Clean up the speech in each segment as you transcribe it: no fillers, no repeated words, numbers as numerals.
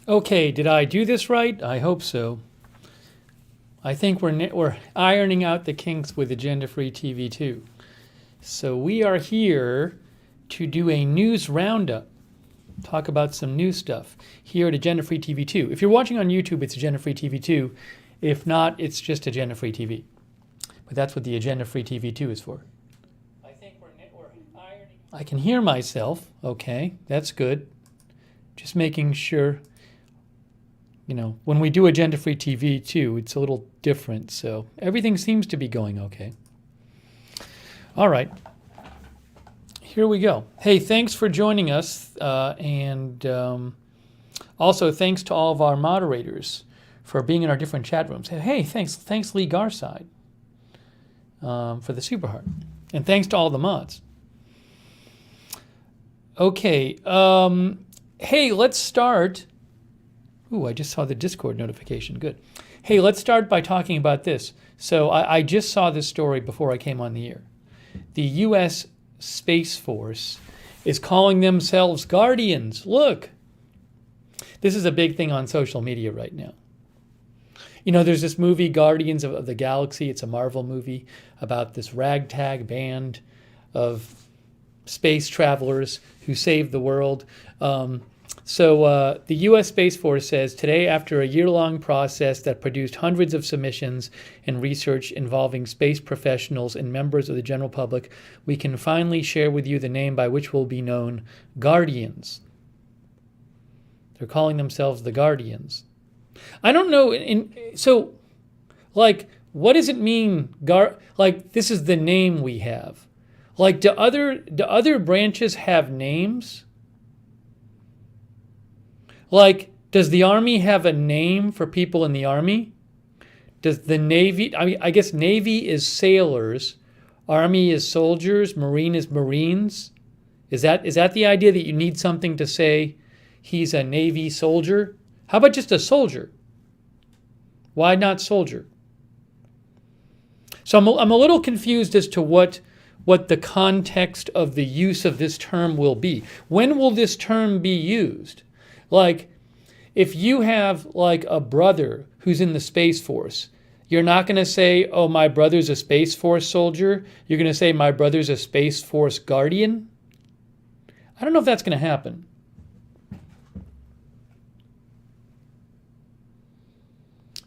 Okay, did I do this right? I hope so. I think we're ironing out the kinks with Agenda-Free TV 2. So we are here to do a news roundup, talk about some new stuff here at Agenda-Free TV 2. If you're watching on YouTube, it's Agenda-Free TV 2. If not, it's just Agenda-Free TV. But that's what the Agenda-Free TV 2 is for. I think we're ironing. I can hear myself. Okay, that's good. Just making sure. You know, when we do Agenda-Free TV 2, it's a little different. So everything seems to be going okay. All right. Here we go. Hey, thanks for joining us. And also thanks to all of our moderators for being in our different chat rooms. Hey, thanks Lee Garside for the super heart. And thanks to all the mods. Okay. Hey, let's start. Ooh, I just saw the Discord notification. Good. Hey, let's start by talking about this. So I just saw this story before I came on the air. The U.S. Space Force is calling themselves Guardians. Look. This is a big thing on social media right now. You know, there's this movie, Guardians of the Galaxy. It's a Marvel movie about this ragtag band of space travelers who save the world. So the U.S. Space Force says today, after a year-long process that produced hundreds of submissions and research involving space professionals and members of the general public, we can finally share with you the name by which will be known: Guardians. They're calling themselves the Guardians. I don't know. So, like, what does it mean? Like, this is the name we have. Like, do other branches have names? Like, does the Army have a name for people in the Army? Does the Navy, I guess Navy is sailors, Army is soldiers, Marine is Marines. Is that the idea, that you need something to say he's a Navy soldier? How about just a soldier? Why not soldier? So I'm a little confused as to what the context of the use of this term will be. When will this term be used? Like, if you have like a brother who's in the Space Force, you're not going to say, oh, my brother's a Space Force soldier. You're going to say, my brother's a Space Force guardian. I don't know if that's going to happen.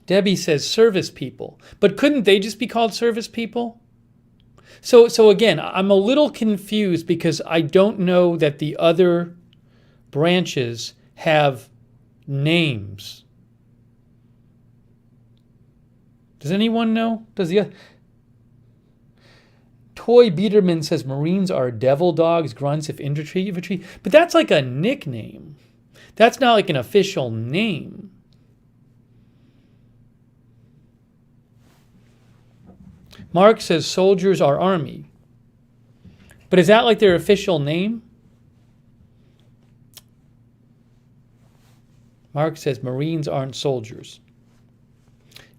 Debbie says service people. But couldn't they just be called service people? So again, I'm a little confused because I don't know that the other branches have names. Does anyone know? Toy Biederman says Marines are devil dogs, grunts if infantry. But that's like a nickname. That's not like an official name. Mark says soldiers are Army. But is that like their official name? Mark says Marines aren't soldiers.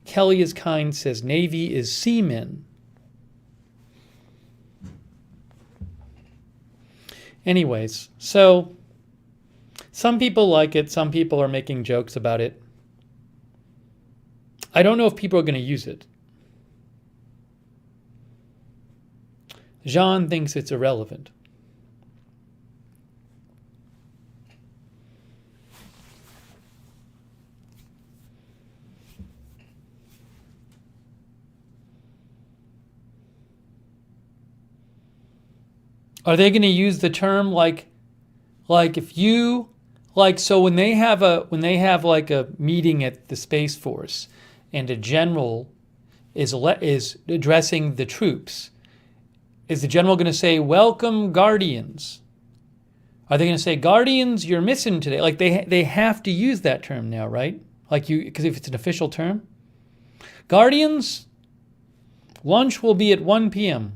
Kelly is kind says Navy is seamen. Anyways, so some people like it. Some people are making jokes about it. I don't know if people are going to use it. Jean thinks it's irrelevant. Are they going to use the term like if you so when they have like a meeting at the Space Force and a general is addressing the troops, is the general going to say, "Welcome, Guardians"? Are they going to say, "Guardians, you're missing today"? Like they have to use that term now, right? Because if it's an official term, Guardians, lunch will be at 1 p.m.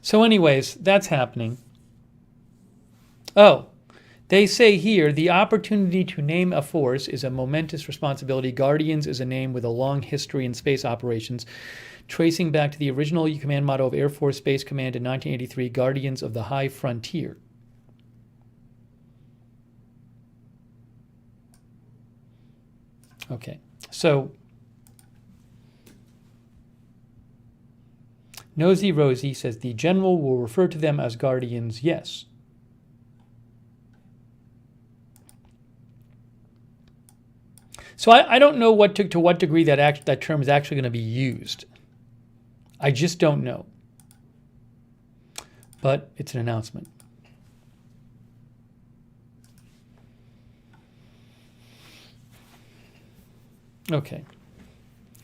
So anyways, that's happening. Oh, They say here, the opportunity to name a force is a momentous responsibility. Guardians is a name with a long history in space operations, tracing back to the original command motto of Air Force Space Command in 1983, Guardians of the High Frontier. Okay, so Nosy Rosie says the general will refer to them as Guardians, yes. So I don't know to what degree that term is actually going to be used. I just don't know. But it's an announcement. Okay.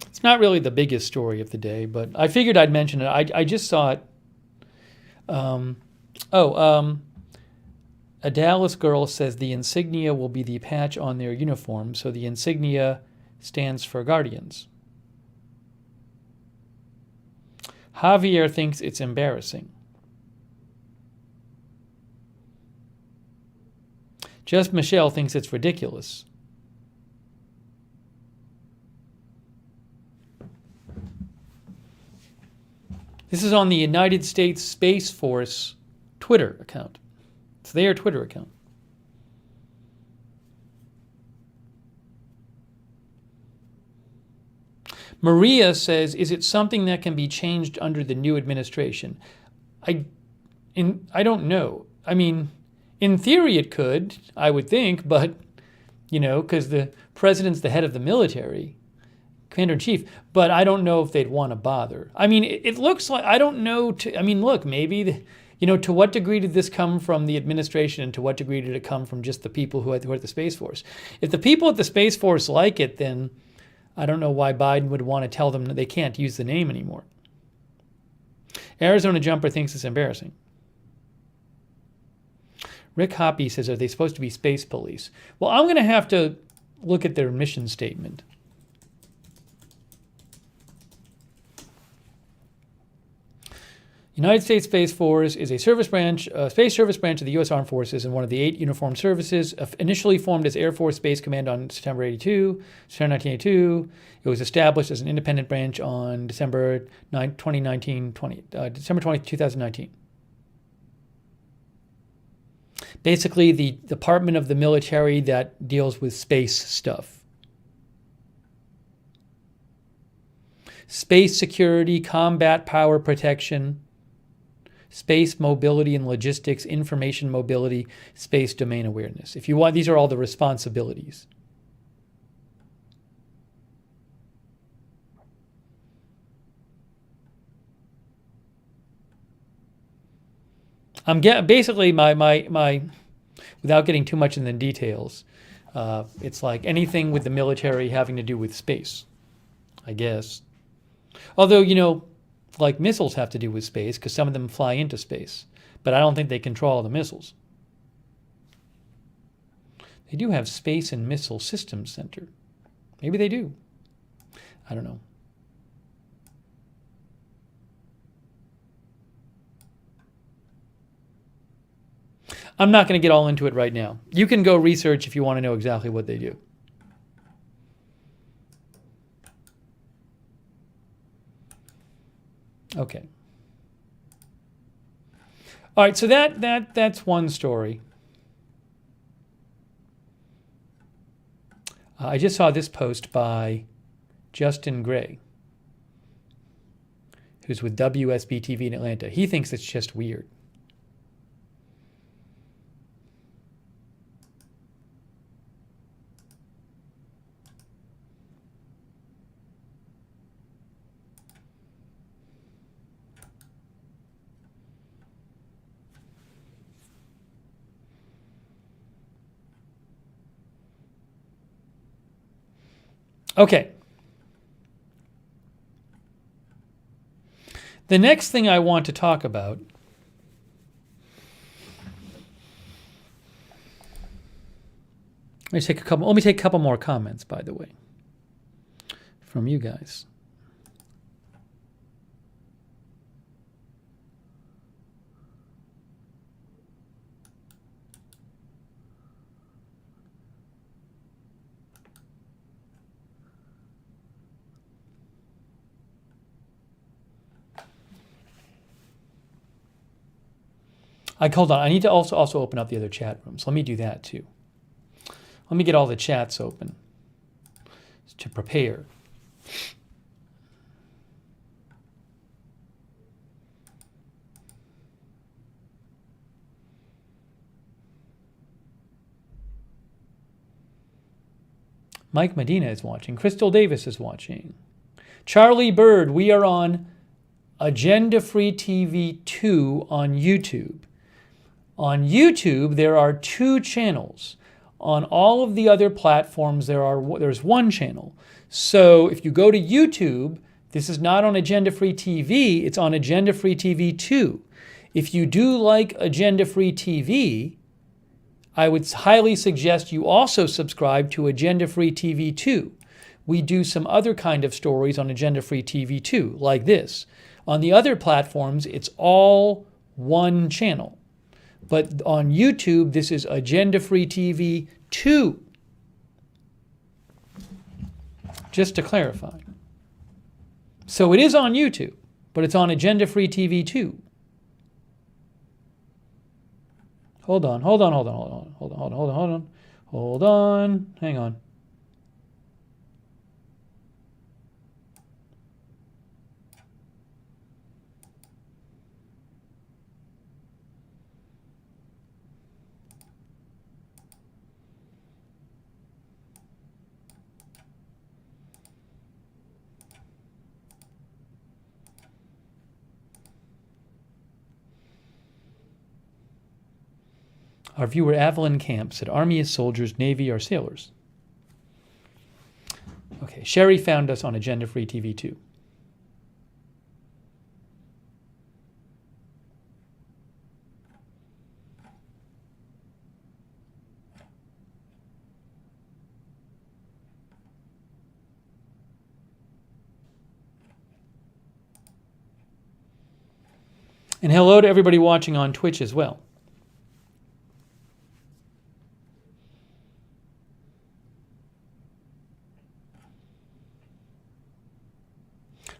It's not really the biggest story of the day, but I figured I'd mention it. I just saw it. A Dallas girl says the insignia will be the patch on their uniform, so the insignia stands for Guardians. Javier thinks it's embarrassing. Just Michelle thinks it's ridiculous. This is on the United States Space Force Twitter account. It's their Twitter account. Maria says, is it something that can be changed under the new administration? I don't know. I mean, in theory it could, I would think, but, because the president's the head of the military, commander-in-chief, but I don't know if they'd want to bother. I mean, it looks like, I don't know, look, maybe, to what degree did this come from the administration and to what degree did it come from just the people who are at the Space Force? If the people at the Space Force like it, then I don't know why Biden would want to tell them that they can't use the name anymore. Arizona Jumper thinks it's embarrassing. Rick Hoppy says, are they supposed to be space police? Well, I'm going to have to look at their mission statement. United States Space Force is a space service branch of the U.S. Armed Forces and one of the 8 uniformed services. Initially formed as Air Force Space Command on September 1982, it was established as an independent branch on December 2019. Basically, the department of the military that deals with space stuff. Space security, combat power protection, space mobility and logistics, information mobility, space domain awareness. If you want, these are all the responsibilities. Basically my without getting too much in the details, it's like anything with the military having to do with space, I guess. Although, like missiles have to do with space because some of them fly into space. But I don't think they control all the missiles. They do have Space and Missile Systems Center. Maybe they do. I don't know. I'm not going to get all into it right now. You can go research if you want to know exactly what they do. Okay. All right, so that's one story. I just saw this post by Justin Gray, who's with WSB-TV in Atlanta. He thinks it's just weird. Okay. The next thing I want to talk about let me take a couple more comments, by the way, from you guys. Hold on. I need to also open up the other chat rooms. Let me do that too. Let me get all the chats open to prepare. Mike Medina is watching. Crystal Davis is watching. Charlie Bird, we are on Agenda Free TV 2 on YouTube. On YouTube, there are 2 channels. On all of the other platforms, there's 1 channel. So if you go to YouTube, this is not on Agenda Free TV, it's on Agenda Free TV 2. If you do like Agenda Free TV, I would highly suggest you also subscribe to Agenda Free TV 2. We do some other kind of stories on Agenda Free TV 2, like this. On the other platforms, it's all 1 channel. But on YouTube, this is Agenda Free TV 2. Just to clarify. So it is on YouTube, but it's on Agenda Free TV 2. Hold on. Hang on. Our viewer Evelyn Camp said, Army is soldiers, Navy are sailors. Okay, Sherry found us on Agenda Free TV 2. And hello to everybody watching on Twitch as well.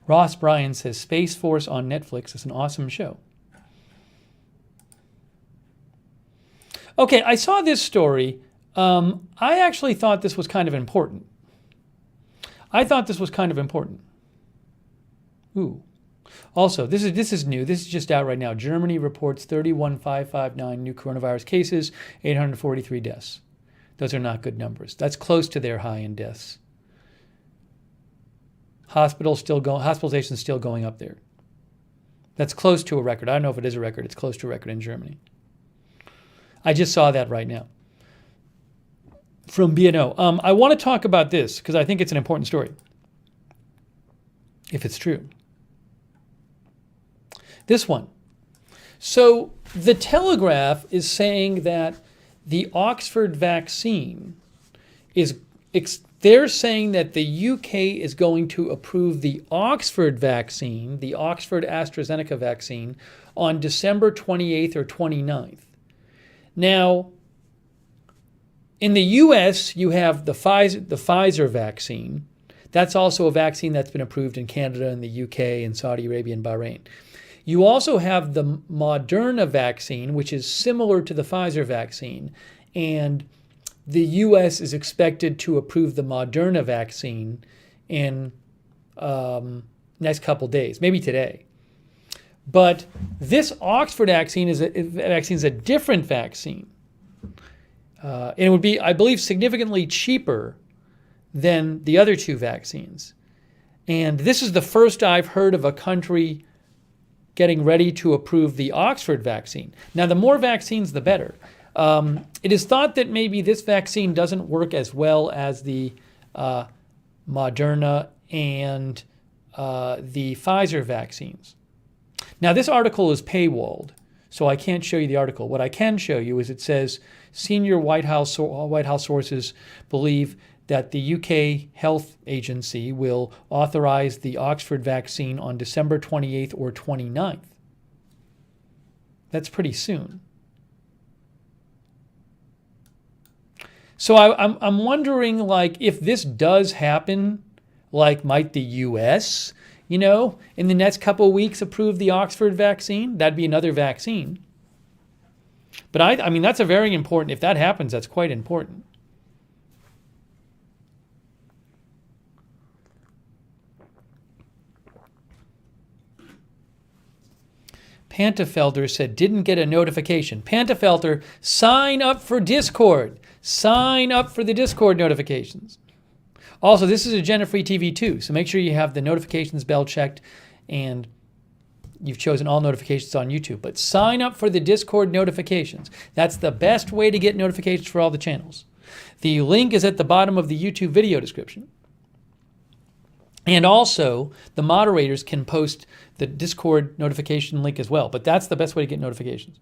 Ross Bryan says, Space Force on Netflix is an awesome show. Okay, I saw this story. I actually thought this was kind of important. Ooh. Also, this is new. This is just out right now. Germany reports 31,559 new coronavirus cases, 843 deaths. Those are not good numbers. That's close to their high in deaths. Hospitalizations still going up there. That's close to a record. I don't know if it is a record. It's close to a record in Germany. I just saw that right now from BNO. I want to talk about this because I think it's an important story, if it's true. This one. So the Telegraph is saying that the Oxford vaccine they're saying that the UK is going to approve the Oxford vaccine, the Oxford-AstraZeneca vaccine, on December 28th or 29th. Now, in the US, you have the Pfizer vaccine. That's also a vaccine that's been approved in Canada and the UK and Saudi Arabia and Bahrain. You also have the Moderna vaccine, which is similar to the Pfizer vaccine, and the U.S. is expected to approve the Moderna vaccine in next couple days, maybe today. But this Oxford vaccine is a different vaccine. And it would be, I believe, significantly cheaper than the other 2 vaccines. And this is the first I've heard of a country getting ready to approve the Oxford vaccine. Now, the more vaccines, the better. It is thought that maybe this vaccine doesn't work as well as the Moderna and the Pfizer vaccines. Now, this article is paywalled, so I can't show you the article. What I can show you is it says senior White House sources believe that the UK Health Agency will authorize the Oxford vaccine on December 28th or 29th. That's pretty soon. So I'm wondering, like, if this does happen, like, might the U.S., in the next couple of weeks approve the Oxford vaccine? That'd be another vaccine. But I mean, that's a very important, if that happens, that's quite important. Pantafelter said, didn't get a notification. Pantafelter, sign up for Discord. Sign up for the Discord notifications. Also, this is agenda-free TV too, so make sure you have the notifications bell checked and you've chosen all notifications on YouTube. But sign up for the Discord notifications. That's the best way to get notifications for all the channels. The link is at the bottom of the YouTube video description. And also, the moderators can post the Discord notification link as well. But that's the best way to get notifications.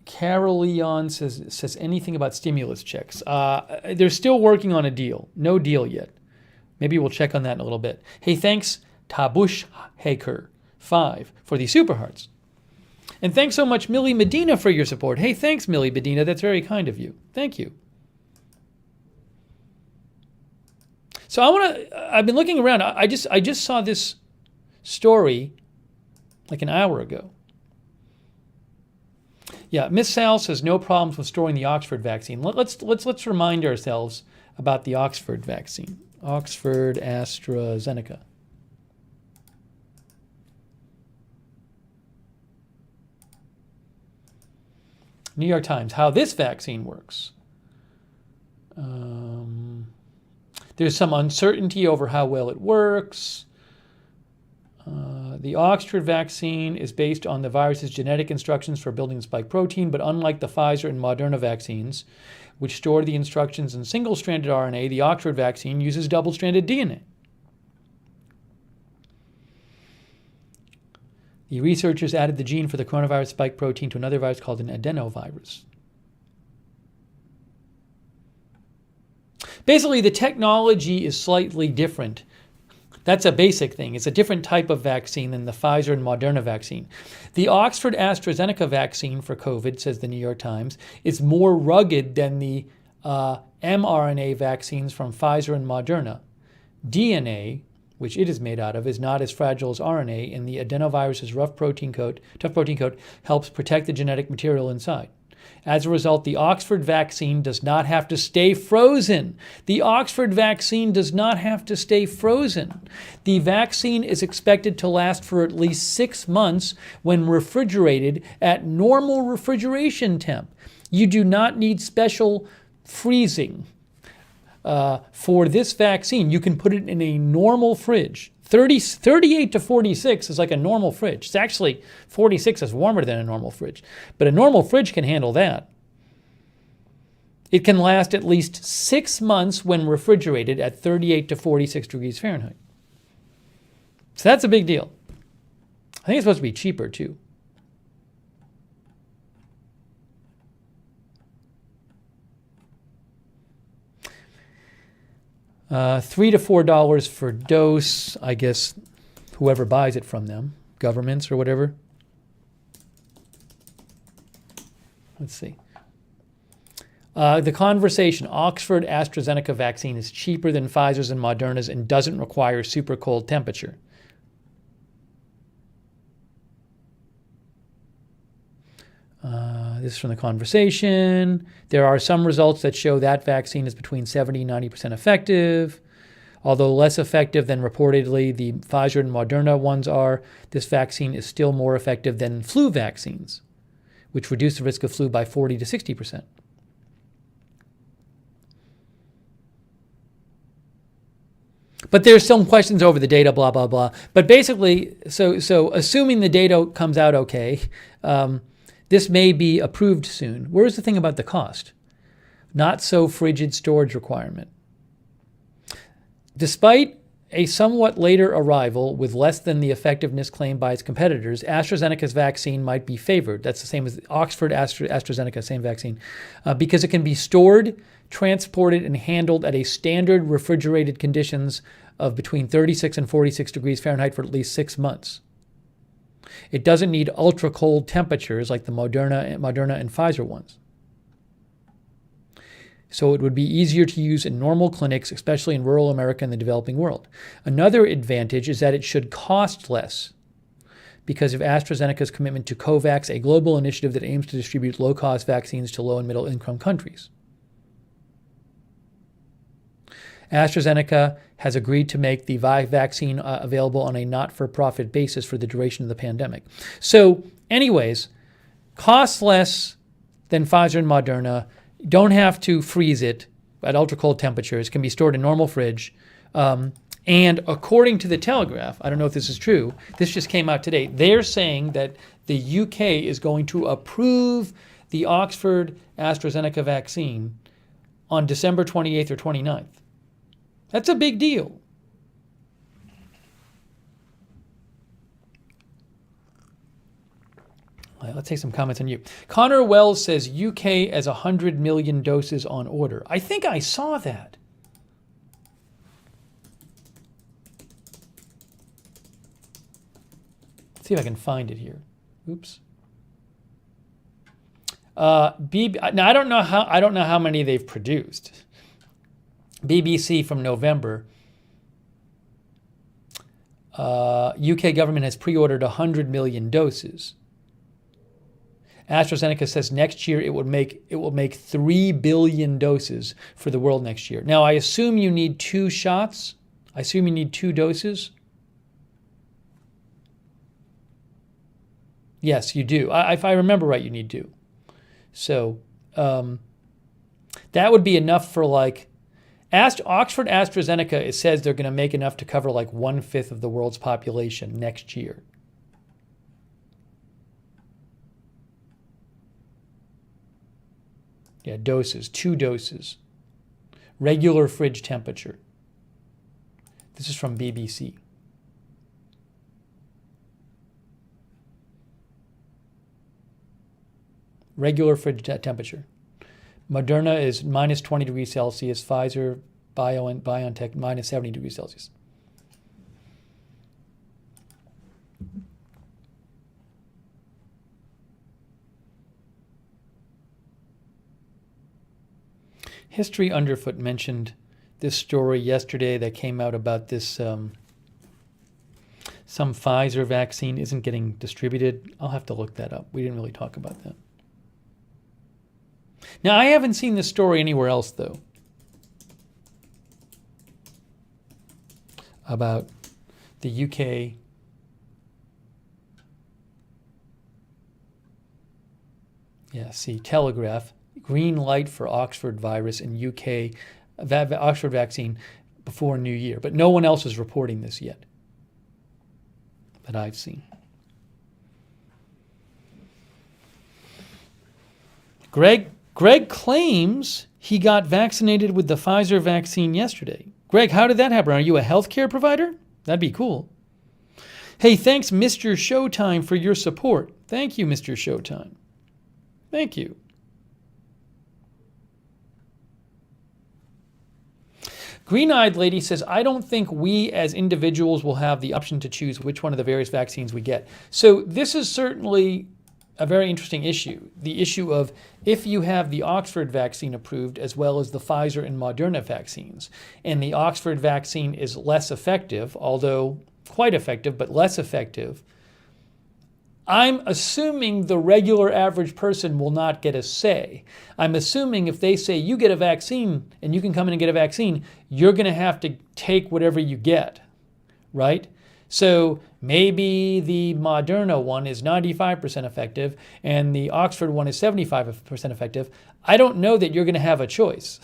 Carol Leon says anything about stimulus checks. They're still working on a deal. No deal yet. Maybe we'll check on that in a little bit. Hey, thanks, Tabush Haker 5 for the Super Hearts. And thanks so much, Millie Medina, for your support. Hey, thanks, Millie Medina. That's very kind of you. Thank you. So I've been looking around. I just saw this story like an hour ago. Yeah, Miss Sal says no problems with storing the Oxford vaccine. Let's remind ourselves about the Oxford vaccine. Oxford-AstraZeneca. New York Times, how this vaccine works. There's some uncertainty over how well it works. The Oxford vaccine is based on the virus's genetic instructions for building the spike protein, but unlike the Pfizer and Moderna vaccines, which store the instructions in single-stranded RNA, the Oxford vaccine uses double-stranded DNA. The researchers added the gene for the coronavirus spike protein to another virus called an adenovirus. Basically, the technology is slightly different. That's a basic thing. It's a different type of vaccine than the Pfizer and Moderna vaccine. The Oxford-AstraZeneca vaccine for COVID, says the New York Times, is more rugged than the mRNA vaccines from Pfizer and Moderna. DNA, which it is made out of, is not as fragile as RNA, and the adenovirus's tough protein coat helps protect the genetic material inside. As a result, the Oxford vaccine does not have to stay frozen. The Oxford vaccine does not have to stay frozen. The vaccine is expected to last for at least 6 months when refrigerated at normal refrigeration temp. You do not need special freezing for this vaccine. You can put it in a normal fridge. 38 to 46 is like a normal fridge. It's actually 46 is warmer than a normal fridge. But a normal fridge can handle that. It can last at least 6 months when refrigerated at 38 to 46 degrees Fahrenheit. So that's a big deal. I think it's supposed to be cheaper too. $3 to $4 for dose, I guess whoever buys it from them, governments or whatever. Let's see. The conversation, Oxford-AstraZeneca vaccine is cheaper than Pfizer's and Moderna's and doesn't require super cold temperature. This is from the conversation. There are some results that show that vaccine is between 70 and 90% effective. Although less effective than reportedly the Pfizer and Moderna ones are, this vaccine is still more effective than flu vaccines, which reduce the risk of flu by 40 to 60%. But there's some questions over the data, blah, blah, blah. But basically, so assuming the data comes out okay, this may be approved soon. Where's the thing about the cost? Not so frigid storage requirement. Despite a somewhat later arrival with less than the effectiveness claimed by its competitors, AstraZeneca's vaccine might be favored. That's the same as Oxford-AstraZeneca, same vaccine, because it can be stored, transported, and handled at a standard refrigerated conditions of between 36 and 46 degrees Fahrenheit for at least 6 months. It doesn't need ultra-cold temperatures like the Moderna and Pfizer ones. So it would be easier to use in normal clinics, especially in rural America and the developing world. Another advantage is that it should cost less because of AstraZeneca's commitment to COVAX, a global initiative that aims to distribute low-cost vaccines to low and middle-income countries. AstraZeneca has agreed to make the vaccine available on a not-for-profit basis for the duration of the pandemic. So, anyways, costs less than Pfizer and Moderna, don't have to freeze it at ultra-cold temperatures, can be stored in normal fridge. And according to the Telegraph, I don't know if this is true, this just came out today, they're saying that the UK is going to approve the Oxford-AstraZeneca vaccine on December 28th or 29th. That's a big deal. All right, let's take some comments on you. Connor Wells says UK has 100 million doses on order. I think I saw that. Let's see if I can find it here. Oops. Now I don't know how many they've produced. BBC from November. UK government has pre-ordered 100 million doses. AstraZeneca says next year it will make 3 billion doses for the world next year. Now I assume you need 2 shots. I assume you need 2 doses. Yes, you do. If I remember right, you need 2. So that would be enough for like Oxford-AstraZeneca. It says they're going to make enough to cover like 1/5 of the world's population next year. Yeah, doses, 2 doses. Regular fridge temperature. This is from BBC. Regular fridge temperature. Moderna is minus 20 degrees Celsius. Pfizer, BioNTech, minus 70 degrees Celsius. History Underfoot mentioned this story yesterday that came out about this, some Pfizer vaccine isn't getting distributed. I'll have to look that up. We didn't really talk about that. Now, I haven't seen this story anywhere else, though, about the UK Telegraph, green light for Oxford virus in UK, Oxford vaccine before New Year. But no one else is reporting this yet that I've seen. Greg claims he got vaccinated with the Pfizer vaccine yesterday. Greg, how did that happen? Are you a healthcare provider? That'd be cool. Hey, thanks, Mr. Showtime, for your support. Thank you, Mr. Showtime. Thank you. Green-eyed lady says, I don't think we as individuals will have the option to choose which one of the various vaccines we get. So this is certainly a very interesting issue. The issue of if you have the Oxford vaccine approved as well as the Pfizer and Moderna vaccines, and the Oxford vaccine is less effective, although quite effective, but less effective, I'm assuming the regular average person will not get a say. I'm assuming if they say you get a vaccine and you can come in and get a vaccine, you're going to have to take whatever you get, right? So maybe the Moderna one is 95% effective and the Oxford one is 75% effective. I don't know that you're going to have a choice.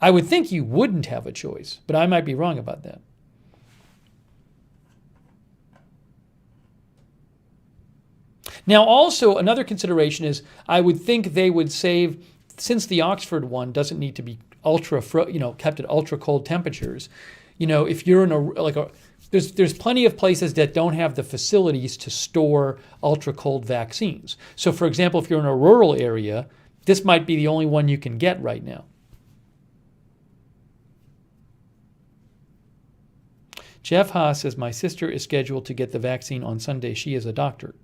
I would think you wouldn't have a choice, but I might be wrong about that. Now, also, another consideration is I would think they would save, since the Oxford one doesn't need to be kept at ultra cold temperatures. If you're in there's plenty of places that don't have the facilities to store ultra cold vaccines. So, for example, if you're in a rural area, this might be the only one you can get right now. Jeff Haas says, my sister is scheduled to get the vaccine on Sunday. She is a doctor.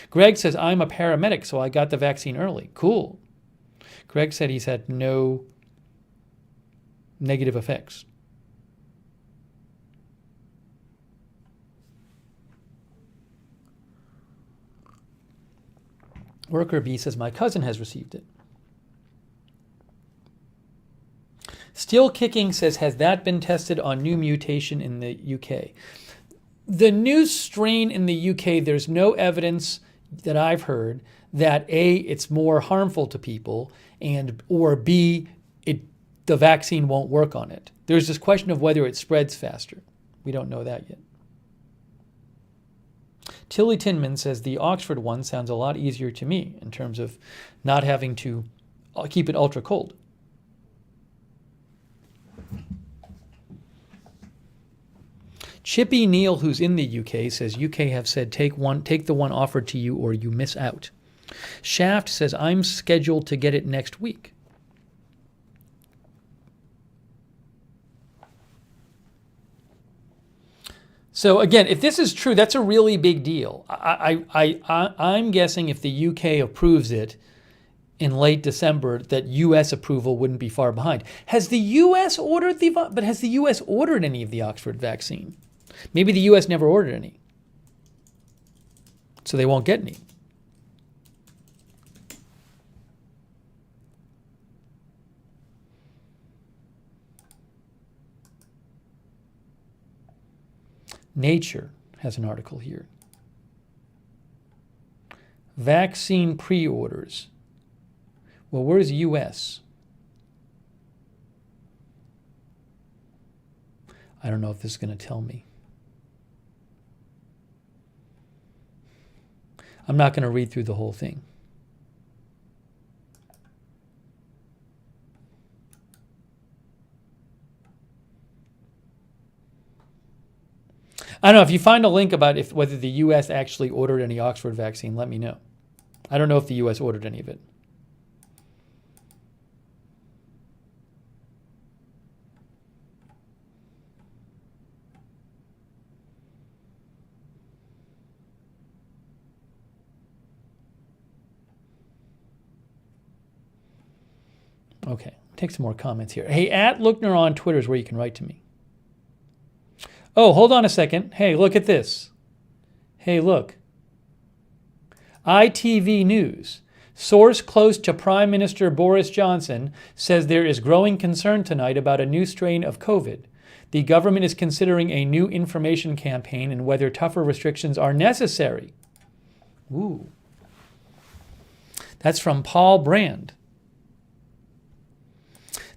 Greg says, I'm a paramedic, so I got the vaccine early. Cool. Greg said he's had no negative effects. Worker B says, my cousin has received it. Still Kicking says, has that been tested on new mutation in the UK? The new strain in the UK, there's no evidence that I've heard that A, it's more harmful to people, or B, the vaccine won't work on it. There's this question of whether it spreads faster. We don't know that yet. Tilly Tinman says the Oxford one sounds a lot easier to me in terms of not having to keep it ultra cold. Chippy Neal, who's in the UK, says UK have said take the one offered to you or you miss out. Shaft says I'm scheduled to get it next week. So again, if this is true, that's a really big deal. I'm guessing if the UK approves it in late December, that US approval wouldn't be far behind. Has the US ordered any of the Oxford vaccine? Maybe the US never ordered any, so they won't get any. Nature has an article here. Vaccine pre-orders. Well, where's US? I don't know if this is going to tell me. I'm not going to read through the whole thing. I don't know, if you find a link about whether the US actually ordered any Oxford vaccine, let me know. I don't know if the US ordered any of it. Okay, take some more comments here. Hey, @Lookner on Twitter is where you can write to me. Oh, hold on a second. Hey, look at this. Hey, look. ITV News. Source close to Prime Minister Boris Johnson says there is growing concern tonight about a new strain of COVID. The government is considering a new information campaign and whether tougher restrictions are necessary. Ooh. That's from Paul Brand.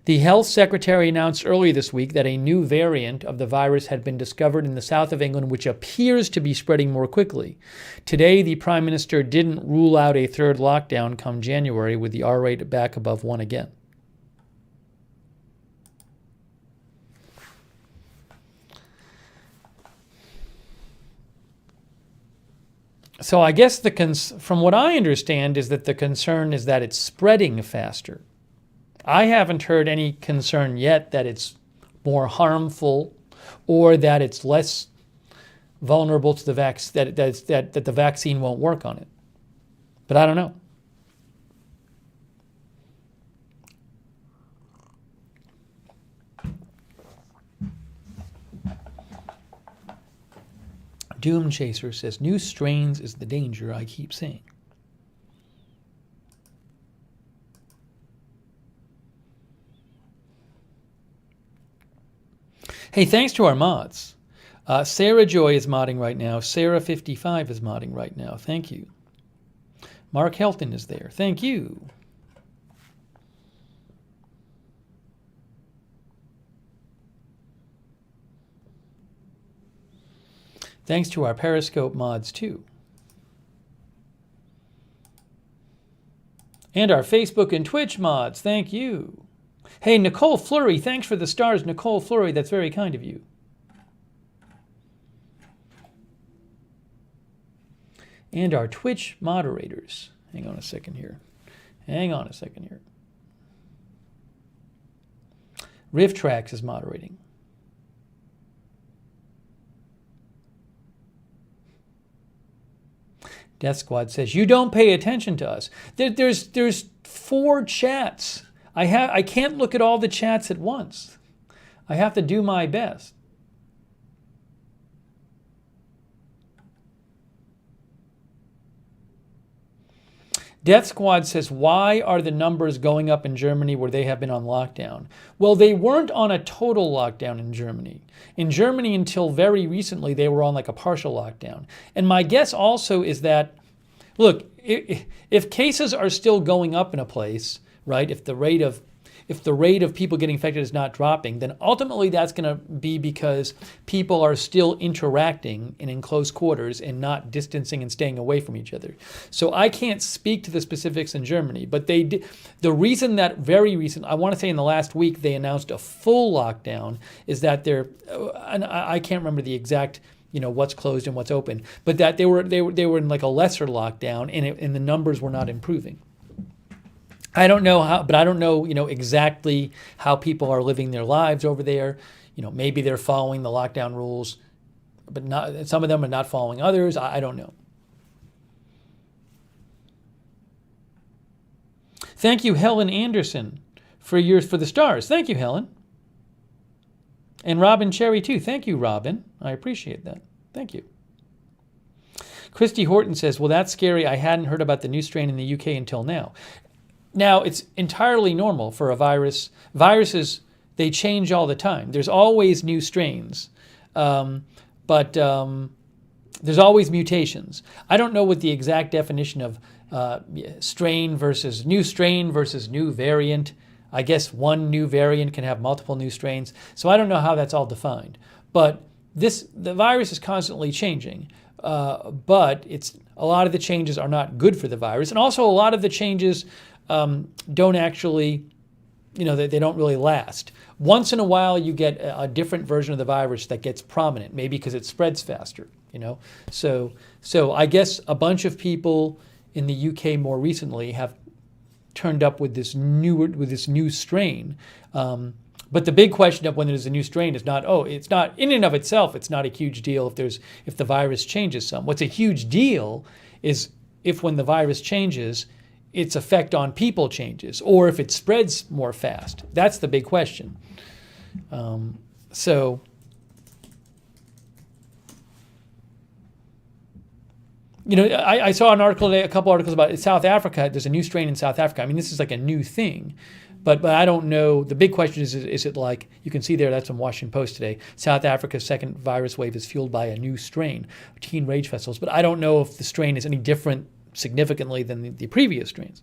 The health secretary announced earlier this week that a new variant of the virus had been discovered in the south of England, which appears to be spreading more quickly. Today, the prime minister didn't rule out a third lockdown come January, with the R rate back above 1 again. So I guess from what I understand is that the concern is that it's spreading faster. I haven't heard any concern yet that it's more harmful or that it's less vulnerable to the vaccine, that the vaccine won't work on it. But I don't know. Doom Chaser says, new strains is the danger I keep saying. Hey, thanks to our mods. Sarah Joy is modding right now. Sarah55 is modding right now. Thank you. Mark Helton is there. Thank you. Thanks to our Periscope mods, too. And our Facebook and Twitch mods. Thank you. Hey, Nicole Fleury, thanks for the stars, Nicole Fleury. That's very kind of you. And our Twitch moderators. Hang on a second here. Rifftrax is moderating. Death Squad says, you don't pay attention to us. There's 4 chats. I can't look at all the chats at once. I have to do my best. Death Squad says, why are the numbers going up in Germany where they have been on lockdown? Well, they weren't on a total lockdown in Germany. In Germany, until very recently, they were on like a partial lockdown. And my guess also is that, look, if cases are still going up in a place, right, if the rate of people getting infected is not dropping, then ultimately that's going to be because people are still interacting in close quarters and not distancing and staying away from each other. So I can't speak to the specifics in Germany, but the reason that very recent, I want to say in the last week, they announced a full lockdown is that and I can't remember the exact, what's closed and what's open, but that they were in like a lesser lockdown and the numbers were not improving. I don't know how, but I don't know, exactly how people are living their lives over there. Maybe they're following the lockdown rules, but not, some of them are not following others. I don't know. Thank you, Helen Anderson, for the stars. Thank you, Helen. And Robin Cherry, too. Thank you, Robin. I appreciate that. Thank you. Christy Horton says, well, that's scary. I hadn't heard about the new strain in the UK until now. Now, it's entirely normal for a virus. Viruses, they change all the time. There's always new strains, but there's always mutations. I don't know what the exact definition of strain versus new variant. I guess one new variant can have multiple new strains. So I don't know how that's all defined. But the virus is constantly changing. But a lot of the changes are not good for the virus. And also a lot of the changes don't actually, they don't really last. Once in a while, you get a different version of the virus that gets prominent, maybe because it spreads faster, So I guess a bunch of people in the UK more recently have turned up with this new strain. But the big question of when there's a new strain is not, it's not in and of itself, it's not a huge deal if the virus changes some. What's a huge deal is if when the virus changes, its effect on people changes, or if it spreads more fast. That's the big question. I saw an article today, a couple articles about South Africa. There's a new strain in South Africa. I mean, this is like a new thing, but I don't know. The big question is it like, you can see there, that's from Washington Post today, South Africa's second virus wave is fueled by a new strain, teen rage festivals. But I don't know if the strain is any different significantly than the previous strains.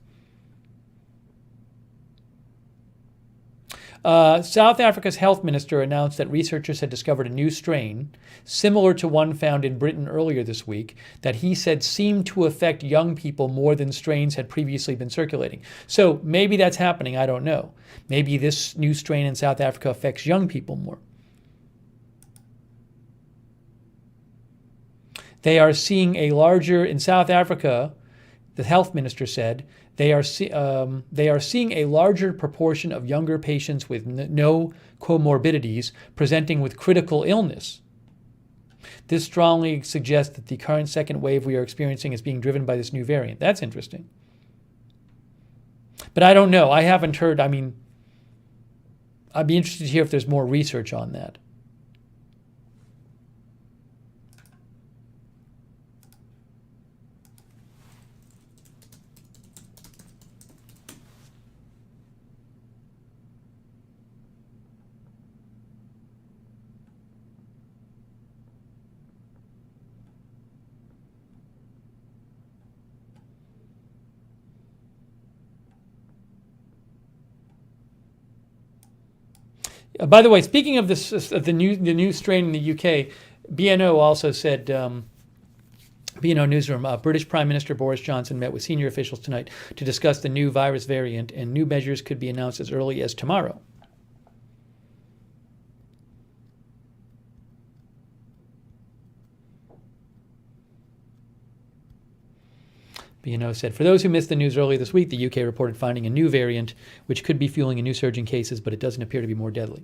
South Africa's health minister announced that researchers had discovered a new strain, similar to one found in Britain earlier this week, that he said seemed to affect young people more than strains had previously been circulating. So maybe that's happening, I don't know. Maybe this new strain in South Africa affects young people more. They are seeing in South Africa, the health minister said, they are seeing a larger proportion of younger patients with no comorbidities presenting with critical illness. This strongly suggests that the current second wave we are experiencing is being driven by this new variant. That's interesting. But I don't know. I haven't heard. I mean, I'd be interested to hear if there's more research on that. By the way, speaking of the new strain in the UK, BNO also said, BNO Newsroom, British Prime Minister Boris Johnson met with senior officials tonight to discuss the new virus variant, and new measures could be announced as early as tomorrow. BNO said, for those who missed the news earlier this week, the UK reported finding a new variant, which could be fueling a new surge in cases, but it doesn't appear to be more deadly.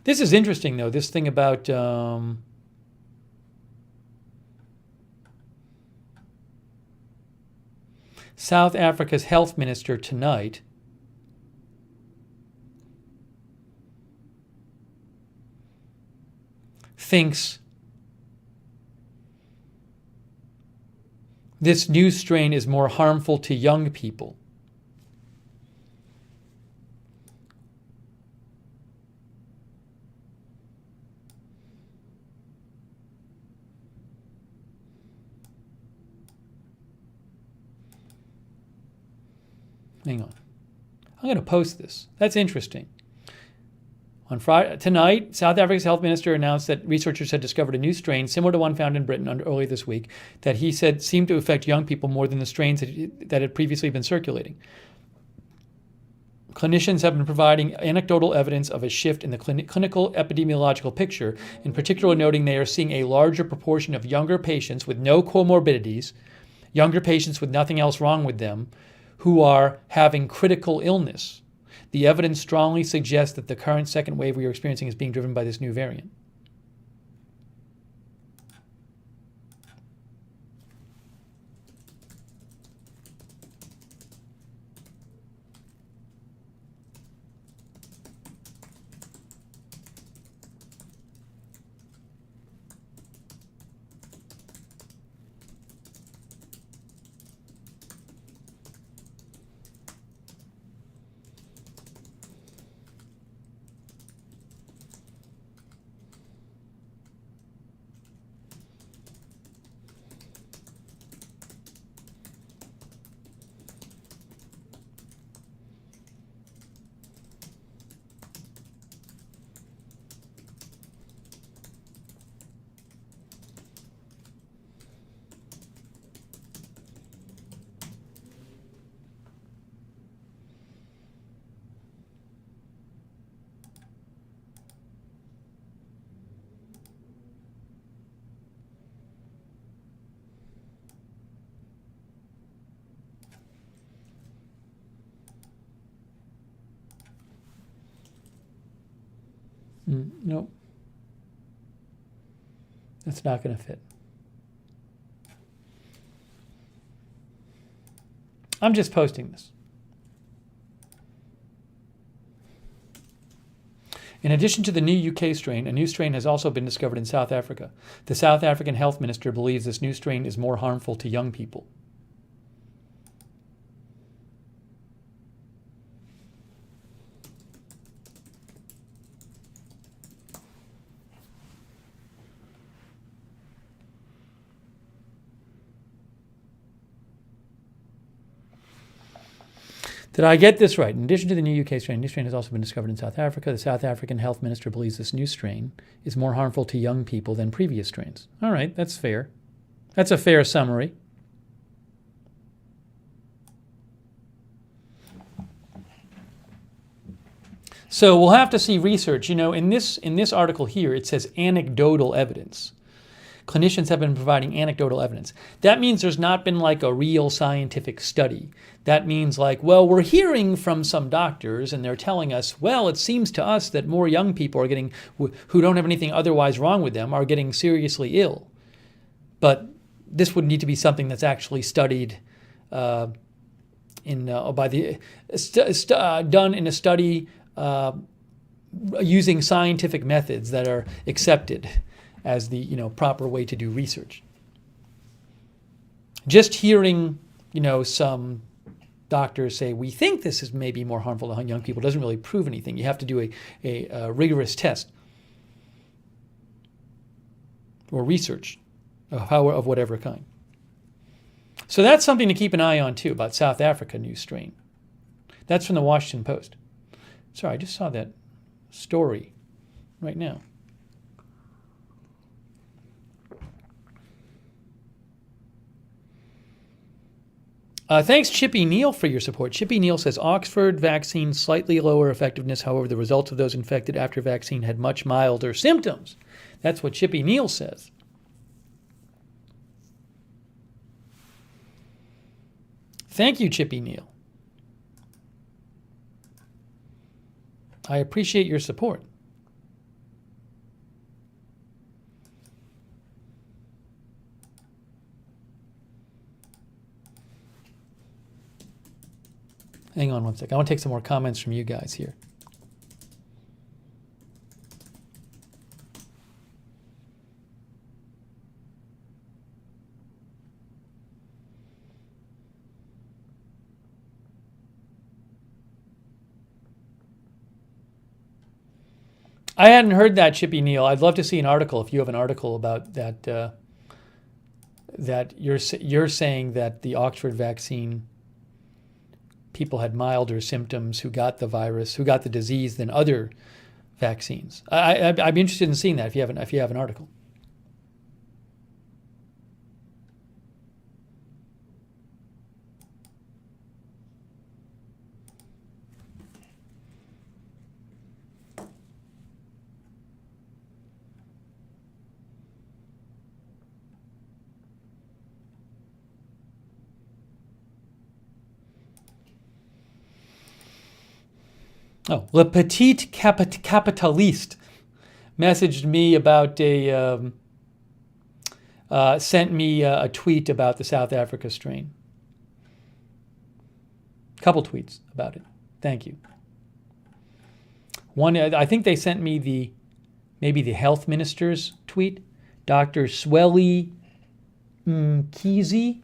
This is interesting, though, this thing about South Africa's health minister tonight thinks This new strain is more harmful to young people. Hang on. I'm going to post this. That's interesting. On Friday, tonight, South Africa's health minister announced that researchers had discovered a new strain similar to one found in Britain earlier this week that he said seemed to affect young people more than the strains that had previously been circulating. Clinicians have been providing anecdotal evidence of a shift in the clinical epidemiological picture, in particular noting they are seeing a larger proportion of younger patients with no comorbidities, younger patients with nothing else wrong with them, who are having critical illness. The evidence strongly suggests that the current second wave we are experiencing is being driven by this new variant. Nope. That's not going to fit. I'm just posting this. In addition to the new UK strain, a new strain has also been discovered in South Africa. The South African health minister believes this new strain is more harmful to young people. Did I get this right? In addition to the new UK strain, a new strain has also been discovered in South Africa. The South African health minister believes this new strain is more harmful to young people than previous strains. All right, that's fair. That's a fair summary. So we'll have to see research. You know, in this article here, it says anecdotal evidence. Clinicians have been providing anecdotal evidence. That means there's not been like a real scientific study. That means like, well, we're hearing from some doctors and they're telling us, well, it seems to us that more young people are getting, who don't have anything otherwise wrong with them, are getting seriously ill. But this would need to be something that's actually studied done in a study using scientific methods that are accepted as the proper way to do research. Just hearing some doctors say we think this is maybe more harmful to young people doesn't really prove anything. You have to do a rigorous test or research of whatever kind. So that's something to keep an eye on too about South Africa new strain. That's from the Washington Post. Sorry, I just saw that story right now. Thanks, Chippy Neal, for your support. Chippy Neal says, Oxford vaccine, slightly lower effectiveness. However, the results of those infected after vaccine had much milder symptoms. That's what Chippy Neal says. Thank you, Chippy Neal. I appreciate your support. Hang on one second. I want to take some more comments from you guys here. I hadn't heard that, Chippy Neal. I'd love to see an article if you have an article about that. That you're saying that the Oxford vaccine, people had milder symptoms who got the virus, who got the disease than other vaccines. I'd be interested in seeing that if you have an article. Oh, Le Petit Capitaliste messaged me about sent me a tweet about the South Africa strain. Couple tweets about it. Thank you. One, I think they sent me maybe the health minister's tweet, Dr. Swelly Mkhize.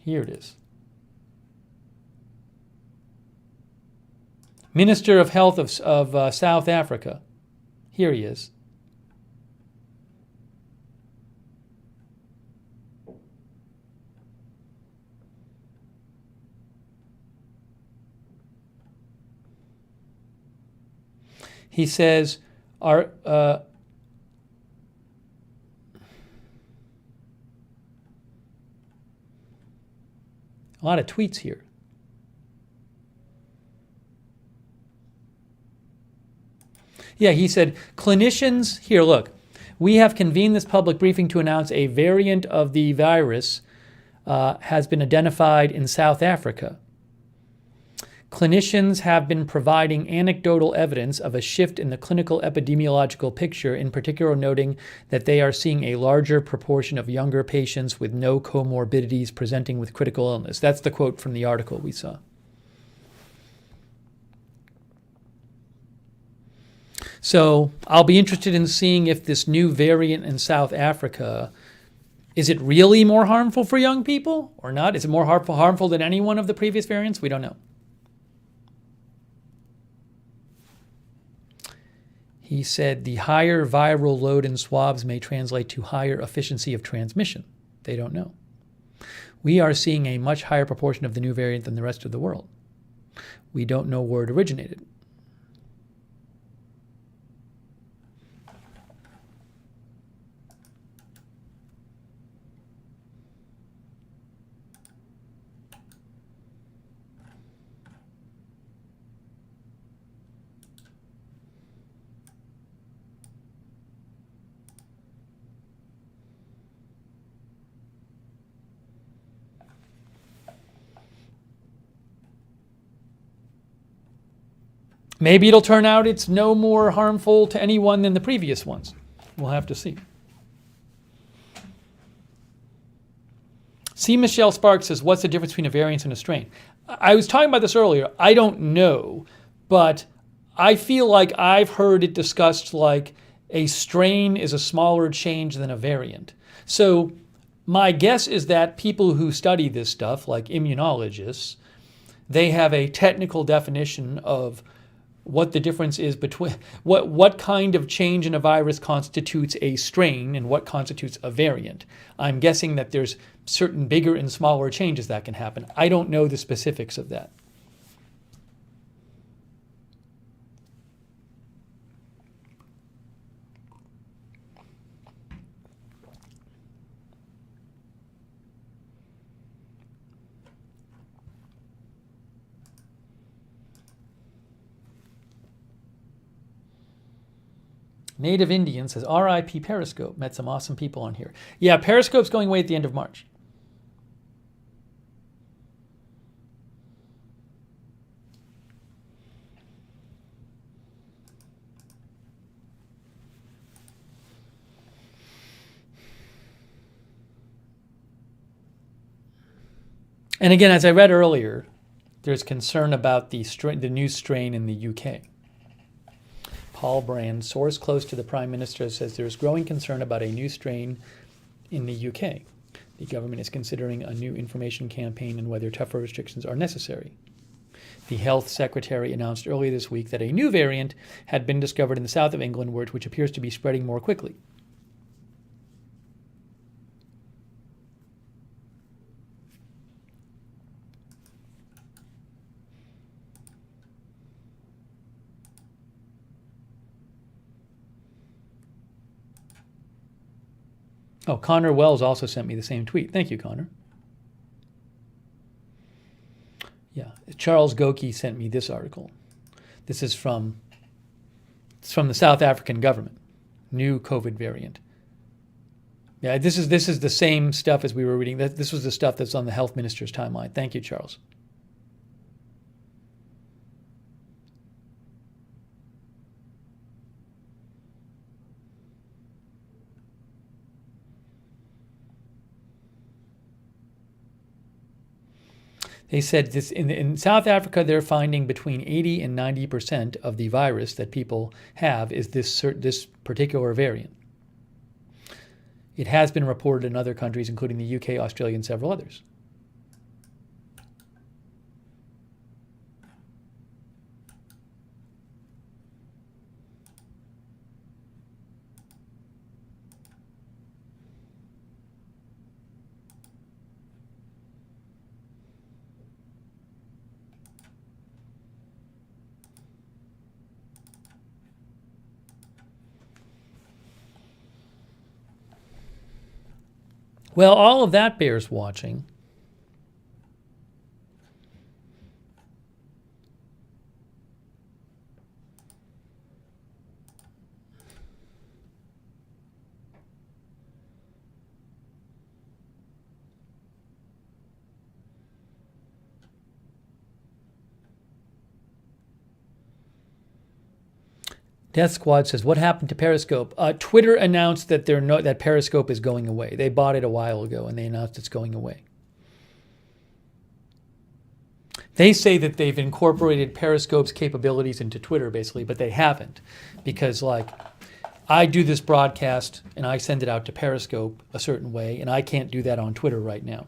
Here it is. Minister of Health of South Africa. Here he is. He says, a lot of tweets here. Yeah, he said, clinicians, here, look, we have convened this public briefing to announce a variant of the virus has been identified in South Africa. Clinicians have been providing anecdotal evidence of a shift in the clinical epidemiological picture, in particular noting that they are seeing a larger proportion of younger patients with no comorbidities presenting with critical illness. That's the quote from the article we saw. So I'll be interested in seeing if this new variant in South Africa, is it really more harmful for young people or not? Is it more harmful than any one of the previous variants? We don't know. He said the higher viral load in swabs may translate to higher efficiency of transmission. They don't know. We are seeing a much higher proportion of the new variant than the rest of the world. We don't know where it originated. Maybe it'll turn out it's no more harmful to anyone than the previous ones. We'll have to see. C. Michelle Sparks says, what's the difference between a variant and a strain? I was talking about this earlier. I don't know, but I feel like I've heard it discussed like a strain is a smaller change than a variant. So my guess is that people who study this stuff, like immunologists, they have a technical definition of what the difference is between what kind of change in a virus constitutes a strain and what constitutes a variant. I'm guessing that there's certain bigger and smaller changes that can happen. I don't know the specifics of that. Native Indian says, RIP Periscope. Met some awesome people on here. Yeah, Periscope's going away at the end of March. And again, as I read earlier, there's concern about the new strain in the UK. Paul Brand, source close to the Prime Minister, says there's growing concern about a new strain in the UK. The government is considering a new information campaign and whether tougher restrictions are necessary. The health secretary announced earlier this week that a new variant had been discovered in the south of England, which appears to be spreading more quickly. Oh, Connor Wells also sent me the same tweet. Thank you, Connor. Yeah, Charles Goki sent me this article. This is from the South African government. New COVID variant. Yeah, this is the same stuff as we were reading. This was the stuff that's on the health minister's timeline. Thank you, Charles. They said this in South Africa, they're finding between 80 and 90% of the virus that people have is this particular variant. It has been reported in other countries, including the UK, Australia, and several others. Well, all of that bears watching. Death Squad says, what happened to Periscope? Twitter announced that that Periscope is going away. They bought it a while ago, and they announced it's going away. They say that they've incorporated Periscope's capabilities into Twitter, basically, but they haven't. Because, I do this broadcast, and I send it out to Periscope a certain way, and I can't do that on Twitter right now.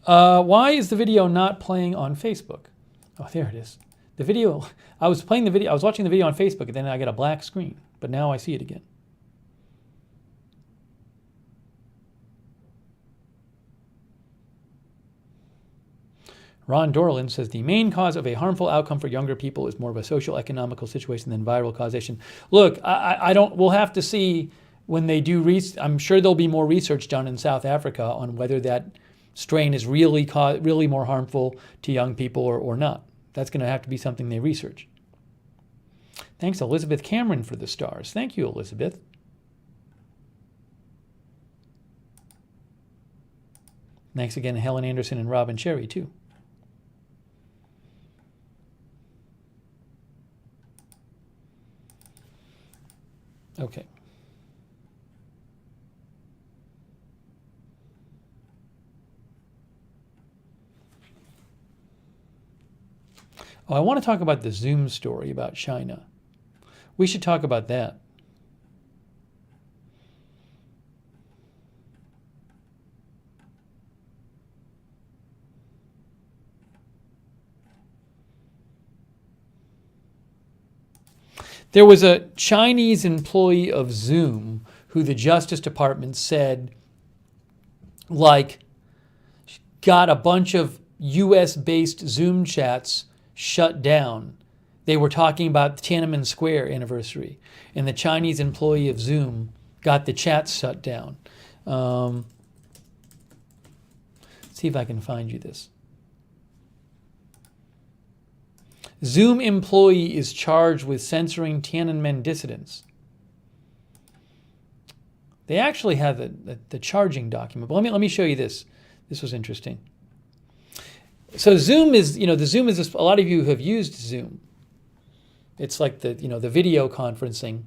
Why is the video not playing on Facebook? Oh, there it is. The video, I was watching the video on Facebook, and then I got a black screen, but now I see it again. Ron Dorland says the main cause of a harmful outcome for younger people is more of a social economical situation than viral causation. Look, we'll have to see when they do I'm sure there'll be more research done in South Africa on whether that strain is really more harmful to young people or not. That's going to have to be something they research. Thanks, Elizabeth Cameron, for the stars. Thank you, Elizabeth. Thanks again to Helen Anderson and Robin Cherry, too. Okay. Oh, I want to talk about the Zoom story about China. We should talk about that. There was a Chinese employee of Zoom who the Justice Department said, got a bunch of US-based Zoom chats shut down. They were talking about the Tiananmen Square anniversary, and the Chinese employee of Zoom got the chats shut down. Let's see if I can find you this. Zoom employee is charged with censoring Tiananmen dissidents. They actually have the charging document. But let me show you this. This was interesting. So Zoom is, the Zoom is this, a lot of you have used Zoom. It's like the video conferencing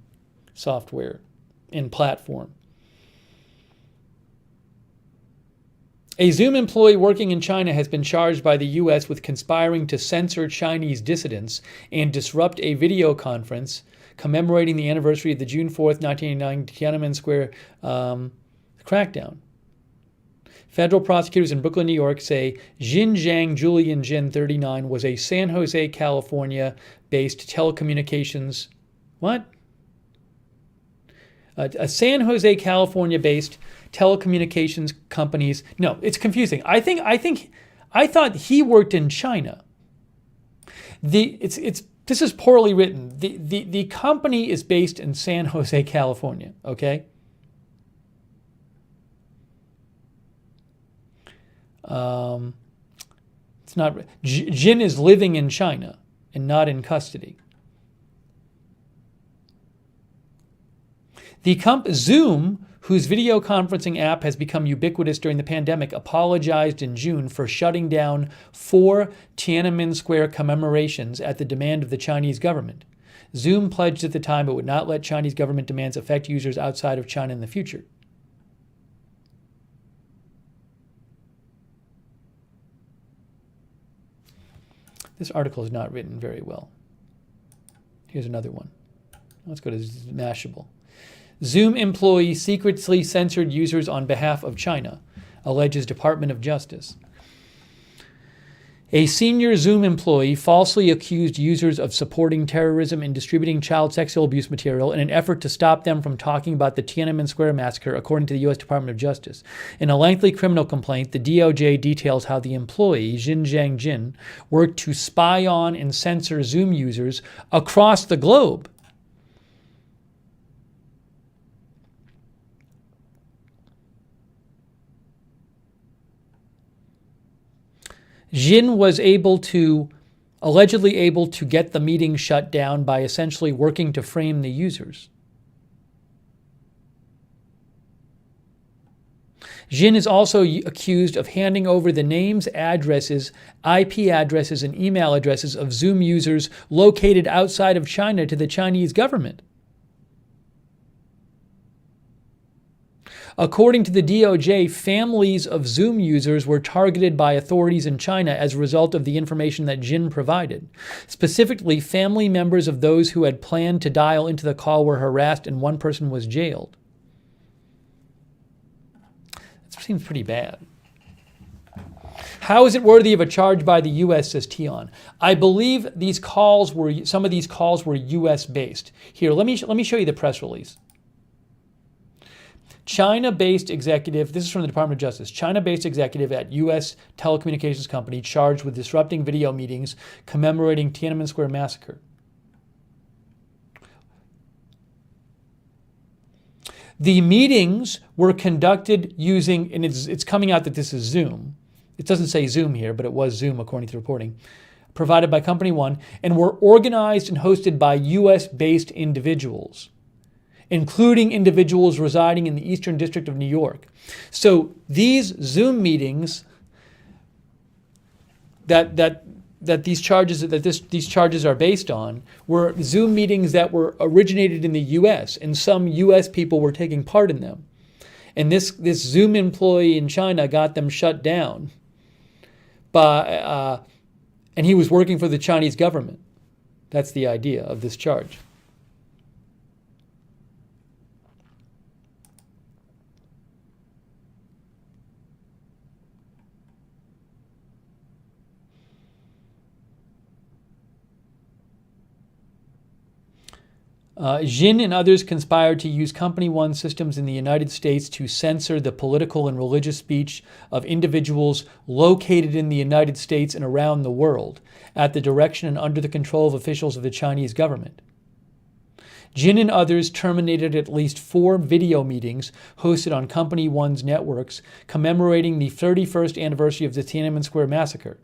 software and platform. A Zoom employee working in China has been charged by the U.S. with conspiring to censor Chinese dissidents and disrupt a video conference commemorating the anniversary of the June 4th, 1989 Tiananmen Square The crackdown. Federal prosecutors in Brooklyn, New York say Xinjiang Julian Jin, 39, was a San Jose, California-based telecommunications... What? A San Jose, California-based telecommunications companies... No, it's confusing. I thought he worked in China. This is poorly written. The company is based in San Jose, California, okay? It's not... Jin is living in China and not in custody. The Zoom, whose video conferencing app has become ubiquitous during the pandemic, apologized in June for shutting down 4 Tiananmen Square commemorations at the demand of the Chinese government. Zoom pledged at the time it would not let Chinese government demands affect users outside of China in the future. This article is not written very well. Here's another one. Let's go to Mashable. Zoom employee secretly censored users on behalf of China, alleges Department of Justice. A senior Zoom employee falsely accused users of supporting terrorism and distributing child sexual abuse material in an effort to stop them from talking about the Tiananmen Square massacre, according to the U.S. Department of Justice. In a lengthy criminal complaint, the DOJ details how the employee, Xinjiang Jin, worked to spy on and censor Zoom users across the globe. Jin was allegedly able to get the meeting shut down by essentially working to frame the users. Jin is also accused of handing over the names, addresses, IP addresses, and email addresses of Zoom users located outside of China to the Chinese government. According to the DOJ, families of Zoom users were targeted by authorities in China as a result of the information that Jin provided. Specifically, family members of those who had planned to dial into the call were harassed and one person was jailed. That seems pretty bad. How is it worthy of a charge by the U.S., says Tion? I believe some of these calls were U.S.-based. Here, let me show you the press release. China-based executive, this is from the Department of Justice, China-based executive at U.S. telecommunications company charged with disrupting video meetings commemorating Tiananmen Square massacre. The meetings were conducted using, and it's coming out that this is Zoom. It doesn't say Zoom here, but it was Zoom according to the reporting, provided by Company One, and were organized and hosted by U.S.-based individuals, including individuals residing in the Eastern District of New York. So these Zoom meetings these charges are based on were Zoom meetings that were originated in the U.S. and some U.S. people were taking part in them. And this Zoom employee in China got them shut down, and he was working for the Chinese government. That's the idea of this charge. Jin and others conspired to use Company One systems in the United States to censor the political and religious speech of individuals located in the United States and around the world, at the direction and under the control of officials of the Chinese government. Jin and others terminated at least 4 video meetings hosted on Company One's networks commemorating the 31st anniversary of the Tiananmen Square massacre.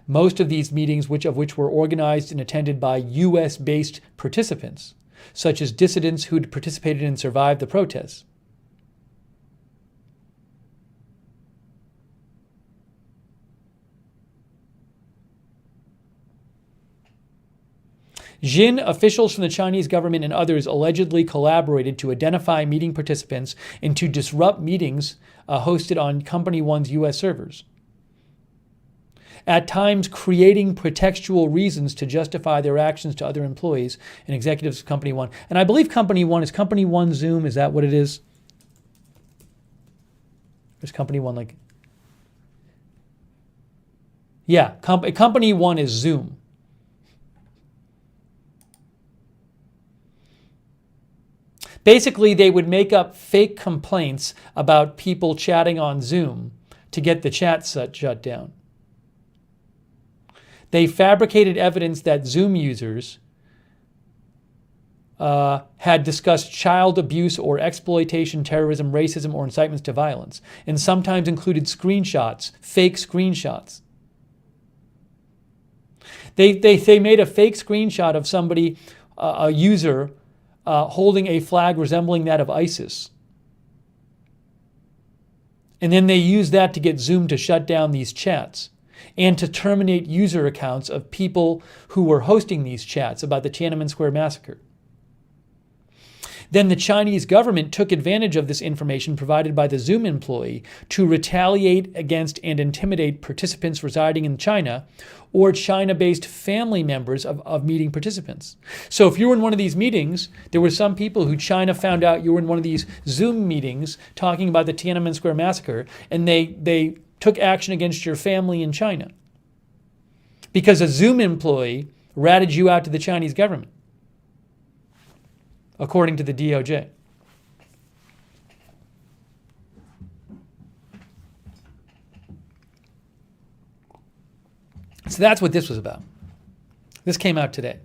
Most of these meetings, which were organized and attended by U.S.-based participants, such as dissidents who'd participated and survived the protests. Jin, officials from the Chinese government, and others allegedly collaborated to identify meeting participants and to disrupt meetings hosted on Company One's U.S. servers, at times creating pretextual reasons to justify their actions to other employees and executives of Company One. And I believe Company One is Company One Zoom. Is that what it is? There's company one like, yeah, company one is Zoom. Basically, they would make up fake complaints about people chatting on Zoom to get the chat shut down. They fabricated evidence that Zoom users had discussed child abuse or exploitation, terrorism, racism, or incitements to violence, and sometimes included screenshots, fake screenshots. They made a fake screenshot of somebody, a user, holding a flag resembling that of ISIS. And then they used that to get Zoom to shut down these chats and to terminate user accounts of people who were hosting these chats about the Tiananmen Square massacre. Then the Chinese government took advantage of this information provided by the Zoom employee to retaliate against and intimidate participants residing in China or China-based family members of meeting participants. So if you were in one of these meetings, there were some people who China found out you were in one of these Zoom meetings talking about the Tiananmen Square massacre, and they took action against your family in China because a Zoom employee ratted you out to the Chinese government, according to the DOJ. So that's what this was about. This came out today.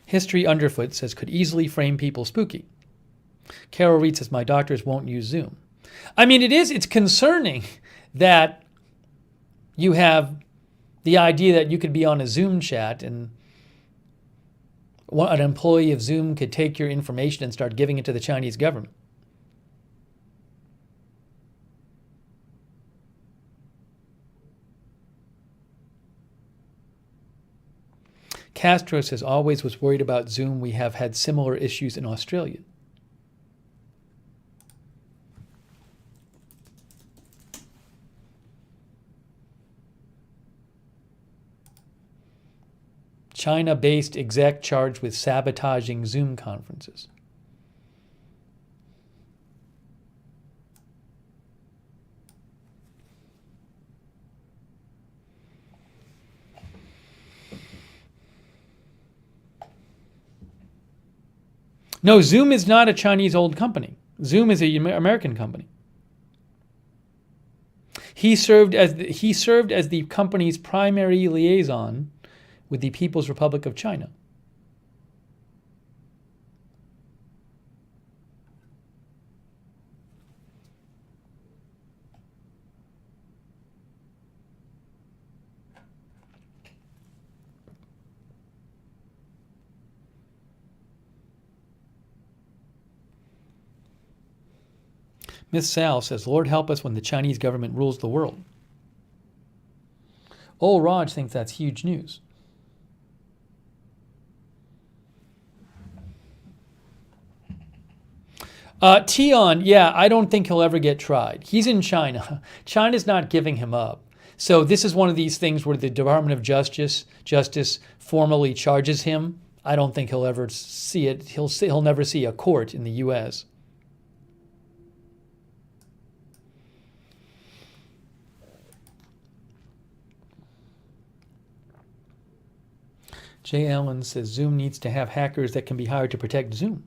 History Underfoot says, could easily frame people spooky. Carol Reed says, my doctors won't use Zoom. I mean, it's concerning that you have the idea that you could be on a Zoom chat and an employee of Zoom could take your information and start giving it to the Chinese government. Castro says, always was worried about Zoom. We have had similar issues in Australia. China-based exec charged with sabotaging Zoom conferences. No, Zoom is not a Chinese-owned company. Zoom is an American company. He served as the company's primary liaison with the People's Republic of China. Miss Sal says, Lord help us when the Chinese government rules the world. Old Raj thinks that's huge news. Tion, yeah, I don't think he'll ever get tried. He's in China. China's not giving him up. So this is one of these things where the Department of Justice formally charges him. I don't think he'll ever see it. He'll never see a court in the U.S. Jay Allen says Zoom needs to have hackers that can be hired to protect Zoom.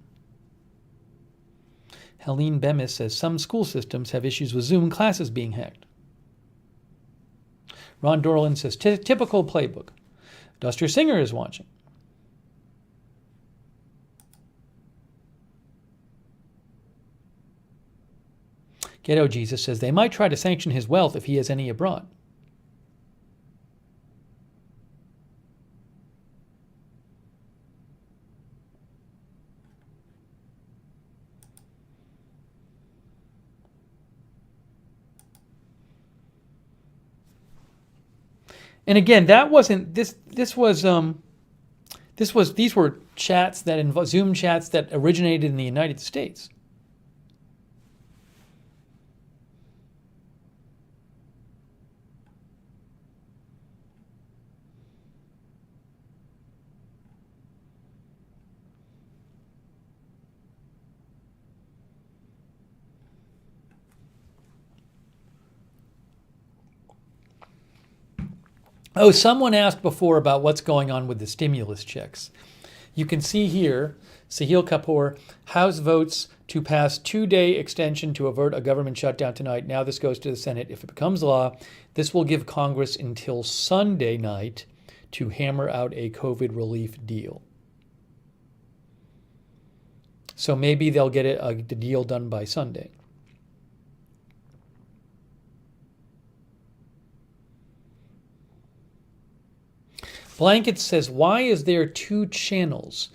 Helene Bemis says some school systems have issues with Zoom classes being hacked. Ron Dorlin says typical playbook. Duster Singer is watching. Ghetto Jesus says they might try to sanction his wealth if he has any abroad. And again, that wasn't this. These were chats that Zoom chats that originated in the United States. Oh, someone asked before about what's going on with the stimulus checks. You can see here, Sahil Kapoor, House votes to pass 2-day extension to avert a government shutdown tonight. Now this goes to the Senate. If it becomes law, this will give Congress until Sunday night to hammer out a COVID relief deal. So maybe they'll get the deal done by Sunday. Blankets says, why is there 2 channels?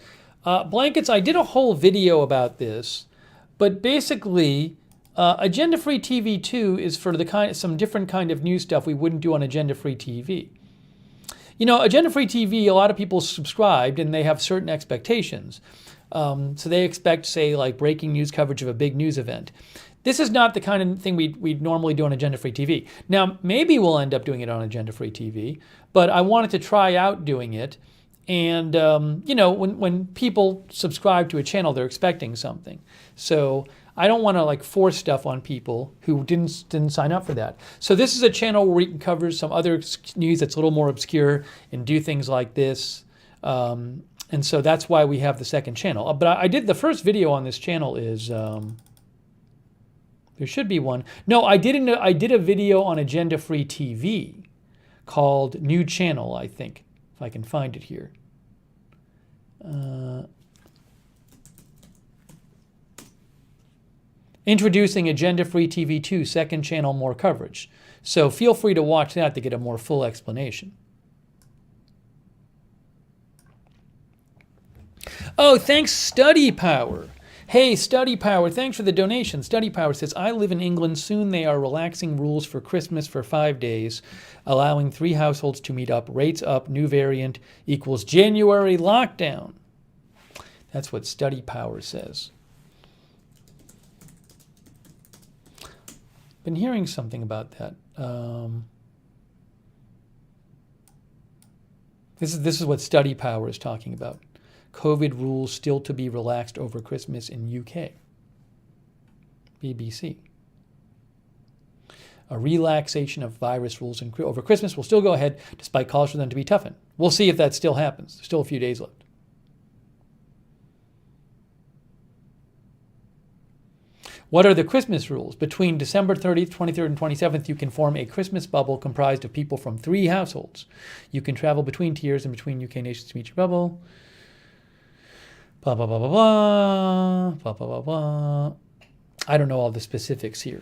Blankets, I did a whole video about this, but basically, Agenda Free TV 2 is for some different kind of news stuff we wouldn't do on Agenda Free TV. You know, Agenda Free TV, a lot of people subscribed and they have certain expectations. So they expect, say, like breaking news coverage of a big news event. This is not the kind of thing we'd normally do on Agenda Free TV. Now, maybe we'll end up doing it on Agenda Free TV, but I wanted to try out doing it. And, you know, when people subscribe to a channel, they're expecting something. So I don't want to like force stuff on people who didn't sign up for that. So this is a channel where we can cover some other news that's a little more obscure and do things like this. And so that's why we have the second channel. But I did the first video on this channel is... there should be one. No, I did a video on Agenda Free TV called New Channel, I think, if I can find it here. Introducing Agenda Free TV 2, second channel, more coverage. So feel free to watch that to get a more full explanation. Oh, thanks, Study Power. Hey, Study Power, thanks for the donation. Study Power says, I live in England. Soon they are relaxing rules for Christmas for 5 days, allowing 3 households to meet up. Rates up, new variant equals January lockdown. That's what Study Power says. Been hearing something about that. This is what Study Power is talking about. COVID rules still to be relaxed over Christmas in UK. BBC. A relaxation of virus rules over Christmas will still go ahead despite calls for them to be toughened. We'll see if that still happens. There's still a few days left. What are the Christmas rules? Between December 30th, 23rd, and 27th, you can form a Christmas bubble comprised of people from 3 households. You can travel between tiers and between UK nations to meet your bubble. Blah, blah, blah, blah, blah, blah, blah, blah, blah. I don't know all the specifics here.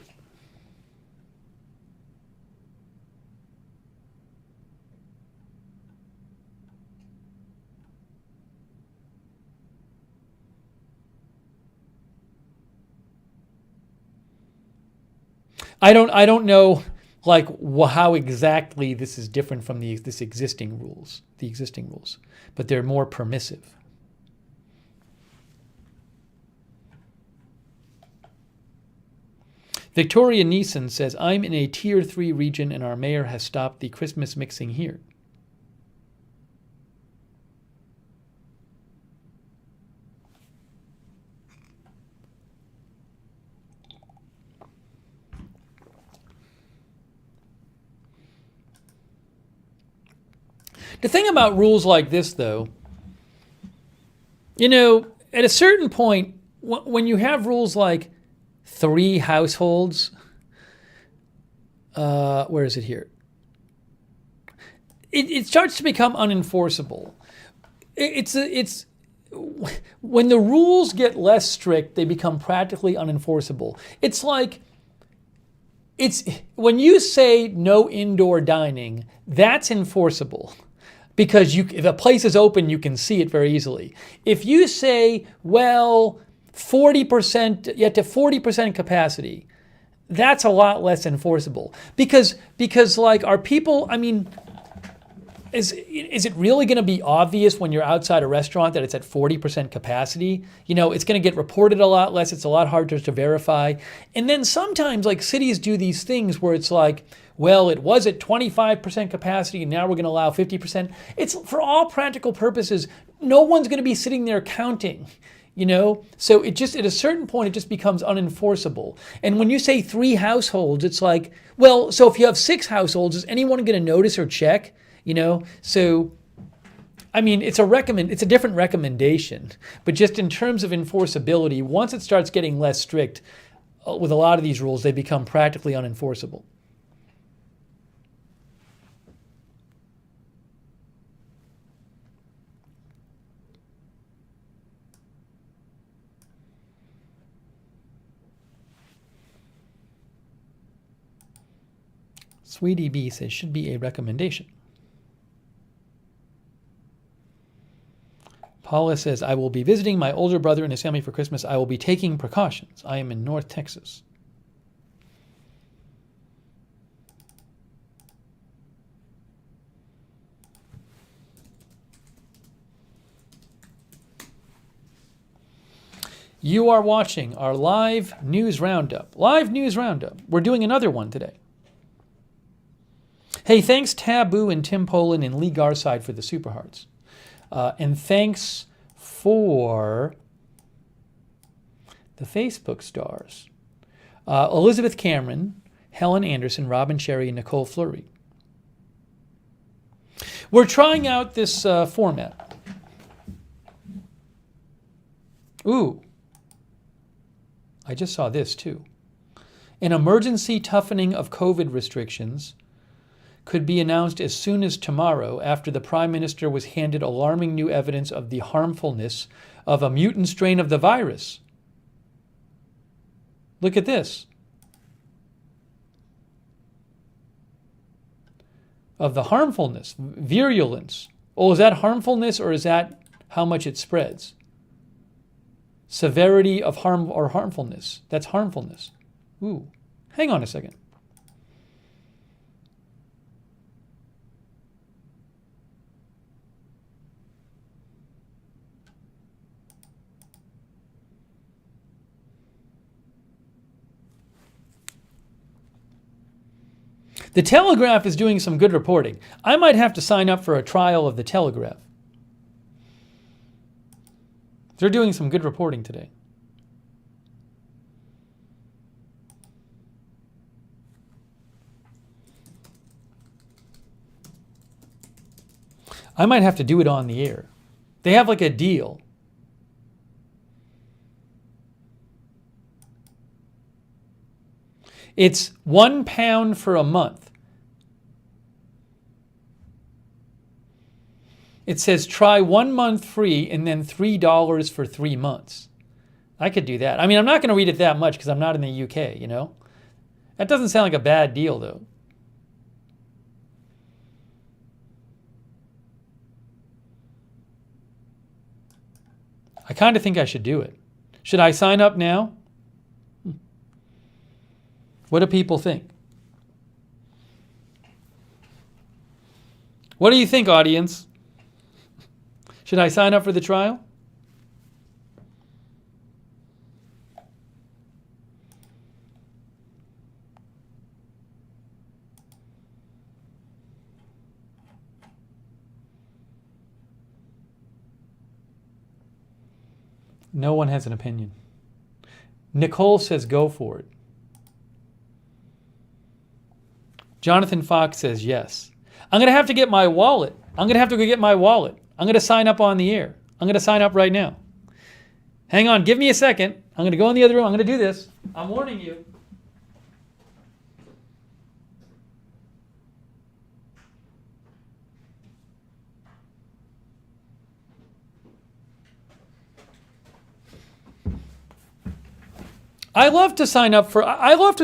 I don't know like how exactly this is different from the existing rules, but they're more permissive. Victoria Neeson says, I'm in a Tier 3 region and our mayor has stopped the Christmas mixing here. The thing about rules like this, though, you know, at a certain point, when you have rules like 3 households, where is it here? It starts to become unenforceable. It's when the rules get less strict, they become practically unenforceable. It's like when you say no indoor dining, that's enforceable. Because if a place is open, you can see it very easily. If you say, well, 40%, yet to 40% capacity, that's a lot less enforceable. Because like, are people, I mean, is it really going to be obvious when you're outside a restaurant that it's at 40% capacity? You know, it's going to get reported a lot less. It's a lot harder to verify. And then sometimes like cities do these things where it's like, well, it was at 25% capacity and now we're going to allow 50%. It's for all practical purposes, no one's going to be sitting there counting, you know? So it just, at a certain point, it just becomes unenforceable. And when you say 3 households, it's like, well, so if you have 6 households, is anyone going to notice or check? you know? So, I mean, it's a different recommendation, but just in terms of enforceability, once it starts getting less strict, with a lot of these rules, they become practically unenforceable. Sweetie B says, should be a recommendation. Paula says, I will be visiting my older brother and his family for Christmas. I will be taking precautions. I am in North Texas. You are watching our live news roundup. Live news roundup. We're doing another one today. Hey, thanks Taboo and Tim Poland and Lee Garside for the Super Hearts. And thanks for the Facebook stars. Elizabeth Cameron, Helen Anderson, Robin Sherry, and Nicole Fleury. We're trying out this format. Ooh. I just saw this too. An emergency toughening of COVID restrictions could be announced as soon as tomorrow after the Prime Minister was handed alarming new evidence of the harmfulness of a mutant strain of the virus. Look at this. Of the harmfulness, virulence. Oh, is that harmfulness or is that how much it spreads? Severity of harm or harmfulness. That's harmfulness. Ooh, hang on a second. The Telegraph is doing some good reporting. I might have to sign up for a trial of the Telegraph. They're doing some good reporting today. I might have to do it on the air. They have like a deal. It's £1 for a month. It says try 1 month free and then $3 for 3 months. I could do that. I mean, I'm not going to read it that much because I'm not in the UK, you know? That doesn't sound like a bad deal, though. I kind of think I should do it. Should I sign up now? What do people think? What do you think, audience? Should I sign up for the trial? No one has an opinion. Nicole says go for it. Jonathan Fox says yes. I'm going to have to get my wallet. I'm going to have to go get my wallet. I'm going to sign up on the air. I'm going to sign up right now. Hang on. Give me a second. I'm going to go in the other room. I'm going to do this. I'm warning you. I love to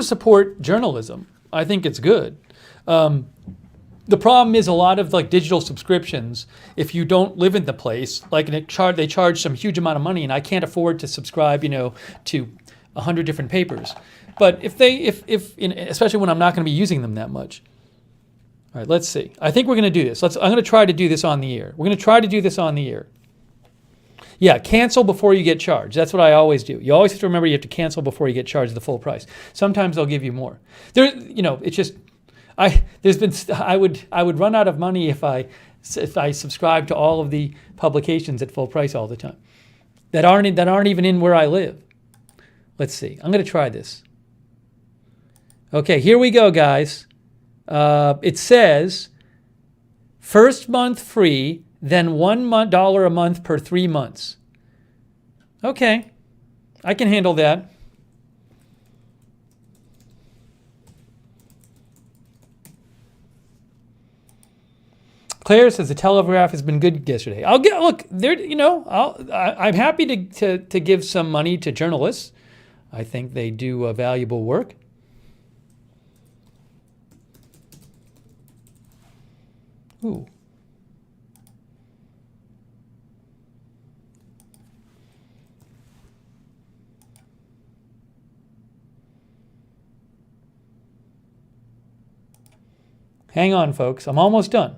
support journalism. I think it's good. The problem is a lot of like digital subscriptions, if you don't live in the place, like they charge some huge amount of money and I can't afford to subscribe, to 100 different papers. But especially when I'm not going to be using them that much. All right, let's see. I think we're going to do this. I'm going to try to do this on the air. We're going to try to do this on the air. Yeah, cancel before you get charged. That's what I always do. You always have to remember you have to cancel before you get charged the full price. Sometimes they'll give you more. It's just I would run out of money if I subscribe to all of the publications at full price all the time that aren't even in where I live. Let's see. I'm going to try this. Okay, here we go, guys. It says First month free, then $1 a month per 3 months. Okay, I can handle that. Claire says the Telegraph has been good yesterday. Look there. I'm happy to give some money to journalists. I think they do valuable work. Ooh. Hang on, folks. I'm almost done.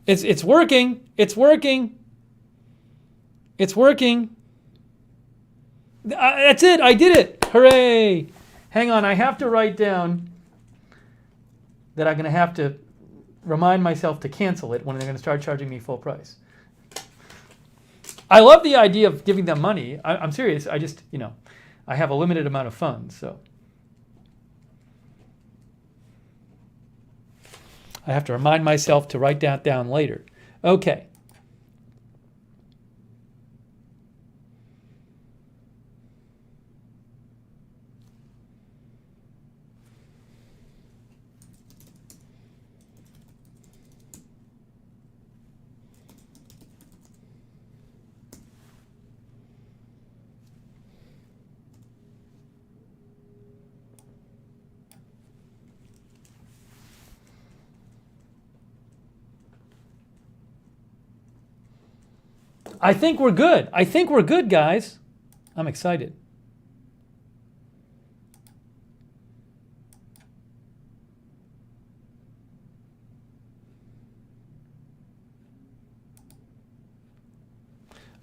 It's working. It's working. That's it. I did it. Hooray. Hang on. I have to write down that I'm going to have to remind myself to cancel it when they're going to start charging me full price. I love the idea of giving them money. I'm serious. I just, I have a limited amount of funds, so I have to remind myself to write that down later. Okay. I think we're good, guys. I'm excited.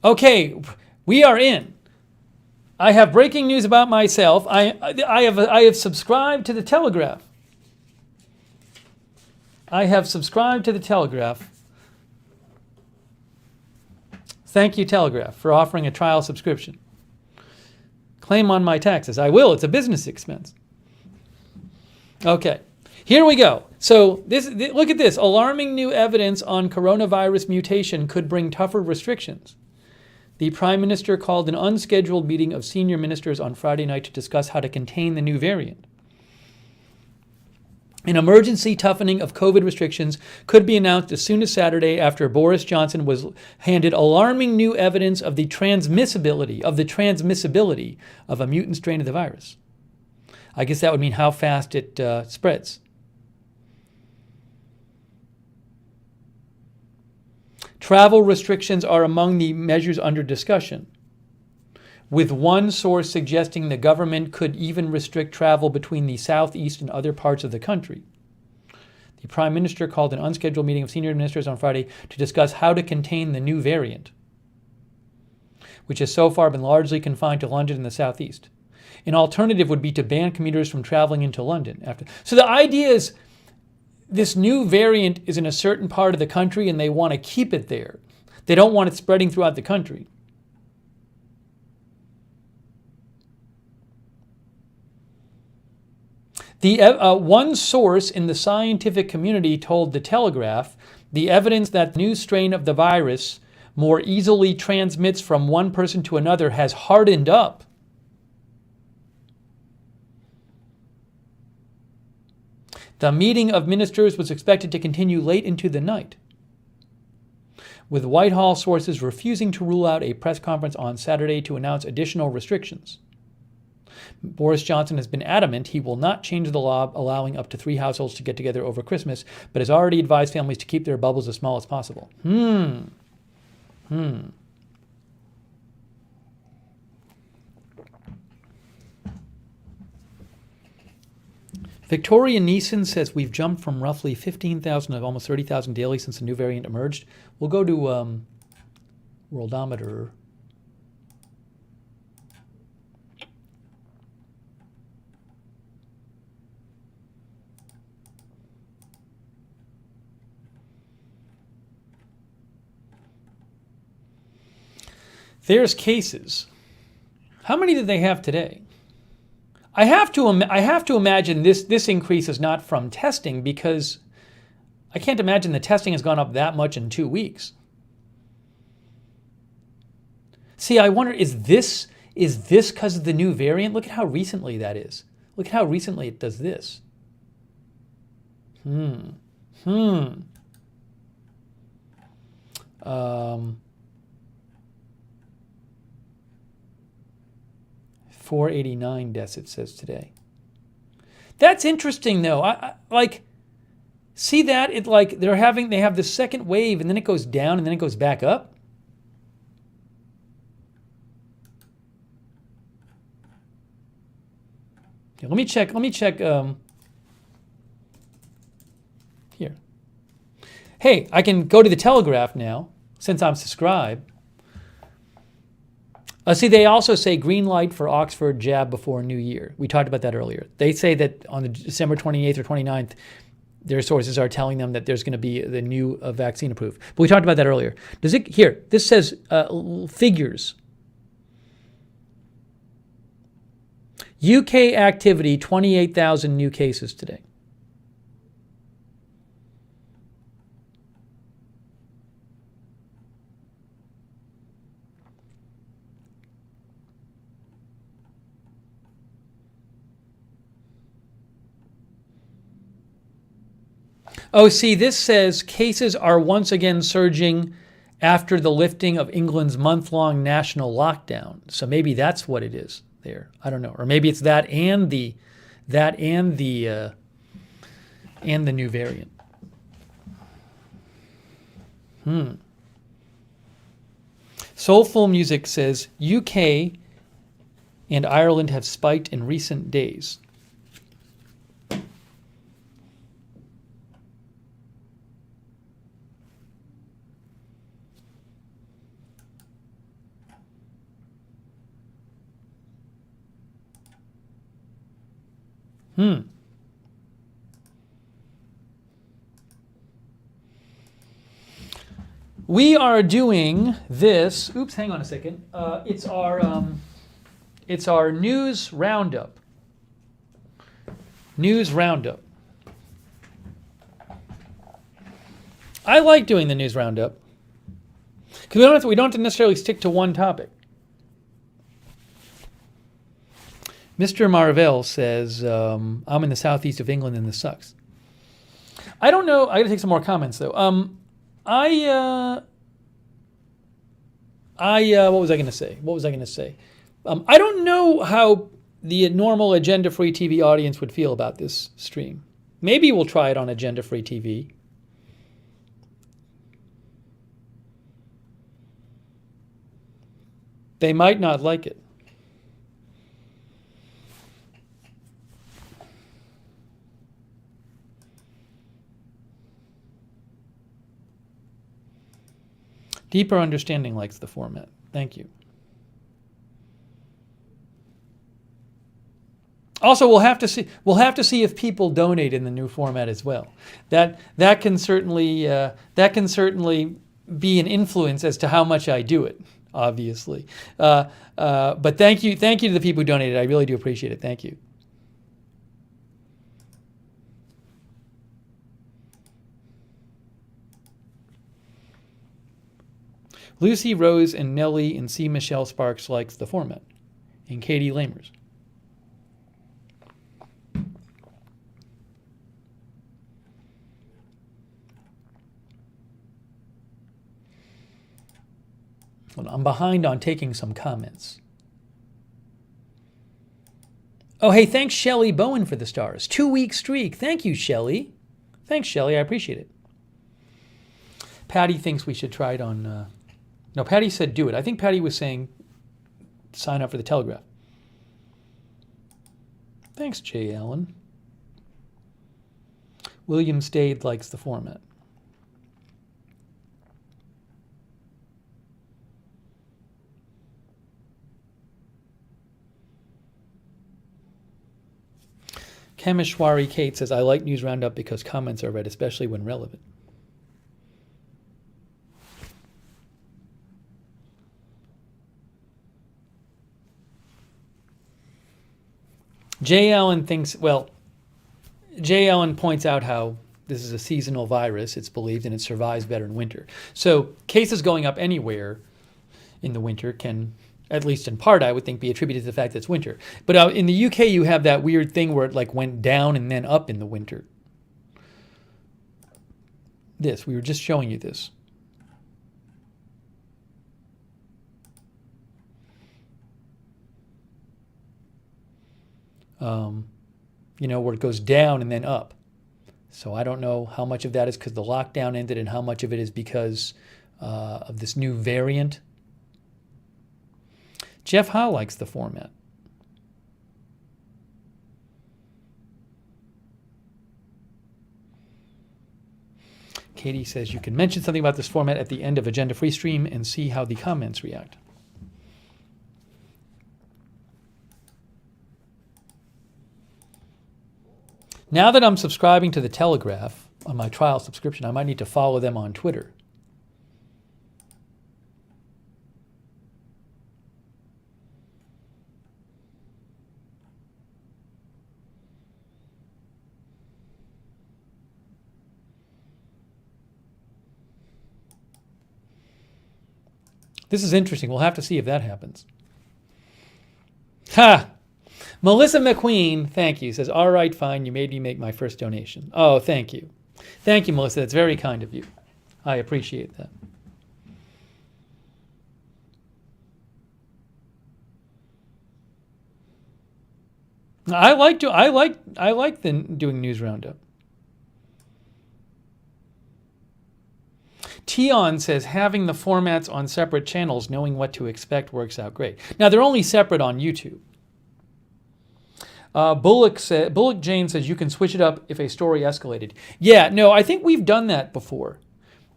Okay, we are in. I have breaking news about myself. I have subscribed to the Telegraph. Thank you, Telegraph, for offering a trial subscription. Claim on my taxes. I will. It's a business expense. Okay, here we go. So look at this. Alarming new evidence on coronavirus mutation could bring tougher restrictions. The Prime Minister called an unscheduled meeting of senior ministers on Friday night to discuss how to contain the new variant. An emergency toughening of COVID restrictions could be announced as soon as Saturday after Boris Johnson was handed alarming new evidence of the transmissibility of a mutant strain of the virus. I guess that would mean how fast it spreads. Travel restrictions are among the measures under discussion, with one source suggesting the government could even restrict travel between the southeast and other parts of the country. The Prime Minister called an unscheduled meeting of senior ministers on Friday to discuss how to contain the new variant, which has so far been largely confined to London and the southeast. An alternative would be to ban commuters from traveling into London. So the idea is this new variant is in a certain part of the country and they want to keep it there. They don't want it spreading throughout the country. One source in the scientific community told The Telegraph the evidence that the new strain of the virus more easily transmits from one person to another has hardened up. The meeting of ministers was expected to continue late into the night, with Whitehall sources refusing to rule out a press conference on Saturday to announce additional restrictions. Boris Johnson has been adamant he will not change the law allowing up to 3 households to get together over Christmas, but has already advised families to keep their bubbles as small as possible. Victoria Neeson says we've jumped from roughly 15,000 to almost 30,000 daily since the new variant emerged. We'll go to Worldometer. There's cases. How many did they have today? I have to imagine this increase is not from testing, because I can't imagine the testing has gone up that much in 2 weeks. See, I wonder, is this because of the new variant? Look at how recently that is. Look at how recently it does this. 489 deaths, it says today. That's interesting, though. I like, see that? It like they have the second wave, and then it goes down, and then it goes back up. Okay, let me check. Here. Hey, I can go to the Telegraph now since I'm subscribed. See, they also say green light for Oxford jab before New Year. We talked about that earlier. They say that on the December 28th or 29th, their sources are telling them that there's going to be the new vaccine approved. But we talked about that earlier. Here, this says figures. UK activity, 28,000 new cases today. Oh, see, this says cases are once again surging after the lifting of England's month-long national lockdown. So maybe that's what it is there. I don't know, or maybe it's that and the new variant. Soulful Music says UK and Ireland have spiked in recent days. We are doing this. Oops, hang on a second. It's our news roundup. News roundup. I like doing the news roundup because we don't have to necessarily stick to one topic. Mr. Marvell says, I'm in the southeast of England and this sucks. I don't know. I got to take some more comments though. What was I going to say? I don't know how the normal agenda-free TV audience would feel about this stream. Maybe we'll try it on agenda-free TV. They might not like it. Deeper Understanding likes the format. Thank you. Also, we'll have to see if people donate in the new format as well. That can certainly be an influence as to how much I do it. Obviously, but thank you to the people who donated. I really do appreciate it. Thank you. Lucy Rose and Nellie and C. Michelle Sparks likes the format, and Katie Lamers. Well, I'm behind on taking some comments. Oh, hey, thanks Shelley Bowen for the stars. 2-week streak. Thank you, Shelley. Thanks, Shelley. I appreciate it. Patty thinks we should try it on... No, Patty said do it. I think Patty was saying sign up for the Telegraph. Thanks, Jay Allen. William Stade likes the format. Kameshwari Kate says, I like News Roundup because comments are read, especially when relevant. Jay Allen thinks, well, Jay Allen points out how this is a seasonal virus, it's believed, and it survives better in winter. So cases going up anywhere in the winter can, at least in part, I would think, be attributed to the fact that it's winter. But in the UK, you have that weird thing where it like went down and then up in the winter. We were just showing you this. Where it goes down and then up. So I don't know how much of that is because the lockdown ended and how much of it is because of this new variant. Jeff Howe likes the format. Katie says you can mention something about this format at the end of Agenda Free Stream and see how the comments react. Now that I'm subscribing to the Telegraph on my trial subscription, I might need to follow them on Twitter. This is interesting. We'll have to see if that happens. Ha! Melissa McQueen, thank you, says, all right, fine, you made me make my first donation. Oh, thank you. Thank you, Melissa. That's very kind of you. I appreciate that. I like doing News Roundup. Tion says having the formats on separate channels, knowing what to expect, works out great. Now they're only separate on YouTube. Bullock Jane says you can switch it up if a story escalated. Yeah, no, I think we've done that before,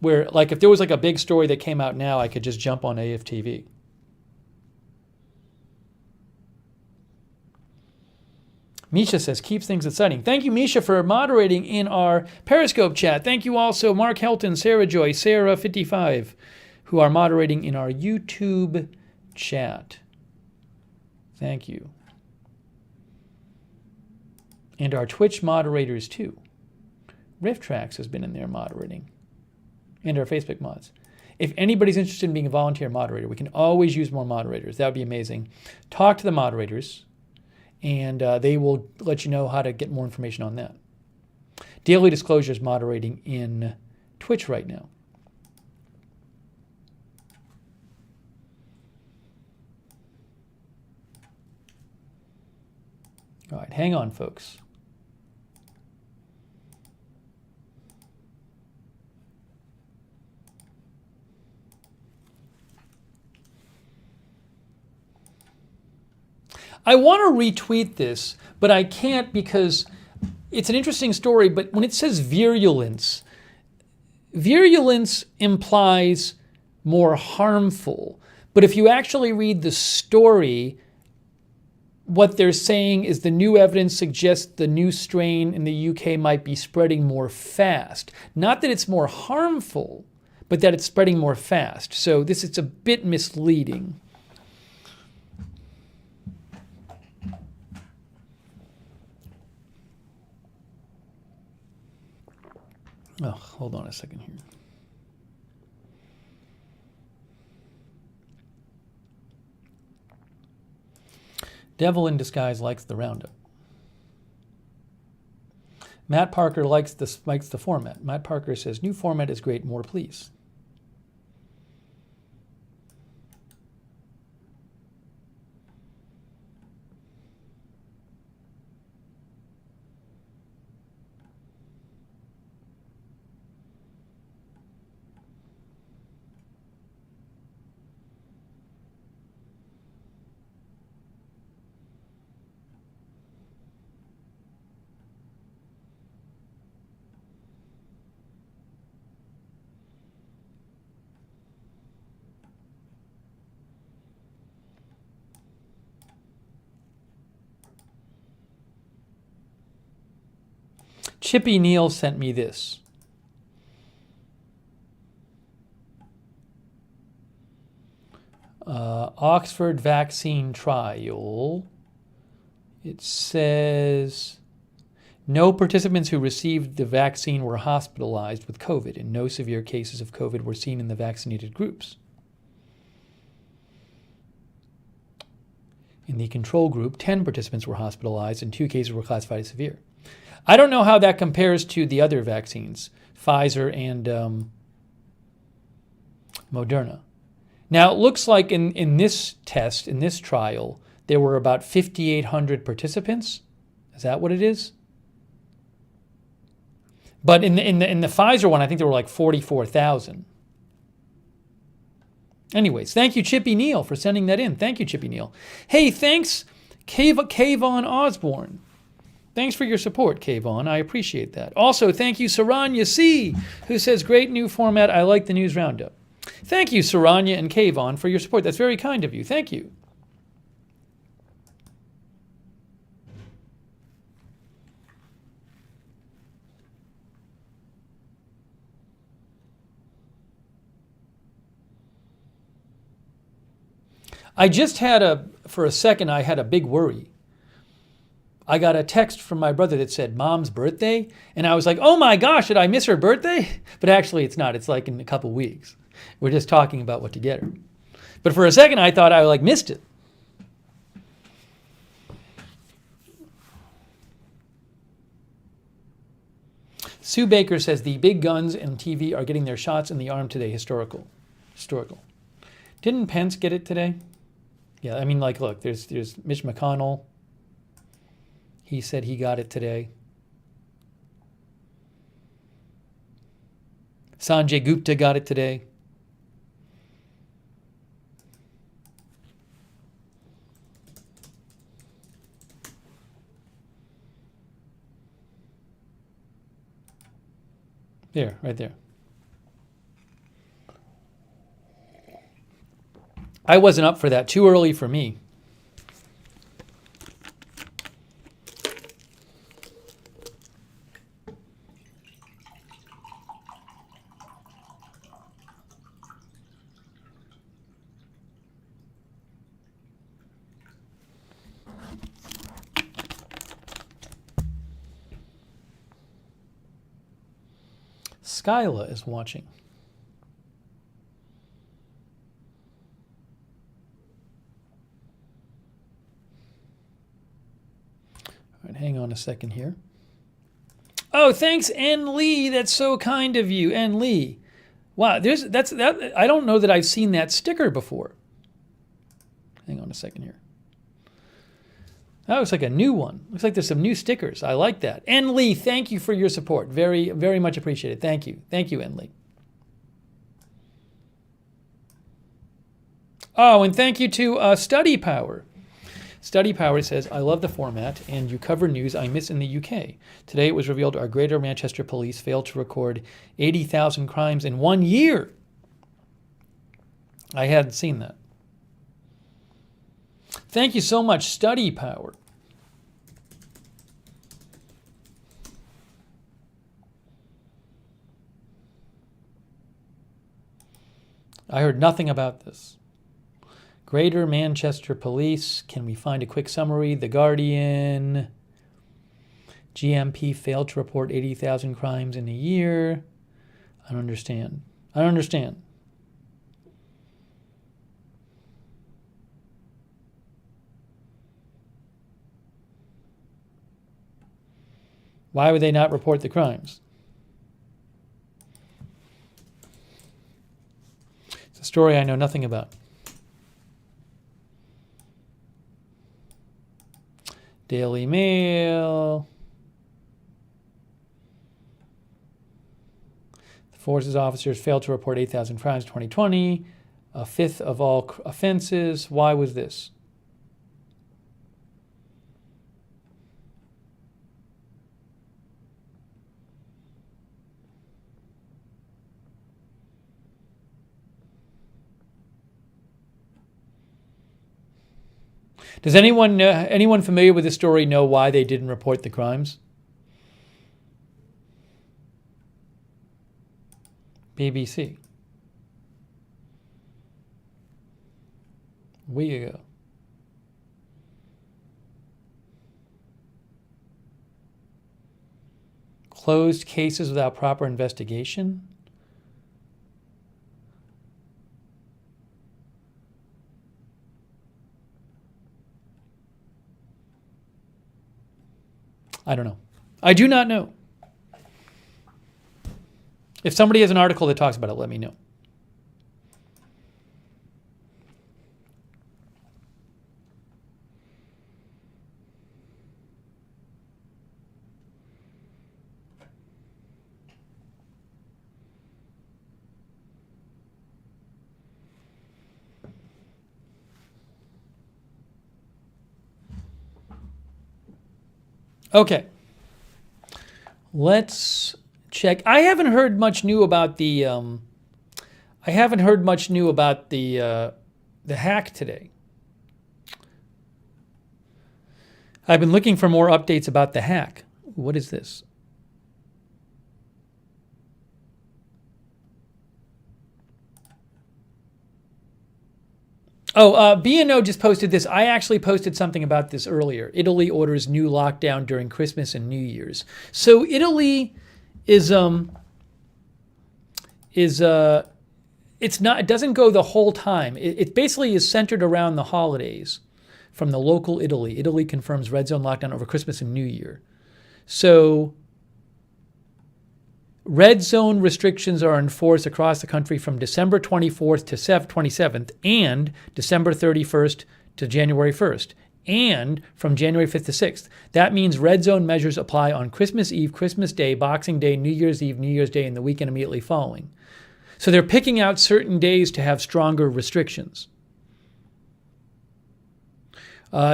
where like if there was like a big story that came out now, I could just jump on AFTV. Misha says, keeps things exciting. Thank you, Misha, for moderating in our Periscope chat. Thank you also, Mark Helton, Sarah Joy, Sarah55, who are moderating in our YouTube chat. Thank you. And our Twitch moderators, too. RiffTrax has been in there moderating. And our Facebook mods. If anybody's interested in being a volunteer moderator, we can always use more moderators. That would be amazing. Talk to the moderators, and they will let you know how to get more information on that. Daily Disclosure is moderating in Twitch right now. All right, hang on, folks. I want to retweet this, but I can't because it's an interesting story. But when it says virulence, virulence implies more harmful. But if you actually read the story, what they're saying is the new evidence suggests the new strain in the UK might be spreading more fast. Not that it's more harmful, but that it's spreading more fast. So it's a bit misleading. Oh, hold on a second here. Devil in Disguise likes the Roundup. Matt Parker likes the format. Matt Parker says, new format is great, more please. Chippy Neal sent me this. Oxford vaccine trial It says no participants who received the vaccine were hospitalized with COVID, and no severe cases of COVID were seen in the vaccinated groups. In the control group, 10 participants were hospitalized and 2 cases were classified as severe. I don't know how that compares to the other vaccines, Pfizer and Moderna. Now, it looks like in this test, in this trial, there were about 5,800 participants. Is that what it is? But in the Pfizer one, I think there were like 44,000. Anyways, thank you, Chippy Neal, for sending that in. Thank you, Chippy Neal. Hey, thanks, Kayvon Osborne. Thanks for your support, Kayvon. I appreciate that. Also, thank you, Saranya C., who says, great new format. I like the news roundup. Thank you, Saranya and Kayvon, for your support. That's very kind of you. Thank you. I just had for a second, I had a big worry. I got a text from my brother that said, Mom's birthday. And I was like, oh my gosh, did I miss her birthday? But actually, it's not. It's like in a couple weeks. We're just talking about what to get her. But for a second, I thought I missed it. Sue Baker says, the big guns and TV are getting their shots in the arm today. Historical. Didn't Pence get it today? Yeah, I mean, look, there's Mitch McConnell. He said he got it today. Sanjay Gupta got it today. There, right there. I wasn't up for that. Too early for me. Skyla is watching. All right, hang on a second here. Oh, thanks, Ann Lee. That's so kind of you, Ann Lee. Wow, that. I don't know that I've seen that sticker before. Hang on a second here. That looks like a new one. Looks like there's some new stickers. I like that. Ann Lee, thank you for your support. Very, very much appreciated. Thank you. Thank you, Ann Lee. Oh, and thank you to Study Power. Study Power says, I love the format, and you cover news I miss in the UK. Today it was revealed our Greater Manchester Police failed to record 80,000 crimes in 1 year. I hadn't seen that. Thank you so much, Study Power. I heard nothing about this. Greater Manchester Police. Can we find a quick summary? The Guardian. GMP failed to report 80,000 crimes in a year. I don't understand. Why would they not report the crimes? It's a story I know nothing about. Daily Mail. The forces officers failed to report 8,000 crimes in 2020, a fifth of all offenses. Why was this? Does anyone familiar with this story know why they didn't report the crimes? BBC. A week ago. Closed cases without proper investigation. I don't know. I do not know. If somebody has an article that talks about it, let me know. Okay. Let's check. I haven't heard much new about the hack today. I've been looking for more updates about the hack. What is this? Oh, B&O just posted this. I actually posted something about this earlier. Italy orders new lockdown during Christmas and New Year's. So Italy is it's not, it doesn't go the whole time. It basically is centered around the holidays from the local Italy. Italy confirms red zone lockdown over Christmas and New Year. So red zone restrictions are enforced across the country from December 24th to 27th and December 31st to January 1st and from January 5th to 6th. That means red zone measures apply on Christmas Eve, Christmas Day, Boxing Day, New Year's Eve, New Year's Day, and the weekend immediately following. So they're picking out certain days to have stronger restrictions.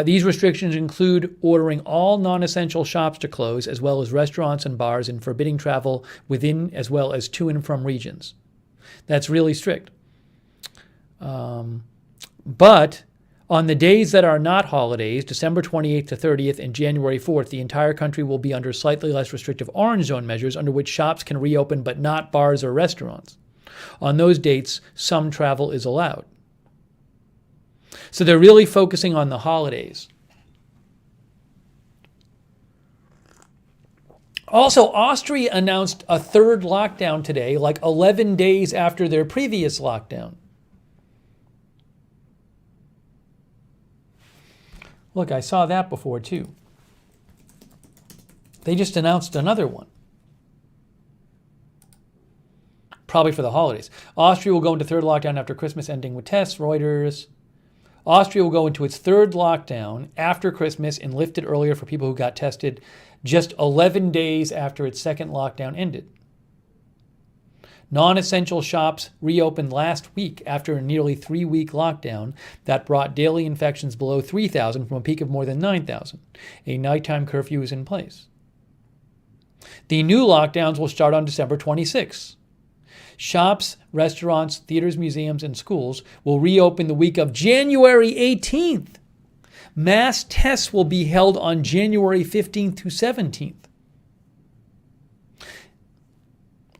These restrictions include ordering all non-essential shops to close, as well as restaurants and bars, and forbidding travel within as well as to and from regions. That's really strict. But on the days that are not holidays, December 28th to 30th and January 4th, the entire country will be under slightly less restrictive orange zone measures under which shops can reopen but not bars or restaurants. On those dates, some travel is allowed. So they're really focusing on the holidays. Also, Austria announced a third lockdown today, like 11 days after their previous lockdown. Look, I saw that before too. They just announced another one. Probably for the holidays. Austria will go into third lockdown after Christmas, ending with tests. Reuters. Austria will go into its third lockdown after Christmas and lift it earlier for people who got tested just 11 days after its second lockdown ended. Non-essential shops reopened last week after a nearly 3-week lockdown that brought daily infections below 3,000 from a peak of more than 9,000. A nighttime curfew is in place. The new lockdowns will start on December 26th. Shops, restaurants, theaters, museums, and schools will reopen the week of January 18th. Mass tests will be held on January 15th to 17th,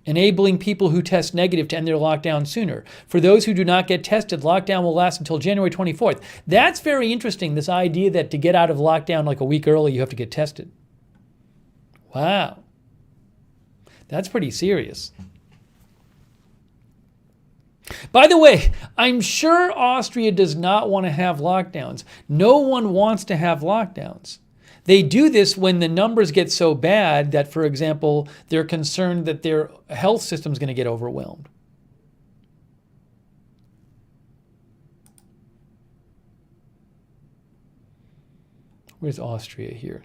enabling people who test negative to end their lockdown sooner. For those who do not get tested, lockdown will last until January 24th. That's very interesting, this idea that to get out of lockdown like a week early, you have to get tested. Wow. That's pretty serious. By the way, I'm sure Austria does not want to have lockdowns. No one wants to have lockdowns. They do this when the numbers get so bad that, for example, they're concerned that their health system is going to get overwhelmed. Where's Austria here?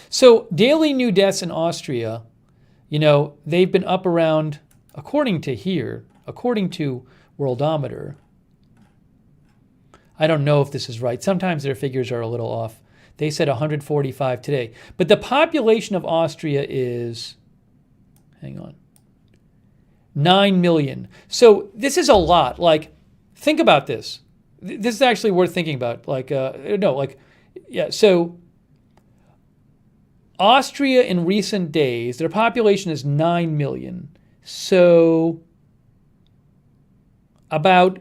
So daily new deaths in Austria, they've been up around, according to Worldometer. I don't know if this is right. Sometimes their figures are a little off. They said 145 today. But the population of Austria is, 9 million. So this is a lot. Think about this. This is actually worth thinking about. So Austria in recent days, their population is 9 million. So about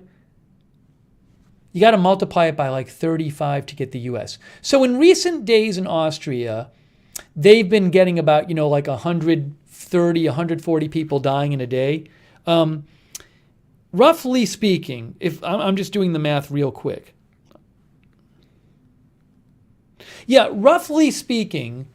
You got to multiply it by like 35 to get the US. So in recent days in Austria, they've been getting about, like 130, 140 people dying in a day. Roughly speaking, if I'm just doing the math real quick. Yeah, roughly speaking,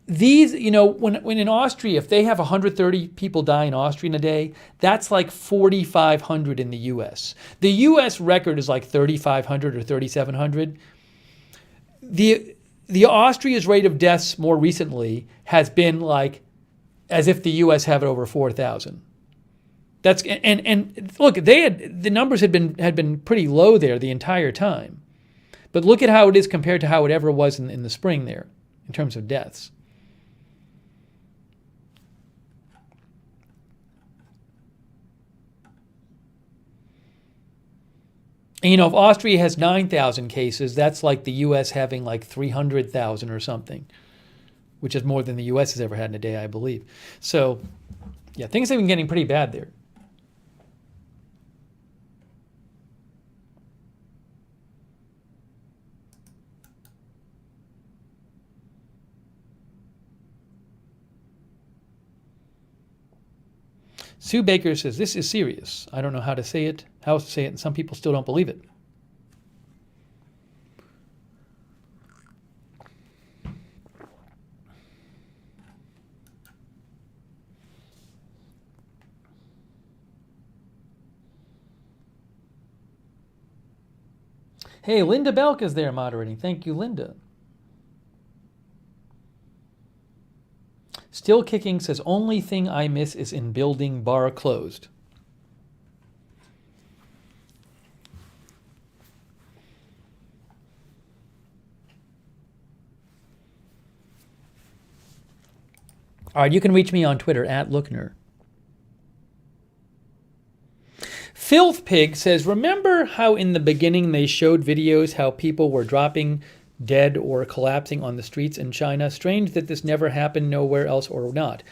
these, when in Austria, if they have 130 people die in Austria in a day, that's like 4,500 in the US. The US record is like 3,500 or 3,700. The Austria's rate of deaths more recently has been like as if the US have it over 4,000. That's and look, the numbers had been pretty low there the entire time. But look at how it is compared to how it ever was in the spring there in terms of deaths. And if Austria has 9,000 cases, that's like the U.S. having like 300,000 or something, which is more than the U.S. has ever had in a day, I believe. So, yeah, things have been getting pretty bad there. Sue Baker says, this is serious. I don't know how to say it, and some people still don't believe it. Hey, Linda Belk is there moderating. Thank you, Linda. Still Kicking says, only thing I miss is in building bar closed. All right, you can reach me on Twitter at Lookner. Filth Pig says, remember how in the beginning they showed videos how people were dropping dead or collapsing on the streets in China? Strange that this never happened nowhere else or not.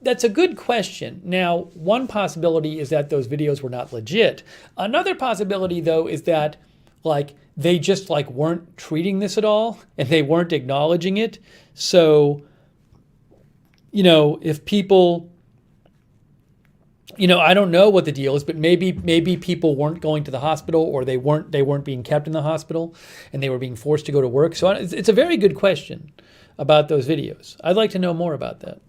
That's a good question. Now, one possibility is that those videos were not legit. Another possibility, though, is that they just weren't treating this at all and they weren't acknowledging it. So, if people, I don't know what the deal is, but maybe people weren't going to the hospital, or they weren't being kept in the hospital and they were being forced to go to work. So it's a very good question about those videos. I'd like to know more about that.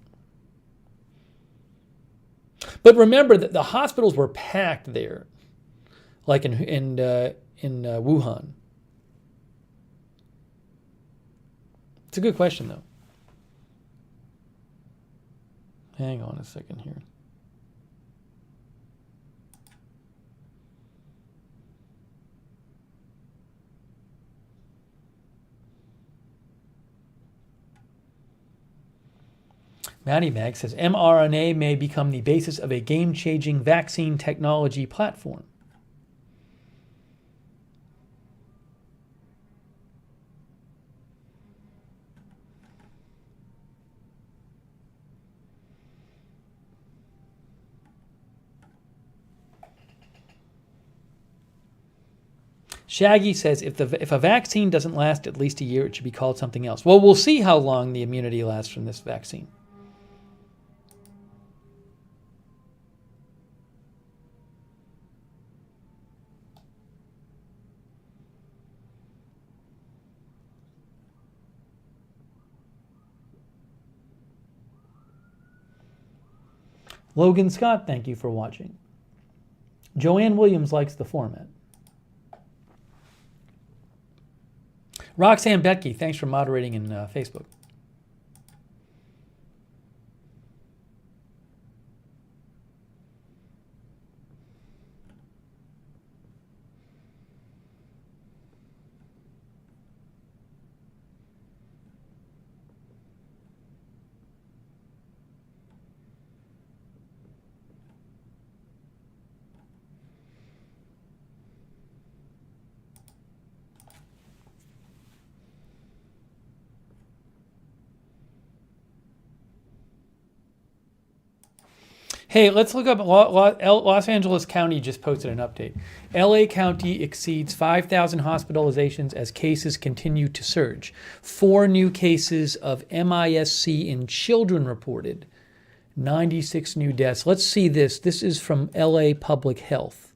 But remember that the hospitals were packed there, like in Wuhan. It's a good question, though. Hang on a second here. Maddie Mag says, mRNA may become the basis of a game-changing vaccine technology platform. Shaggy says, if a vaccine doesn't last at least a year, it should be called something else. Well, we'll see how long the immunity lasts from this vaccine. Logan Scott, thank you for watching. Joanne Williams likes the format. Roxanne Becky, thanks for moderating in Facebook. Hey, let's look up Los Angeles County just posted an update. LA County exceeds 5,000 hospitalizations as cases continue to surge. 4 new cases of MIS-C in children reported. 96 new deaths. Let's see this. This is from LA Public Health.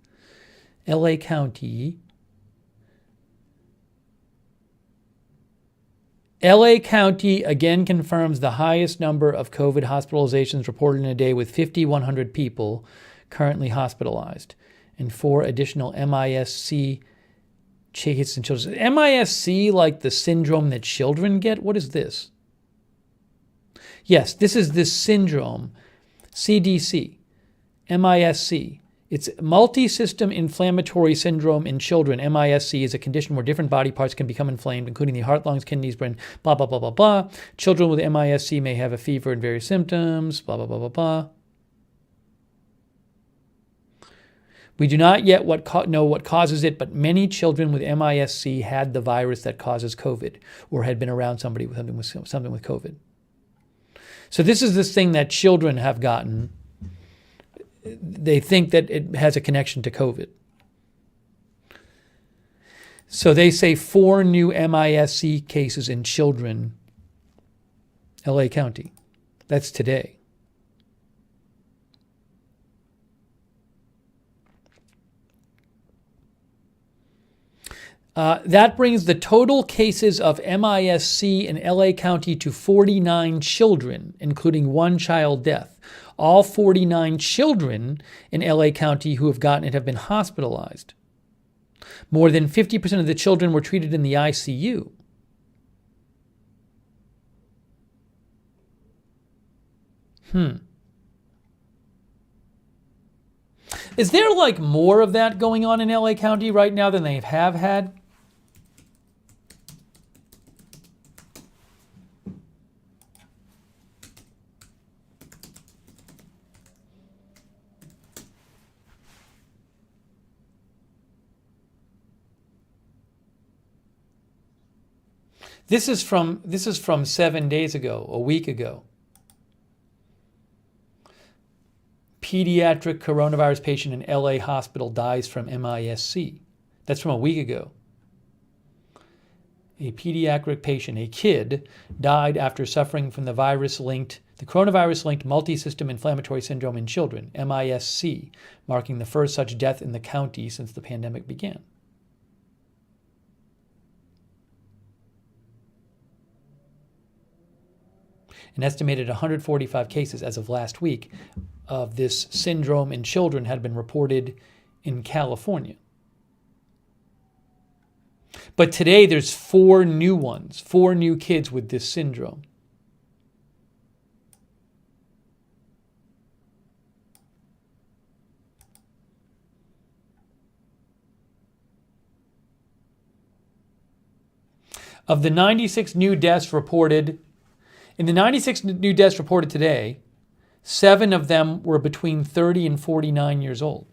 LA County. LA County again confirms the highest number of COVID hospitalizations reported in a day, with 5,100 people currently hospitalized and 4 additional MIS-C cases in children. MIS-C, like the syndrome that children get? What is this? Yes, this is this syndrome, CDC, MIS-C. It's multi-system inflammatory syndrome in children. MIS-C is a condition where different body parts can become inflamed, including the heart, lungs, kidneys, brain, blah, blah, blah, blah, blah. Children with MIS-C may have a fever and various symptoms, blah, blah, blah, blah, blah. We do not yet know what causes it, but many children with MIS-C had the virus that causes COVID or had been around somebody with something with COVID. So this is this thing that children have gotten. They think that it has a connection to COVID. So they say 4 new MIS-C cases in children, LA County. That's today. That brings the total cases of MIS-C in LA County to 49 children, including 1 child death. All 49 children in LA County who have gotten it have been hospitalized. More than 50% of the children were treated in the ICU. Is there like more of that going on in LA County right now than they have had? This is from 7 days ago, a week ago. Pediatric coronavirus patient in LA hospital dies from MIS-C. That's from a week ago. A pediatric patient, a kid, died after suffering from the coronavirus-linked multi-system inflammatory syndrome in children, MIS-C, marking the first such death in the county since the pandemic began. An estimated 145 cases as of last week of this syndrome in children had been reported in California. But today there's 4 new ones, 4 new kids with this syndrome. Of the 96 new deaths reported, in the 96 new deaths reported today, 7 of them were between 30 and 49 years old.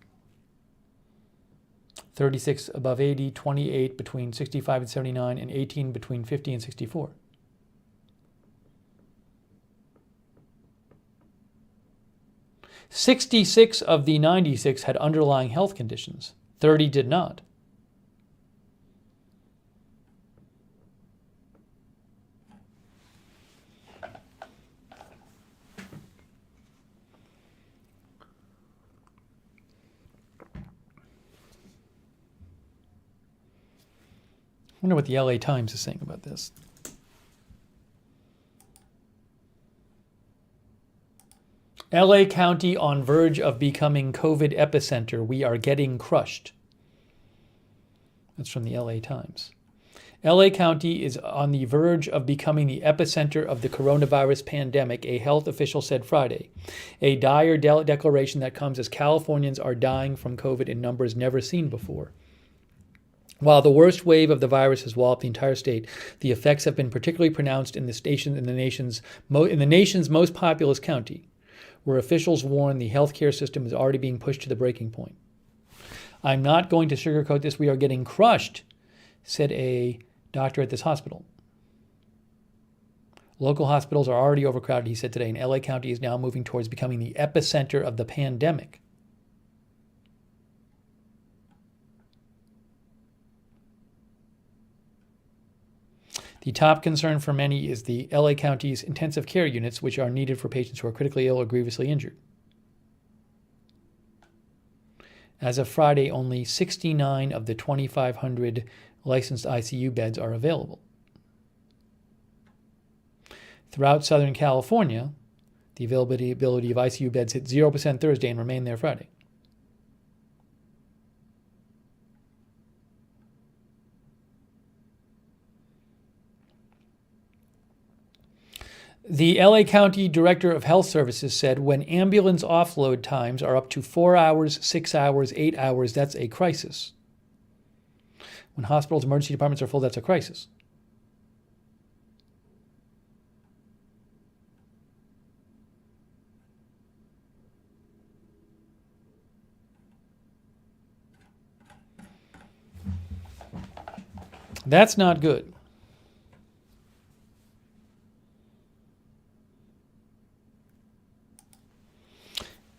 36 above 80, 28 between 65 and 79, and 18 between 50 and 64. "66 of the 96 had underlying health conditions. 30 did not. I wonder what the LA Times is saying about this. LA County on verge of becoming COVID epicenter. We are getting crushed. That's from the LA Times. LA County is on the verge of becoming the epicenter of the coronavirus pandemic, a health official said Friday. A dire declaration that comes as Californians are dying from COVID in numbers never seen before. While the worst wave of the virus has walloped the entire state, the effects have been particularly pronounced in the nation's most populous county, where officials warn the healthcare system is already being pushed to the breaking point. "I'm not going to sugarcoat this. We are getting crushed," said a doctor at this hospital. Local hospitals are already overcrowded, he said today, and LA County is now moving towards becoming the epicenter of the pandemic. The top concern for many is the LA County's intensive care units, which are needed for patients who are critically ill or grievously injured. As of Friday, only 69 of the 2,500 licensed ICU beds are available. Throughout Southern California, the availability of ICU beds hit 0% Thursday and remained there Friday. The LA County Director of Health Services said when ambulance offload times are up to 4 hours, 6 hours, 8 hours, that's a crisis. When hospitals' emergency departments are full, that's a crisis. That's not good.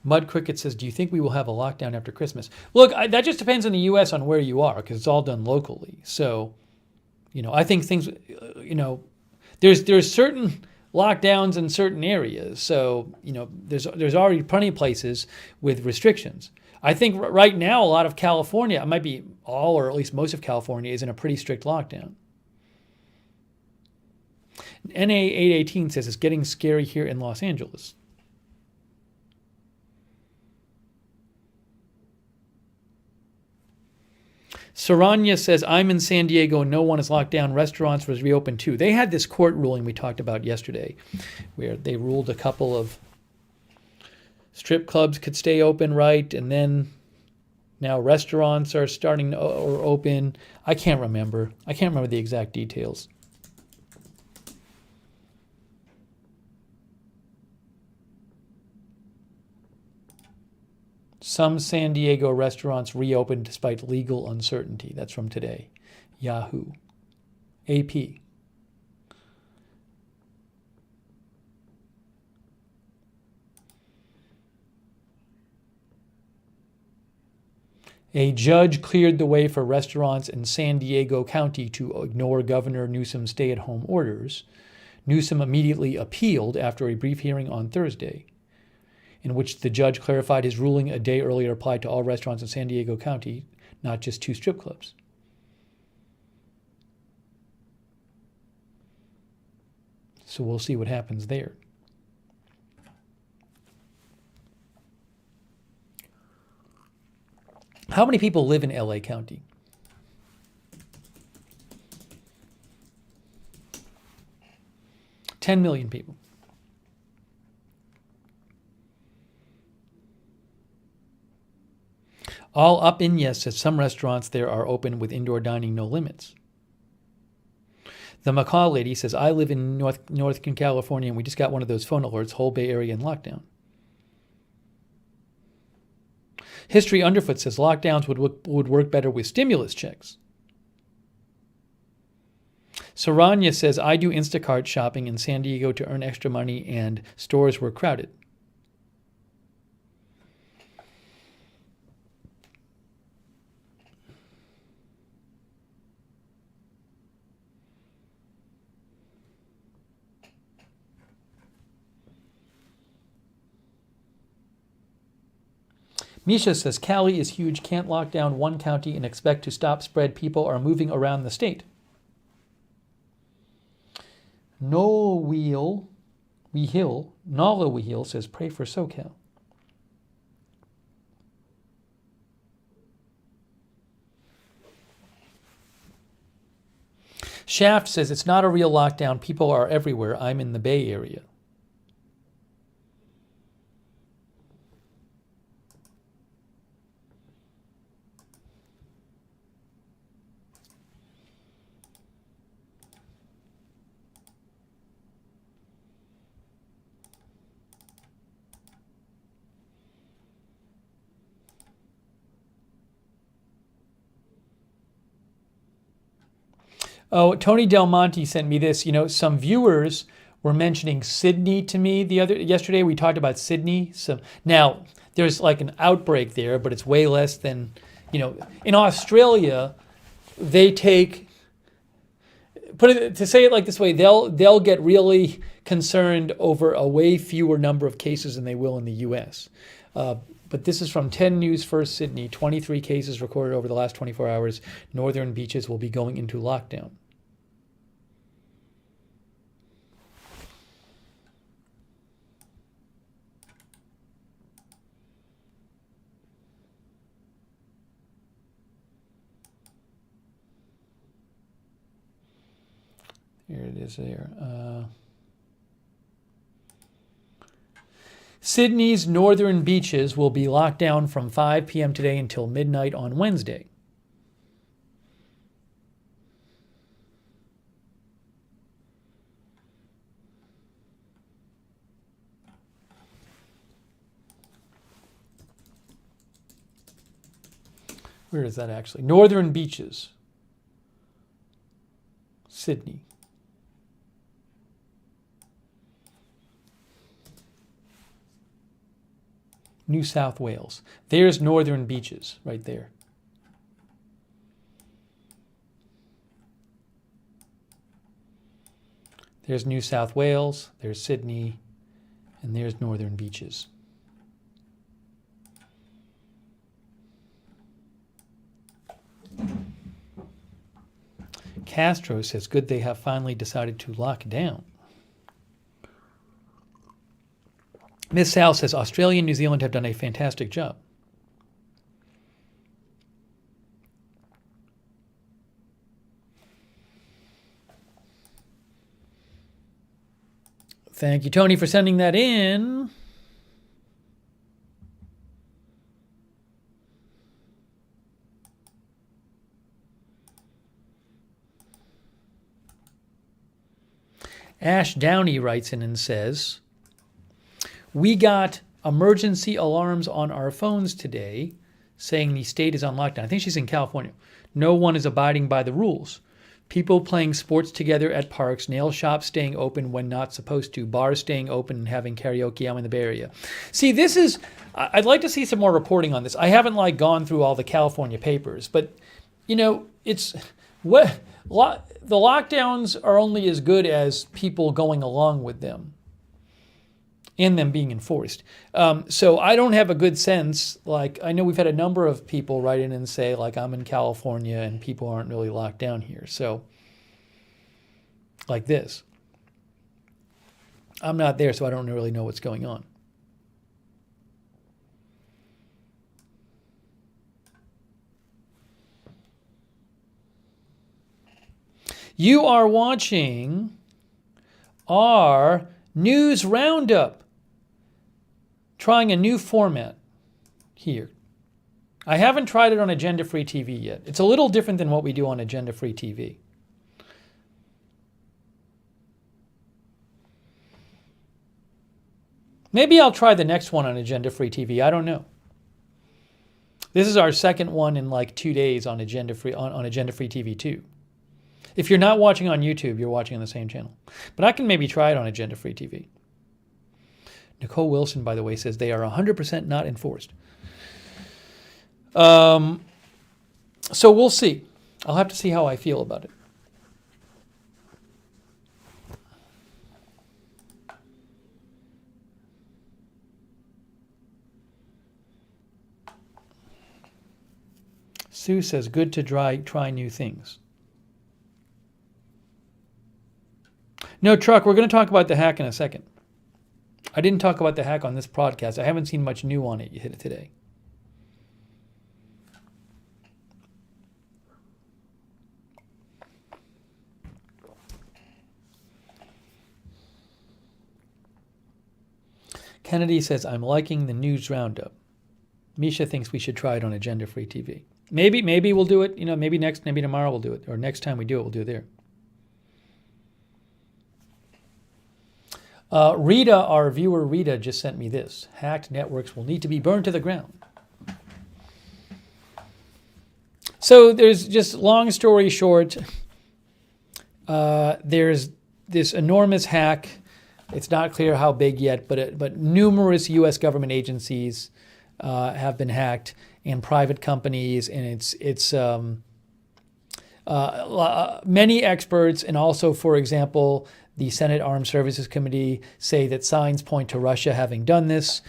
Mud Cricket says, do you think we will have a lockdown after Christmas? Look, that just depends in the U.S. on where you are, because it's all done locally. So, I think things, there's certain lockdowns in certain areas. So, there's already plenty of places with restrictions. I think right now, a lot of California, it might be all or at least most of California, is in a pretty strict lockdown. NA818 says it's getting scary here in Los Angeles. Saranya says, I'm in San Diego and no one is locked down. Restaurants was reopened too. They had this court ruling we talked about yesterday where they ruled a couple of strip clubs could stay open, right? And then now restaurants are starting to or open. I can't remember the exact details. Some San Diego restaurants reopened despite legal uncertainty. That's from today. Yahoo. AP. A judge cleared the way for restaurants in San Diego County to ignore Governor Newsom's stay-at-home orders. Newsom immediately appealed after a brief hearing on Thursday, in which the judge clarified his ruling a day earlier applied to all restaurants in San Diego County, not just 2 strip clubs. So we'll see what happens there. How many people live in LA County? $10 million people. All up in yes says some restaurants there are open with indoor dining, no limits. The McCall lady says, I live in Northern California and we just got one of those phone alerts, whole Bay Area in lockdown. History Underfoot says lockdowns would work better with stimulus checks. Saranya says, I do Instacart shopping in San Diego to earn extra money and stores were crowded. Misha says, Cali is huge, can't lock down one county and expect to stop spread. People are moving around the state. Nala Wehil says, pray for SoCal. Shaft says, it's not a real lockdown. People are everywhere. I'm in the Bay Area. Oh, Tony Del Monte sent me this. Some viewers were mentioning Sydney to me yesterday. We talked about Sydney. So now there's like an outbreak there, but it's way less than, in Australia, they take, to say it like this way, they'll get really concerned over a way fewer number of cases than they will in the U.S. But this is from 10 News First Sydney. 23 cases recorded over the last 24 hours. Northern beaches will be going into lockdown. Here it is there. Sydney's northern beaches will be locked down from 5 p.m. today until midnight on Wednesday. Where is that actually? Northern beaches. Sydney. New South Wales. There's northern beaches right there. There's New South Wales, there's Sydney, and there's northern beaches. Castro says, good they have finally decided to lock down. Miss Sal says, Australia and New Zealand have done a fantastic job. Thank you, Tony, for sending that in. Ash Downey writes in and says, we got emergency alarms on our phones today saying the state is on lockdown. I think she's in California. No one is abiding by the rules. People playing sports together at parks, nail shops staying open when not supposed to, bars staying open and having karaoke out in the Bay Area. See, I'd like to see some more reporting on this. I haven't gone through all the California papers, but it's what the lockdowns are only as good as people going along with them and them being enforced. So I don't have a good sense. I know we've had a number of people write in and say, I'm in California and people aren't really locked down here. So, like this. I'm not there, so I don't really know what's going on. You are watching our News Roundup. Trying a new format here. I haven't tried it on Agenda Free TV yet. It's a little different than what we do on Agenda Free TV. Maybe I'll try the next one on Agenda Free TV. I don't know. This is our second one in 2 days on Agenda Free TV 2. If you're not watching on YouTube, you're watching on the same channel. But I can maybe try it on Agenda Free TV. Nicole Wilson, by the way, says they are 100% not enforced. So we'll see. I'll have to see how I feel about it. Sue says, good to try new things. No, Truck, we're going to talk about the hack in a second. I didn't talk about the hack on this podcast. I haven't seen much new on it today. Kennedy says, I'm liking the News Roundup. Misha thinks we should try it on Agenda Free TV. Maybe we'll do it. Maybe tomorrow we'll do it. Or next time we do it, we'll do it there. Rita, our viewer Rita, just sent me this. Hacked networks will need to be burned to the ground. So there's just long story short, there's this enormous hack It's not clear how big yet, but numerous U.S. government agencies have been hacked, and private companies, and it's many experts, and also, for example, the Senate Armed Services Committee say that signs point to Russia having done this.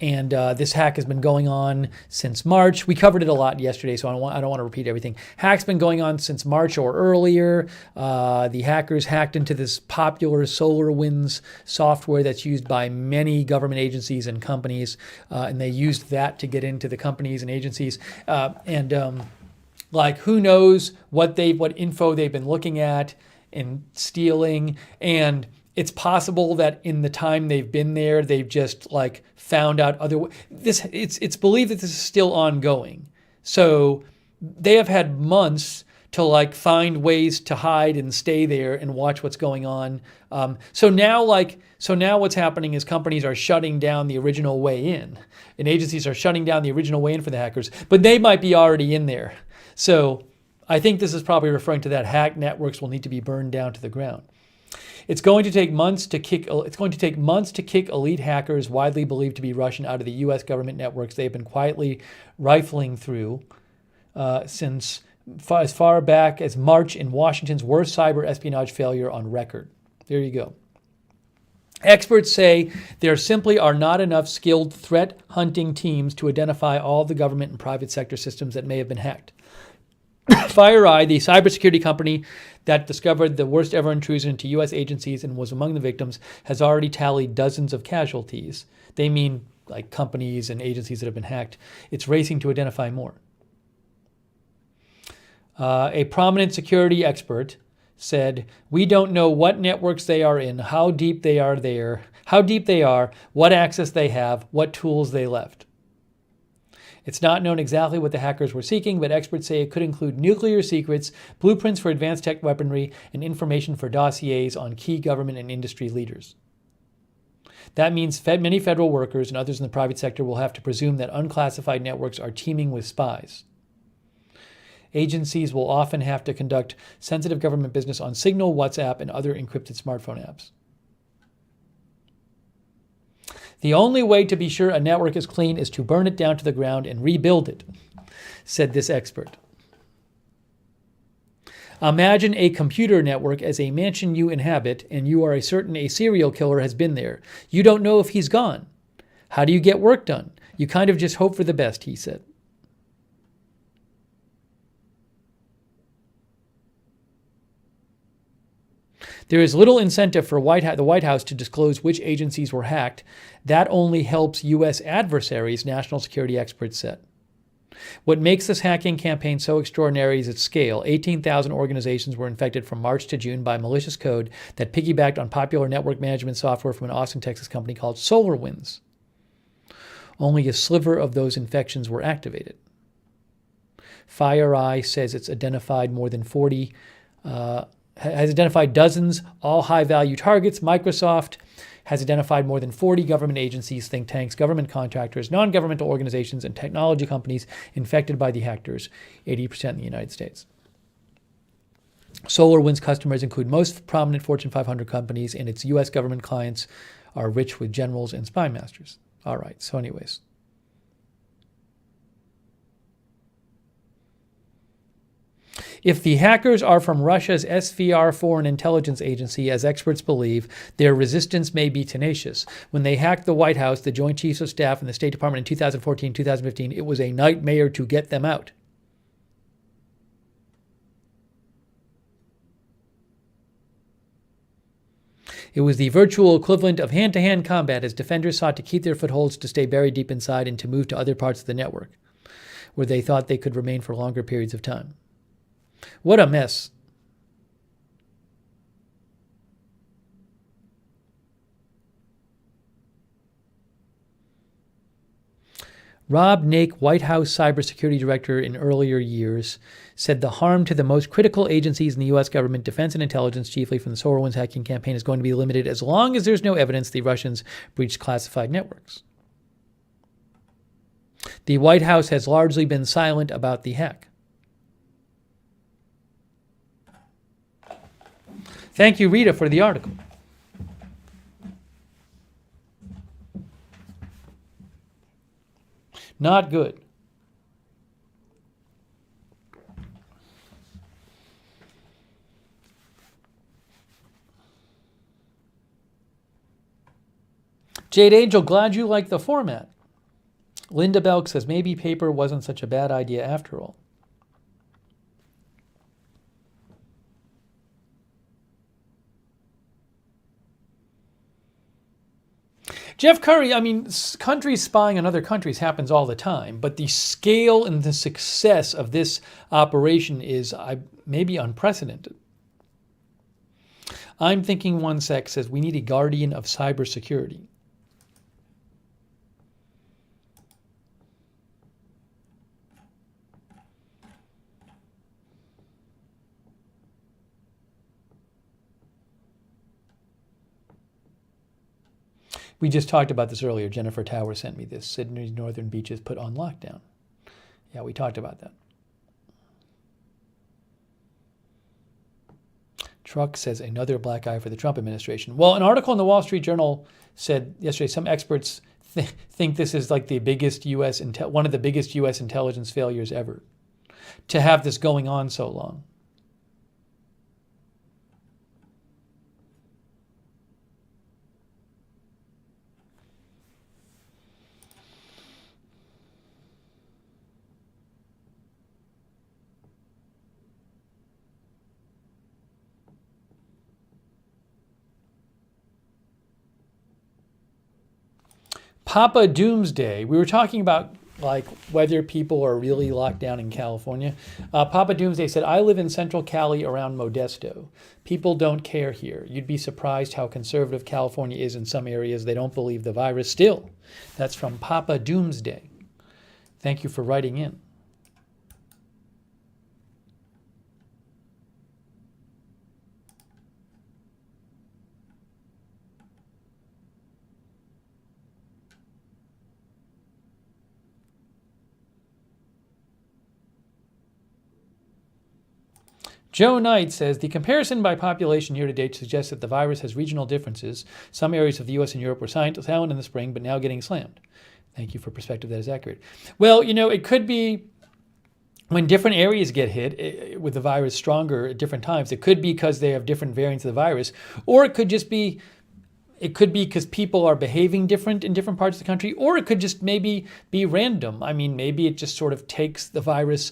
And this hack has been going on since March. We covered it a lot yesterday, so I don't want to repeat everything. Hack's been going on since March or earlier. The hackers hacked into this popular SolarWinds software that's used by many government agencies and companies, and they used that to get into the companies and agencies. Like, who knows what info they've been looking at and stealing, and it's possible that in the time they've been there, they've just like found out other. It's believed that this is still ongoing. So they have had months to like find ways to hide and stay there and watch what's going on. So now what's happening is companies are shutting down the original way in, and agencies are shutting down the original way in for the hackers, but they might be already in there. So I think this is probably referring to that hacked networks will need to be burned down to the ground. It's going to take months to kick elite hackers widely believed to be Russian out of the U.S. government networks they've been quietly rifling through since as far back as March in Washington's worst cyber espionage failure on record. There you go. Experts say there simply are not enough skilled threat hunting teams to identify all the government and private sector systems that may have been hacked. FireEye, the cybersecurity company that discovered the worst ever intrusion into U.S. agencies and was among the victims, has already tallied dozens of casualties. They mean like companies and agencies that have been hacked. It's racing to identify more. A prominent security expert said, "We don't know what networks they are in, how deep they are, what access they have, what tools they left. It's not known exactly what the hackers were seeking, but experts say it could include nuclear secrets, blueprints for advanced tech weaponry, and information for dossiers on key government and industry leaders. That means many federal workers and others in the private sector will have to presume that unclassified networks are teeming with spies. Agencies will often have to conduct sensitive government business on Signal, WhatsApp, and other encrypted smartphone apps. The only way to be sure a network is clean is to burn it down to the ground and rebuild it," said this expert. "Imagine a computer network as a mansion you inhabit, and you are certain a serial killer has been there. You don't know if he's gone. How do you get work done? You kind of just hope for the best," he said. There is little incentive for the White House to disclose which agencies were hacked. That only helps U.S. adversaries, national security experts said. What makes this hacking campaign so extraordinary is its scale. 18,000 organizations were infected from March to June by malicious code that piggybacked on popular network management software from an Austin, Texas company called SolarWinds. Only a sliver of those infections were activated. FireEye says it's identified has identified dozens, all high-value targets. Microsoft has identified more than 40 government agencies, think tanks, government contractors, non-governmental organizations, and technology companies infected by the hackers, 80% in the United States. SolarWinds customers include most prominent Fortune 500 companies, and its U.S. government clients are rich with generals and spy masters. All right, so anyways. If the hackers are from Russia's SVR Foreign Intelligence Agency, as experts believe, their resistance may be tenacious. When they hacked the White House, the Joint Chiefs of Staff, and the State Department in 2014, 2015, it was a nightmare to get them out. It was the virtual equivalent of hand-to-hand combat as defenders sought to keep their footholds, to stay buried deep inside, and to move to other parts of the network, where they thought they could remain for longer periods of time. What a mess. Rob Naik, White House cybersecurity director in earlier years, said the harm to the most critical agencies in the U.S. government, defense and intelligence, chiefly from the SolarWinds hacking campaign, is going to be limited as long as there's no evidence the Russians breached classified networks. The White House has largely been silent about the hack. Thank you, Rita, for the article. Not good. Jade Angel, glad you like the format. Linda Belk says, maybe paper wasn't such a bad idea after all. Jeff Curry, I mean, countries spying on other countries happens all the time, but the scale and the success of this operation is maybe unprecedented. I'm thinking one sec says we need a guardian of cybersecurity. We just talked about this earlier. Jennifer Tower sent me this. Sydney's northern beaches put on lockdown. Yeah, we talked about that. Truck says another black eye for the Trump administration. Well, an article in the Wall Street Journal said yesterday some experts think this is like the biggest one of the biggest U.S. intelligence failures ever, to have this going on so long. Papa Doomsday. We were talking about like whether people are really locked down in California. Papa Doomsday said, I live in Central Cali around Modesto. People don't care here. You'd be surprised how conservative California is in some areas. They don't believe the virus still. That's from Papa Doomsday. Thank you for writing in. Joe Knight says, the comparison by population year to date suggests that the virus has regional differences. Some areas of the U.S. and Europe were sound in the spring, but now getting slammed. Thank you for perspective that is accurate. Well, it could be when different areas get hit with the virus stronger at different times. It could be because they have different variants of the virus, or it could just be because people are behaving different in different parts of the country, or it could just maybe be random. I mean, maybe it just sort of takes the virus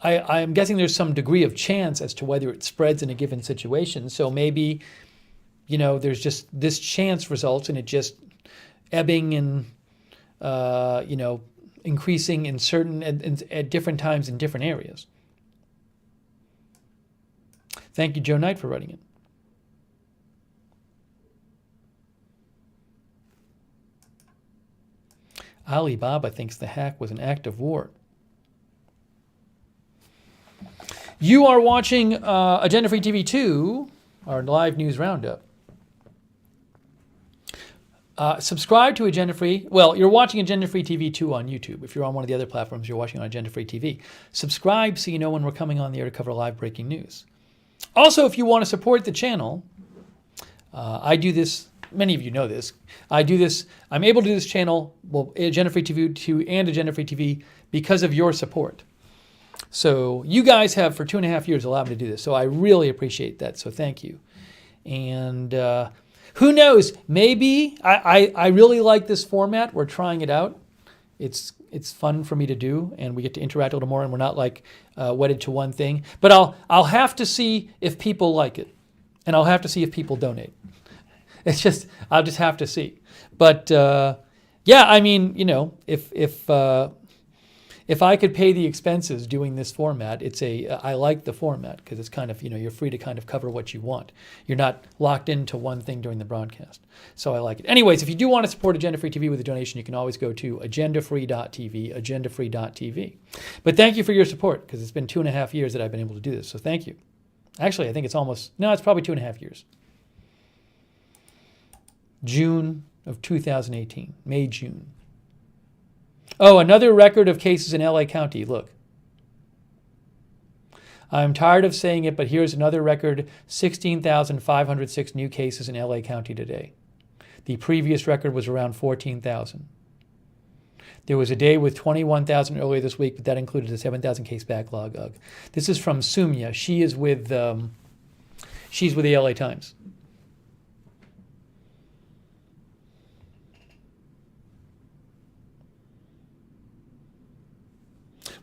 I'm guessing there's some degree of chance as to whether it spreads in a given situation. So maybe, there's just this chance results in it just ebbing and, increasing in certain, at different times in different areas. Thank you, Joe Knight, for writing it. Alibaba thinks the hack was an act of war. You are watching Agenda Free TV 2, our live news roundup. Subscribe to Agenda Free. Well, you're watching Agenda Free TV 2 on YouTube. If you're on one of the other platforms, you're watching on Agenda Free TV. Subscribe so you know when we're coming on the air to cover live breaking news. Also, if you want to support the channel, I do this. Many of you know this. I do this. I'm able to do this channel, Agenda Free TV 2 and Agenda Free TV, because of your support. So you guys have, for 2.5 years, allowed me to do this. So I really appreciate that. So thank you. And who knows? Maybe I really like this format. We're trying it out. It's fun for me to do, and we get to interact a little more, and we're not like wedded to one thing. But I'll have to see if people like it, and I'll have to see if people donate. I'll just have to see. But yeah, I mean, if I could pay the expenses doing this format, I like the format because it's kind of, you're free to kind of cover what you want. You're not locked into one thing during the broadcast. So I like it. Anyways, if you do want to support Agenda Free TV with a donation, you can always go to agendafree.tv, agendafree.tv. But thank you for your support because it's been 2.5 years that I've been able to do this. So thank you. Actually, I think it's probably 2.5 years. June of 2018, May, June. Oh, another record of cases in LA County. Look. I'm tired of saying it, but here's another record, 16,506 new cases in LA County today. The previous record was around 14,000. There was a day with 21,000 earlier this week, but that included a 7,000 case backlog. Ugh. This is from Sumya. She's with the LA Times.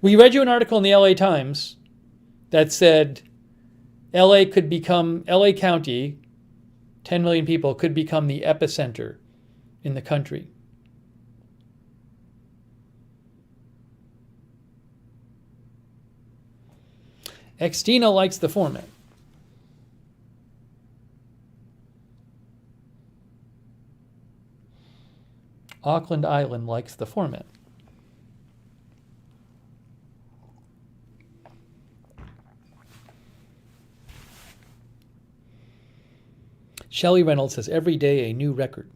We read you an article in the LA Times that said LA County, 10 million people, could become the epicenter in the country. Xtina likes the format. Auckland Island likes the format. Shelley Reynolds says, every day a new record.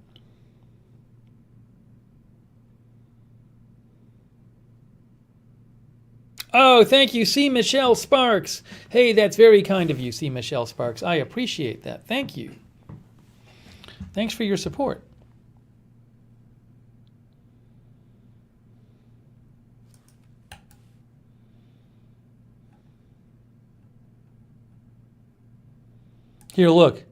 Oh, thank you, C. Michelle Sparks. Hey, that's very kind of you, C. Michelle Sparks. I appreciate that. Thank you. Thanks for your support. Here, look.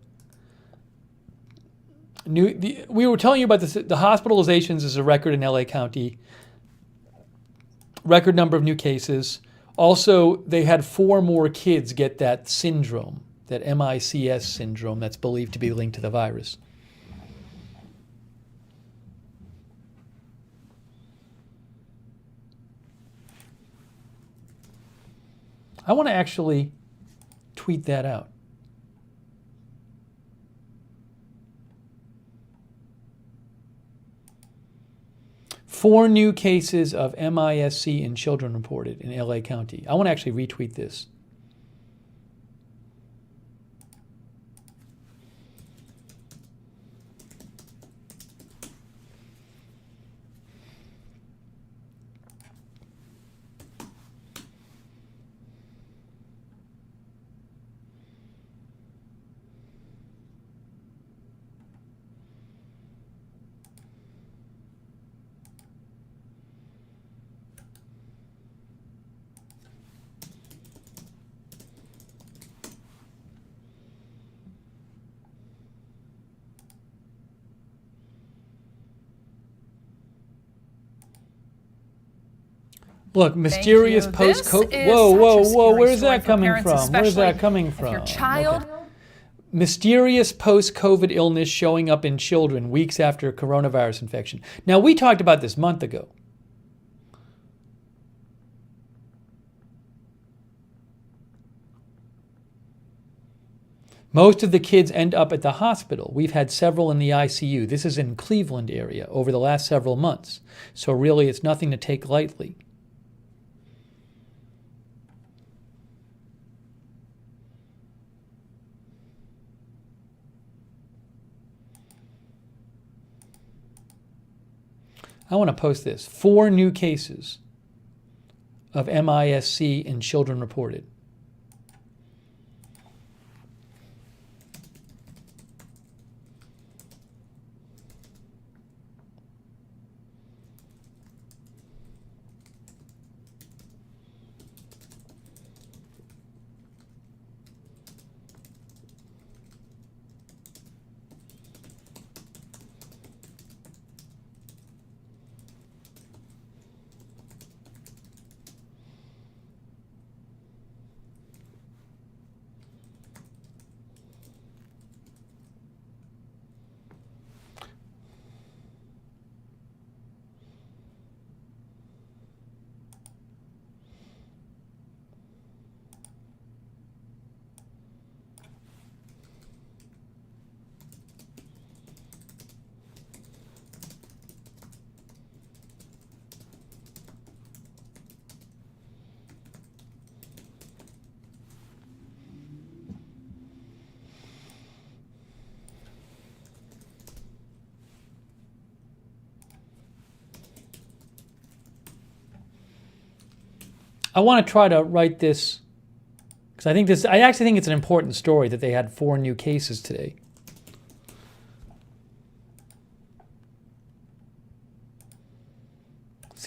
We were telling you about this. The hospitalizations is a record in LA County. Record number of new cases. Also, they had 4 more kids get that syndrome, that MICS syndrome that's believed to be linked to the virus. I want to actually tweet that out. Four new cases of MISC in children reported in LA County. I want to actually retweet this. Look, mysterious post-COVID. Whoa! Where's that coming from? Where's that coming from? Your child. Okay. Mysterious post-COVID illness showing up in children weeks after coronavirus infection. Now, we talked about this a month ago. Most of the kids end up at the hospital. We've had several in the ICU. This is in Cleveland area over the last several months. So really, it's nothing to take lightly. I want to post this. 4 new cases of MISC in children reported. I want to try to write this because I actually think it's an important story that they had 4 new cases today.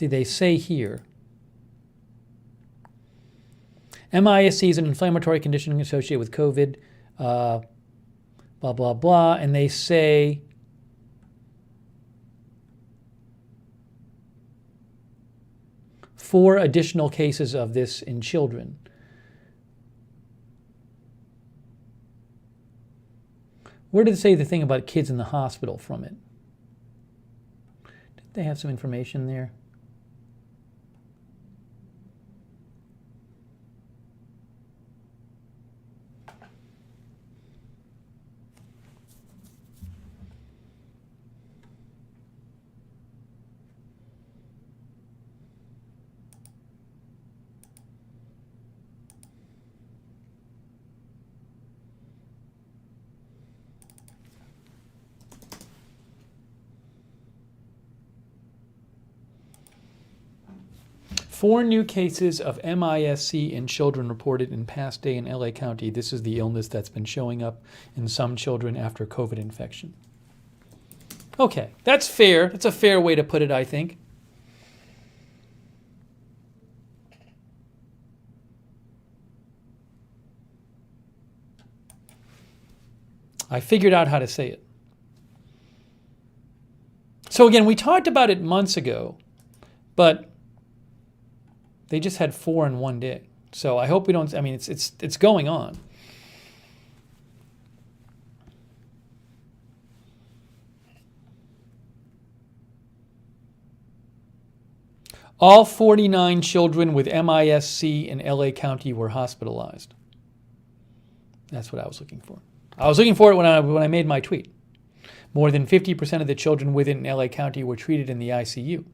See, they say here, MIS-C is an inflammatory condition associated with COVID, blah, blah, blah. And they say, four additional cases of this in children. Where did it say the thing about kids in the hospital from it? Did they have some information there? Four new cases of MIS-C in children reported in past day in LA County. This is the illness that's been showing up in some children after COVID infection. Okay, that's fair. That's a fair way to put it, I think. I figured out how to say it. So again, we talked about it months ago, but they just had 4 in one day. So I hope we don't, I mean, it's going on. All 49 children with MIS-C in LA County were hospitalized. That's what I was looking for. I was looking for it when I made my tweet. More than 50% of the children within LA County were treated in the ICU.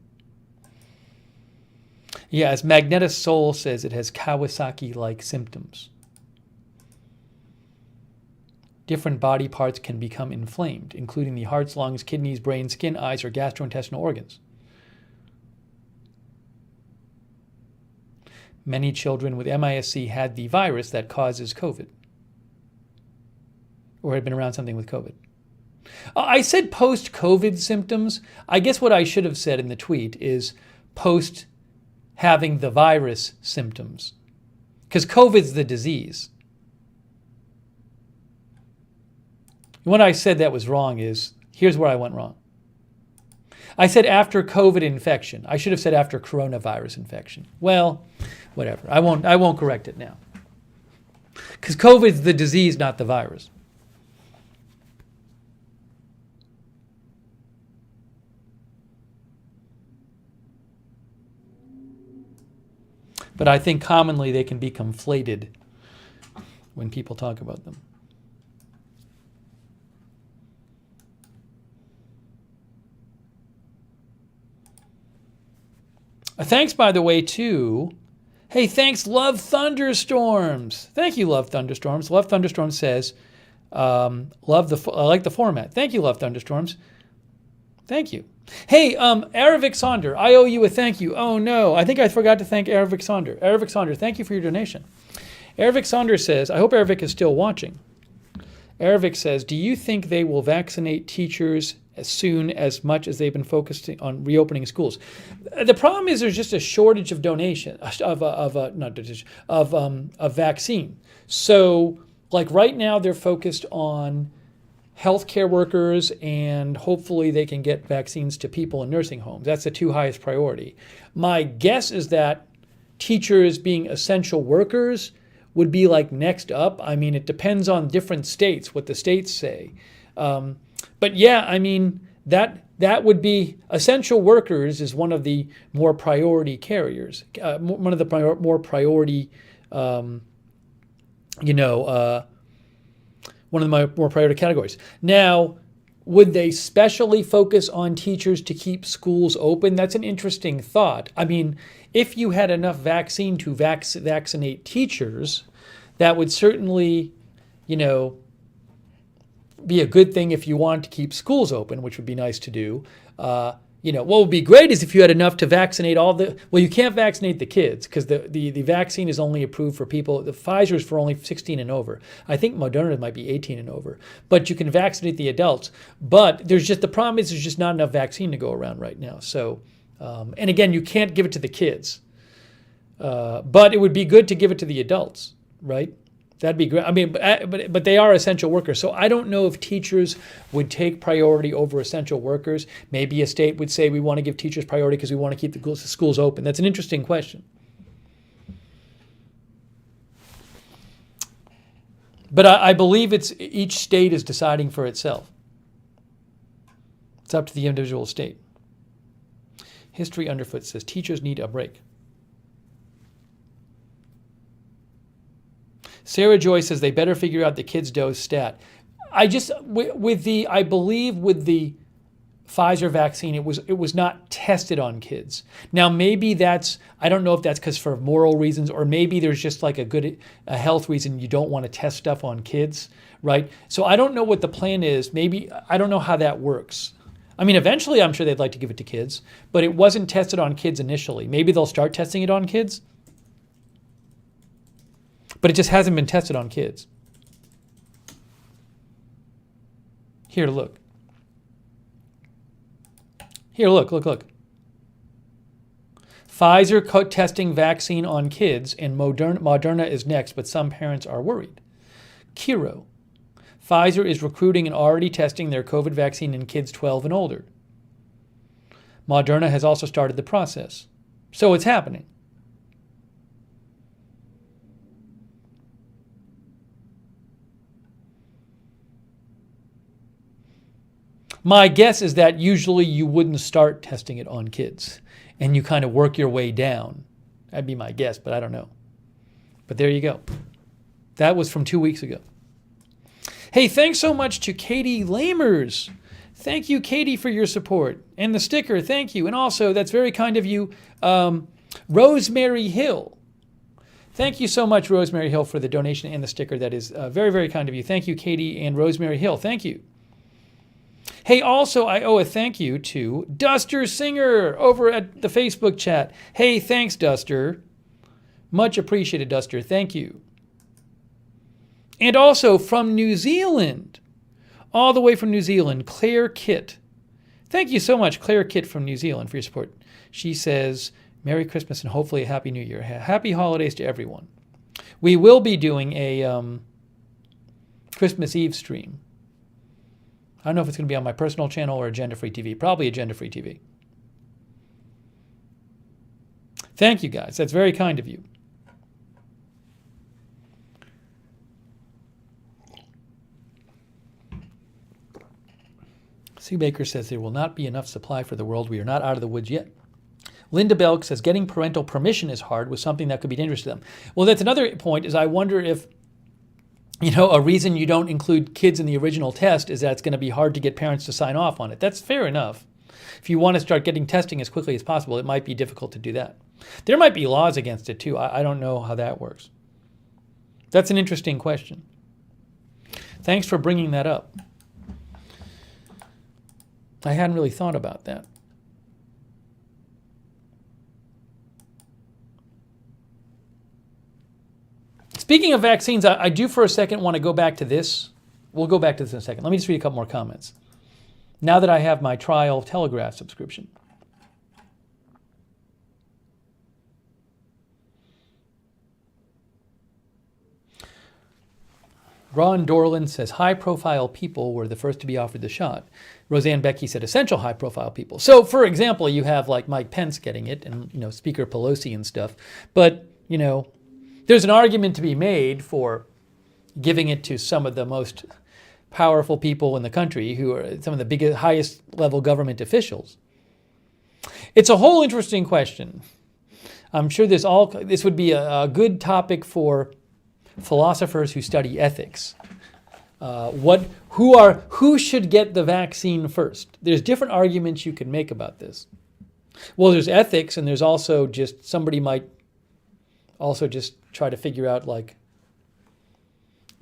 Yeah, as Magneta Soul says, it has Kawasaki-like symptoms. Different body parts can become inflamed, including the hearts, lungs, kidneys, brain, skin, eyes, or gastrointestinal organs. Many children with MIS-C had the virus that causes COVID, or had been around something with COVID. I said post-COVID symptoms. I guess what I should have said in the tweet is post having the virus symptoms, because COVID's the disease. What I said that was wrong is, here's where I went wrong. I said after COVID infection. I should have said after coronavirus infection. Well, whatever. I won't correct it now. Because COVID's the disease, not the virus. But I think commonly they can be conflated when people talk about them. Thanks, by the way, to... Hey, thanks, Love Thunderstorms. Thank you, Love Thunderstorms. Love Thunderstorms says, I like the format. Thank you, Love Thunderstorms. Thank you. Hey, Aravic Sonder, I owe you a thank you. Oh, no, I think I forgot to thank Aravic Sonder. Aravic Sonder, thank you for your donation. Aravic Sonder says, I hope Aravic is still watching. Aravic says, do you think they will vaccinate teachers as soon as much as they've been focusing on reopening schools? The problem is there's just a shortage of vaccine. So, like right now, they're focused on healthcare workers, and hopefully they can get vaccines to people in nursing homes. That's the two highest priority. My guess is that teachers being essential workers would be like next up. I mean, it depends on different states, what the states say. But yeah, I mean, that would be essential workers is one of the more priority carriers, one of the more priority, one of the more priority categories. Now, would they specially focus on teachers to keep schools open? That's an interesting thought. I mean, if you had enough vaccine to vaccinate teachers, that would certainly, be a good thing if you want to keep schools open, which would be nice to do. What would be great is if you had enough to vaccinate you can't vaccinate the kids because the vaccine is only approved for people, the Pfizer's for only 16 and over. I think Moderna might be 18 and over. But you can vaccinate the adults. But the problem is there's just not enough vaccine to go around right now. So And again, you can't give it to the kids. But it would be good to give it to the adults, right? That'd be great. I mean, but they are essential workers. So I don't know if teachers would take priority over essential workers. Maybe a state would say we want to give teachers priority because we want to keep the schools open. That's an interesting question. But I believe it's each state is deciding for itself. It's up to the individual state. History Underfoot says teachers need a break. Sarah Joy says they better figure out the kids' dose stat. I believe with the Pfizer vaccine, it was not tested on kids. Now maybe I don't know if that's because for moral reasons, or maybe there's just like a health reason you don't want to test stuff on kids, right? So I don't know what the plan is. Maybe I don't know how that works. I mean, eventually I'm sure they'd like to give it to kids, but it wasn't tested on kids initially. Maybe they'll start testing it on kids. But it just hasn't been tested on kids. Here, look. Here, look. Pfizer testing vaccine on kids, and Moderna is next, but some parents are worried. Kiro. Pfizer is recruiting and already testing their COVID vaccine in kids 12 and older. Moderna has also started the process. So it's happening. My guess is that usually you wouldn't start testing it on kids and you kind of work your way down. That'd be my guess, but I don't know. But there you go. That was from 2 weeks ago. Hey, thanks so much to Katie Lamers. Thank you, Katie, for your support. And the sticker, thank you. And also, that's very kind of you, Rosemary Hill. Thank you so much, Rosemary Hill, for the donation and the sticker. That is very, very kind of you. Thank you, Katie and Rosemary Hill. Thank you. Hey, also, I owe a thank you to Duster Singer over at the Facebook chat. Hey, thanks, Duster. Much appreciated, Duster. Thank you. And also from New Zealand, all the way from New Zealand, Claire Kitt. Thank you so much, Claire Kitt from New Zealand, for your support. She says, Merry Christmas and hopefully a Happy New Year. Happy holidays to everyone. We will be doing a Christmas Eve stream. I don't know if it's going to be on my personal channel or Agenda Free TV. Probably Agenda Free TV. Thank you, guys. That's very kind of you. Sue Baker says there will not be enough supply for the world. We are not out of the woods yet. Linda Belk says getting parental permission is hard with something that could be dangerous to them. Well, that's another point, is I wonder if a reason you don't include kids in the original test is that it's going to be hard to get parents to sign off on it. That's fair enough. If you want to start getting testing as quickly as possible, it might be difficult to do that. There might be laws against it too. I don't know how that works. That's an interesting question. Thanks for bringing that up. I hadn't really thought about that. Speaking of vaccines, I do for a second want to go back to this. We'll go back to this in a second. Let me just read a couple more comments. Now that I have my trial Telegraph subscription. Ron Dorland says high-profile people were the first to be offered the shot. Roseanne Becky said essential high-profile people. So, for example, you have like Mike Pence getting it and, Speaker Pelosi and stuff. But, there's an argument to be made for giving it to some of the most powerful people in the country who are some of the biggest, highest level government officials. It's a whole interesting question. I'm sure this would be a good topic for philosophers who study ethics. Who should get the vaccine first? There's different arguments you can make about this. Well, there's ethics, and there's also just somebody might also just try to figure out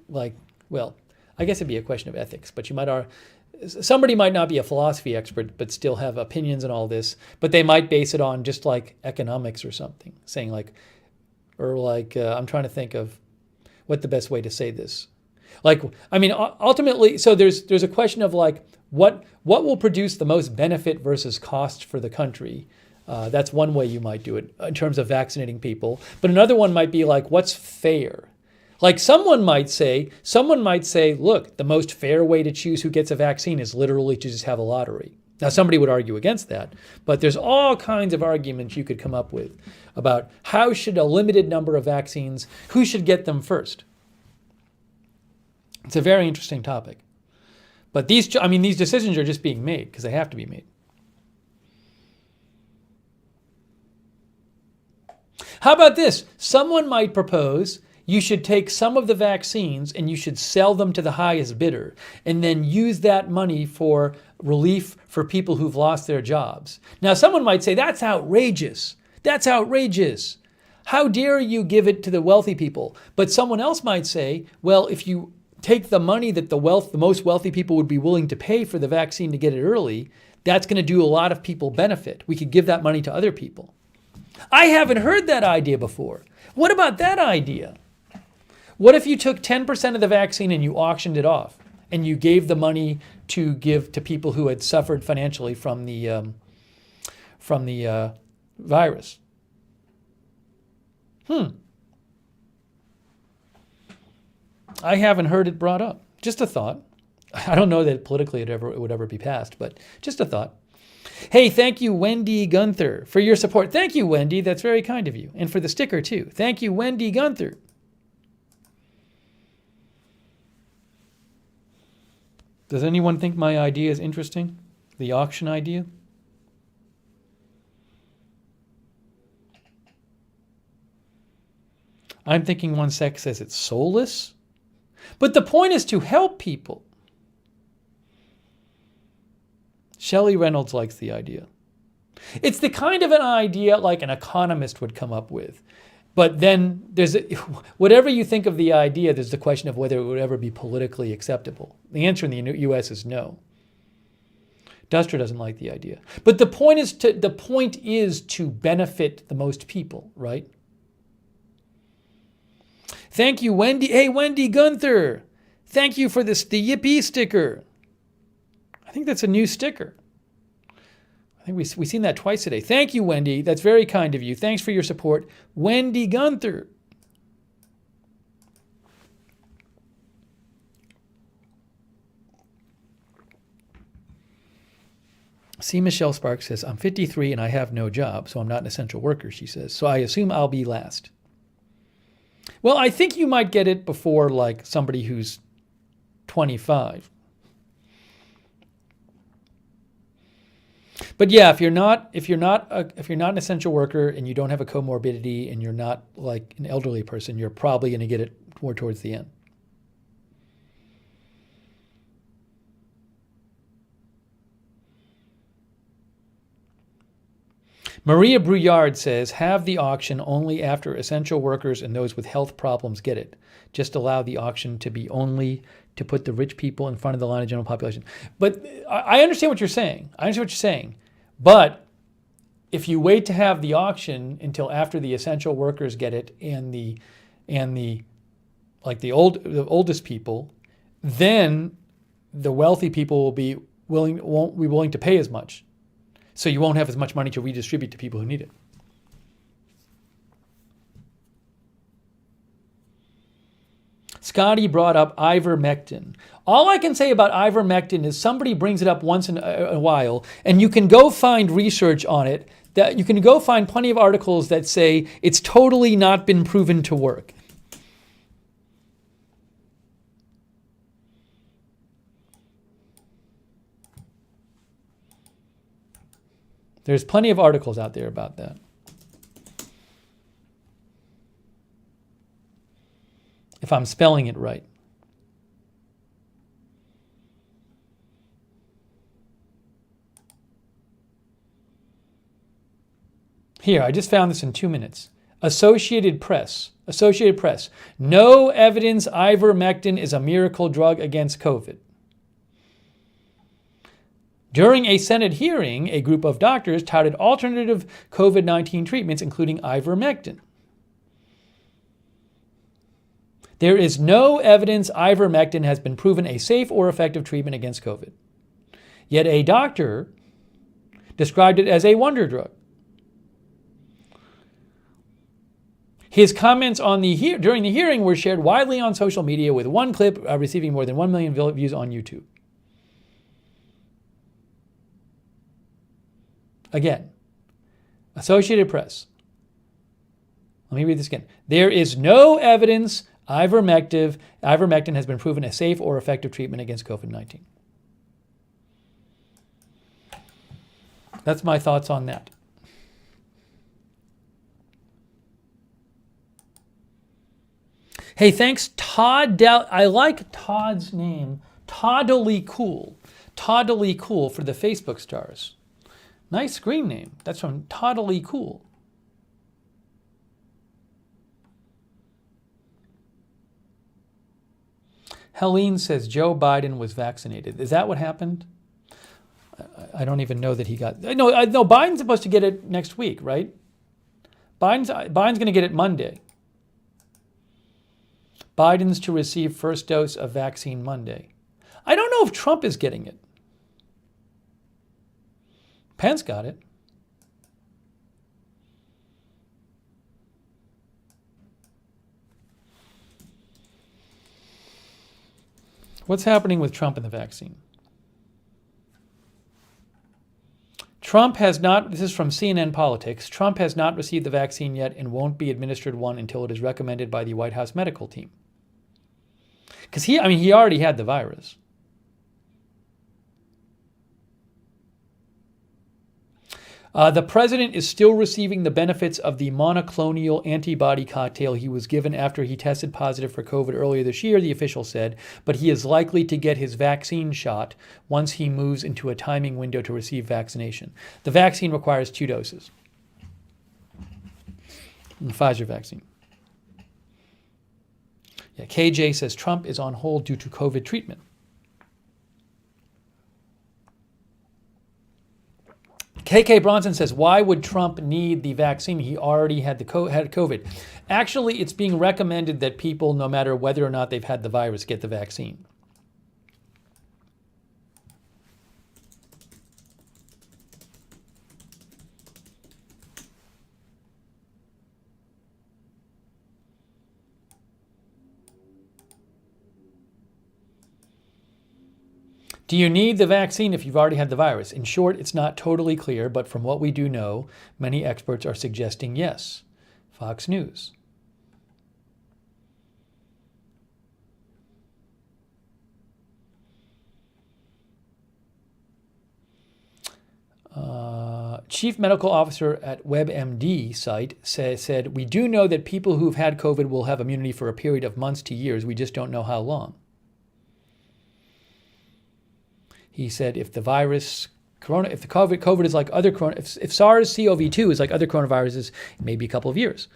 well, I guess it'd be a question of ethics, but somebody might not be a philosophy expert, but still have opinions and all this, but they might base it on just like economics or something, saying I'm trying to think of what the best way to say this. Ultimately, so there's a question of what will produce the most benefit versus cost for the country. That's one way you might do it in terms of vaccinating people. But another one might be like, what's fair? Like someone might say, look, the most fair way to choose who gets a vaccine is literally to just have a lottery. Now, somebody would argue against that, but there's all kinds of arguments you could come up with about how should a limited number of vaccines, who should get them first. It's a very interesting topic. But these decisions are just being made because they have to be made. How about this? Someone might propose you should take some of the vaccines and you should sell them to the highest bidder and then use that money for relief for people who've lost their jobs. Now, someone might say, that's outrageous. That's outrageous. How dare you give it to the wealthy people? But someone else might say, well, if you take the money that the most wealthy people would be willing to pay for the vaccine to get it early, that's going to do a lot of people benefit. We could give that money to other people. I haven't heard that idea before. What about that idea? What if you took 10% of the vaccine and you auctioned it off and you gave the money to give to people who had suffered financially from the virus? I haven't heard it brought up. Just a thought. I don't know that politically it would ever be passed, but just a thought. Hey, thank you, Wendy Gunther, for your support. Thank you, Wendy. That's very kind of you. And for the sticker, too. Thank you, Wendy Gunther. Does anyone think my idea is interesting? The auction idea? I'm thinking one sec says it's soulless. But the point is to help people. Shelley Reynolds likes the idea. It's the kind of an idea like an economist would come up with. But then whatever you think of the idea, there's the question of whether it would ever be politically acceptable. The answer in the U.S. is no. Duster doesn't like the idea. But the point is to benefit the most people, right? Thank you, Wendy. Hey, Wendy Gunther. Thank you for the Yippee sticker. I think that's a new sticker. I think we've seen that twice today. Thank you, Wendy. That's very kind of you. Thanks for your support. Wendy Gunther. See, Michelle Sparks says, I'm 53 and I have no job, so I'm not an essential worker, she says. So I assume I'll be last. Well, I think you might get it before like somebody who's 25. But yeah, if you're not an essential worker and you don't have a comorbidity and you're not like an elderly person, you're probably going to get it more towards the end. Maria Brouillard says, have the auction only after essential workers and those with health problems get it. Just allow the auction to be only to put the rich people in front of the line of general population. But I understand what you're saying. But if you wait to have the auction until after the essential workers get it and the oldest people, then the wealthy people won't be willing to pay as much. So you won't have as much money to redistribute to people who need it. Scotty brought up ivermectin. All I can say about ivermectin is somebody brings it up once in a while, and you can go find research on it. That you can go find plenty of articles that say it's totally not been proven to work. There's plenty of articles out there about that. If I'm spelling it right. Here, I just found this in 2 minutes. Associated Press. No evidence ivermectin is a miracle drug against COVID. During a Senate hearing, a group of doctors touted alternative COVID-19 treatments, including ivermectin. There is no evidence ivermectin has been proven a safe or effective treatment against COVID. Yet a doctor described it as a wonder drug. His comments during the hearing were shared widely on social media, with one clip receiving more than 1 million views on YouTube. Again, Associated Press. Let me read this again. There is no evidence ivermectin has been proven a safe or effective treatment against COVID-19. That's my thoughts on that. Hey, thanks, Todd. I like Todd's name. Toddly Cool. Toddly Cool for the Facebook stars. Nice screen name. That's from Toddly Cool. Helene says Joe Biden was vaccinated. Is that what happened? I don't even know that he got... No, Biden's supposed to get it next week, right? Biden's going to get it Monday. Biden's to receive first dose of vaccine Monday. I don't know if Trump is getting it. Pence got it. What's happening with Trump and the vaccine? Trump has not, this is from CNN Politics, Trump has not received the vaccine yet and won't be administered one until it is recommended by the White House medical team. Because he already had the virus. The president is still receiving the benefits of the monoclonal antibody cocktail he was given after he tested positive for COVID earlier this year, the official said, but he is likely to get his vaccine shot once he moves into a timing window to receive vaccination. The vaccine requires 2 doses. The Pfizer vaccine. Yeah, KJ says Trump is on hold due to COVID treatment. KK Bronson says, why would Trump need the vaccine? He already had had COVID. Actually, it's being recommended that people, no matter whether or not they've had the virus, get the vaccine. Do you need the vaccine if you've already had the virus? In short, it's not totally clear, but from what we do know, many experts are suggesting yes. Fox News. Chief medical officer at WebMD site said, we do know that people who've had COVID will have immunity for a period of months to years. We just don't know how long. He said, if the virus, if the COVID is like other corona, if SARS-CoV-2 is like other coronaviruses, it may be a couple of years.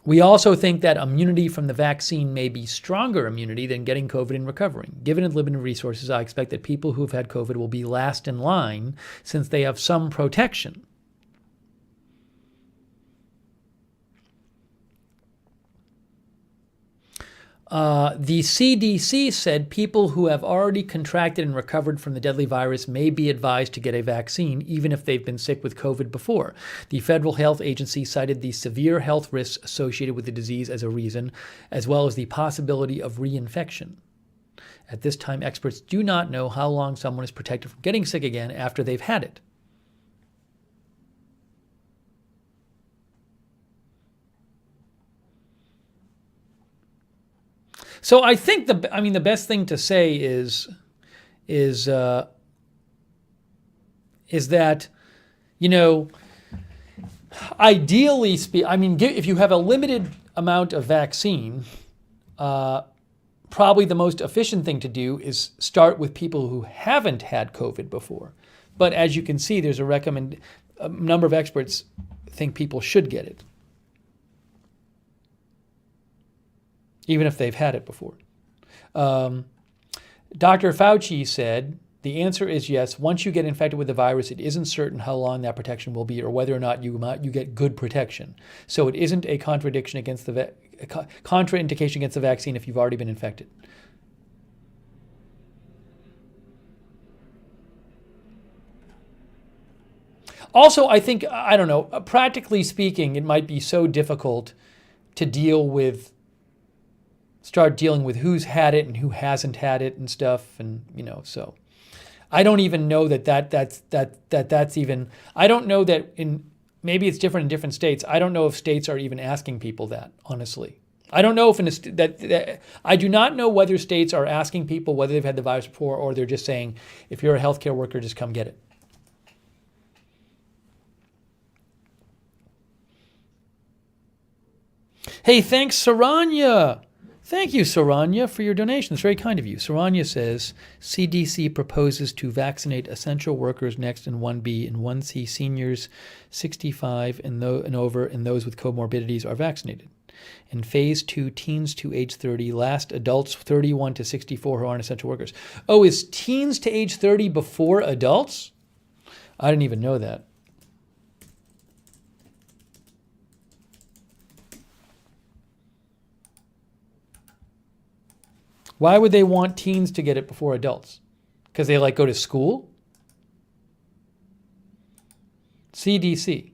We also think that immunity from the vaccine may be stronger immunity than getting COVID and recovering. Given limited resources, I expect that people who have had COVID will be last in line since they have some protection. The CDC said people who have already contracted and recovered from the deadly virus may be advised to get a vaccine, even if they've been sick with COVID before. The Federal Health Agency cited the severe health risks associated with the disease as a reason, as well as the possibility of reinfection. At this time, experts do not know how long someone is protected from getting sick again after they've had it. So I think the best thing to say is that, ideally if you have a limited amount of vaccine, probably the most efficient thing to do is start with people who haven't had COVID before. But as you can see, there's a number of experts think people should get it, even if they've had it before. Dr. Fauci said, the answer is yes. Once you get infected with the virus, it isn't certain how long that protection will be or whether or not you get good protection. So it isn't a contraindication against the vaccine if you've already been infected. Also, I think, I don't know, practically speaking, it might be so difficult to start dealing with who's had it and who hasn't had it and stuff. And, so I don't even know that's even, I don't know that maybe it's different in different states. I don't know if states are even asking people that, honestly. I don't know if I do not know whether states are asking people whether they've had the virus before, or they're just saying, if you're a healthcare worker, just come get it. Hey, thanks, Saranya. Thank you, Saranya, for your donation. It's very kind of you. Saranya says, CDC proposes to vaccinate essential workers next in 1B and 1C. Seniors 65 and over and those with comorbidities are vaccinated. In phase 2, teens to age 30, last adults 31 to 64 who aren't essential workers. Oh, is teens to age 30 before adults? I didn't even know that. Why would they want teens to get it before adults? Because they go to school? CDC.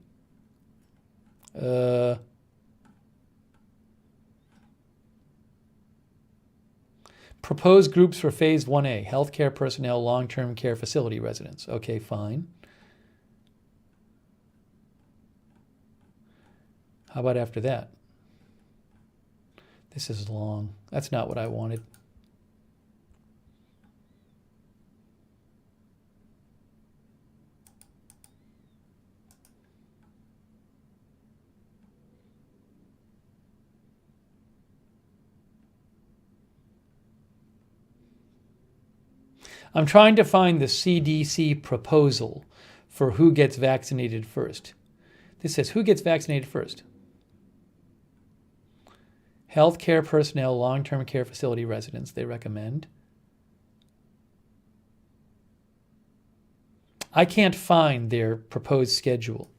Proposed groups for phase 1A, healthcare personnel, long-term care facility residents. Okay, fine. How about after that? This is long. That's not what I wanted. I'm trying to find the CDC proposal for who gets vaccinated first. This says, who gets vaccinated first? Healthcare personnel, long-term care facility residents, they recommend. I can't find their proposed schedule.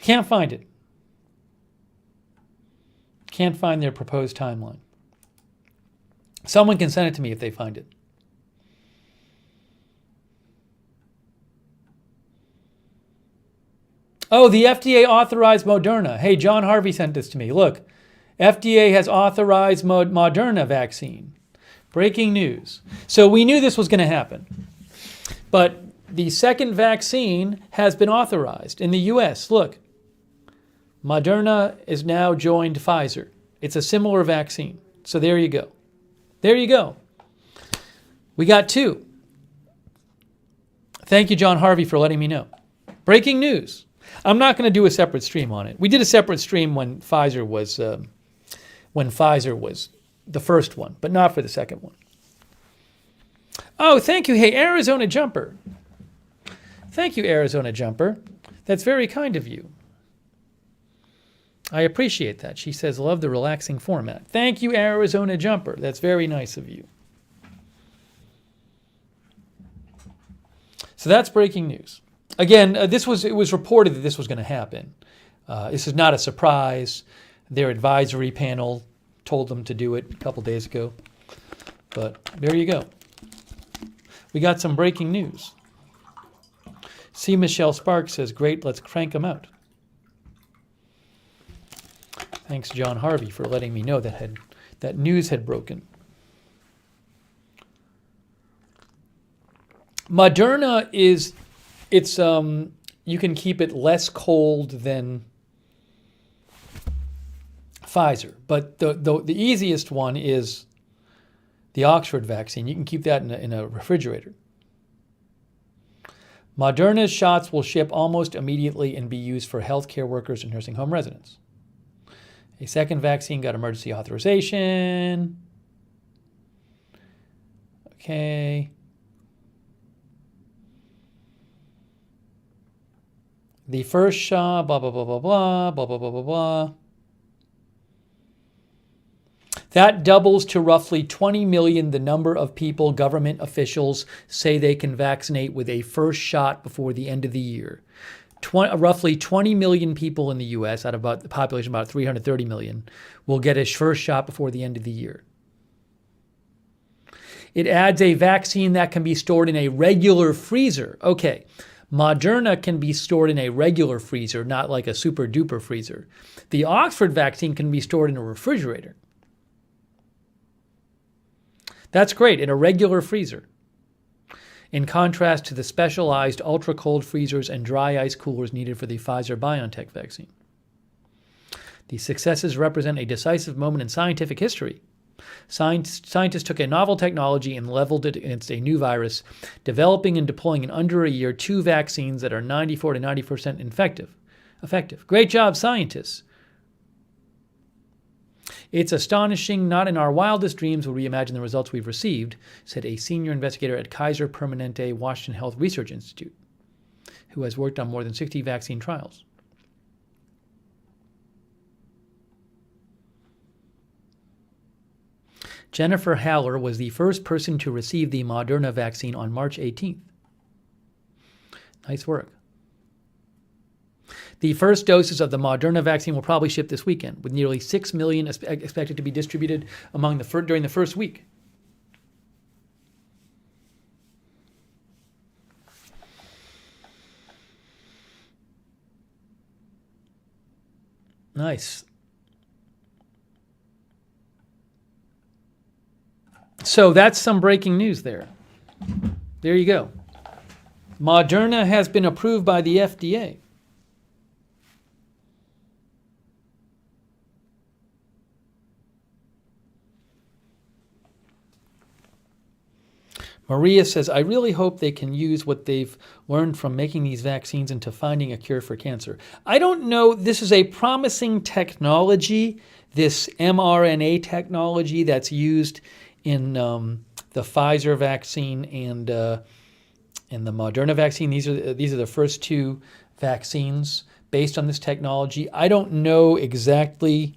Can't find it. Can't find their proposed timeline. Someone can send it to me if they find it. Oh, the FDA authorized Moderna. Hey, John Harvey sent this to me. Look, FDA has authorized Moderna vaccine. Breaking news. So we knew this was going to happen. But the second vaccine has been authorized in the U.S. Look, Moderna is now joined Pfizer. It's a similar vaccine. So there you go. There you go. We got two. Thank you, John Harvey, for letting me know. Breaking news. I'm not going to do a separate stream on it. We did a separate stream when Pfizer was the first one, but not for the second one. Oh, thank you. Hey, Arizona Jumper. Thank you, Arizona Jumper. That's very kind of you. I appreciate that. She says, love the relaxing format. Thank you, Arizona Jumper. That's very nice of you. So that's breaking news. Again, it was reported that this was going to happen. This is not a surprise. Their advisory panel told them to do it a couple days ago. But there you go. We got some breaking news. C. Michelle Sparks says, great, let's crank them out. Thanks, John Harvey, for letting me know that news had broken. Moderna you can keep it less cold than Pfizer, but the easiest one is the Oxford vaccine. You can keep that in a refrigerator. Moderna's shots will ship almost immediately and be used for healthcare workers and nursing home residents. A second vaccine got emergency authorization. Okay. The first shot, blah, blah, blah, blah, blah, blah, blah, blah, blah, blah. That doubles to roughly 20 million the number of people government officials say they can vaccinate with a first shot before the end of the year. Roughly 20 million people in the U.S., out of about the population about 330 million, will get a first shot before the end of the year. It adds a vaccine that can be stored in a regular freezer. Okay, Moderna can be stored in a regular freezer, not like a super duper freezer. The Oxford vaccine can be stored in a refrigerator. That's great, in a regular freezer. In contrast to the specialized ultra-cold freezers and dry ice coolers needed for the Pfizer-BioNTech vaccine. These successes represent a decisive moment in scientific history. Scientists took a novel technology and leveled it against a new virus, developing and deploying in under a year 2 vaccines that are 94 to 90% effective. Great job, scientists. It's astonishing. Not in our wildest dreams would we imagine the results we've received, said a senior investigator at Kaiser Permanente Washington Health Research Institute, who has worked on more than 60 vaccine trials. Jennifer Haller was the first person to receive the Moderna vaccine on March 18th. Nice work. The first doses of the Moderna vaccine will probably ship this weekend, with nearly 6 million expected to be distributed during the first week. Nice. So that's some breaking news there. There you go. Moderna has been approved by the FDA. Maria says, I really hope they can use what they've learned from making these vaccines into finding a cure for cancer. I don't know. This is a promising technology, this mRNA technology that's used in the Pfizer vaccine and the Moderna vaccine. These are the first 2 vaccines based on this technology. I don't know exactly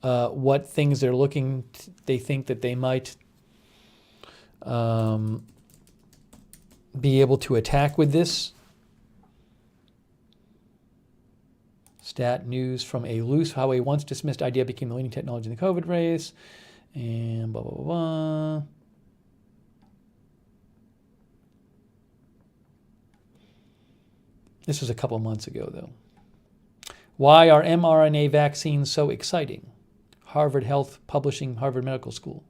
what things they think that they might be able to attack with this. Stat news from a loose, how a once dismissed idea became the leading technology in the COVID race. And blah, blah, blah, blah. This was a couple of months ago, though. Why are mRNA vaccines so exciting? Harvard Health Publishing, Harvard Medical School.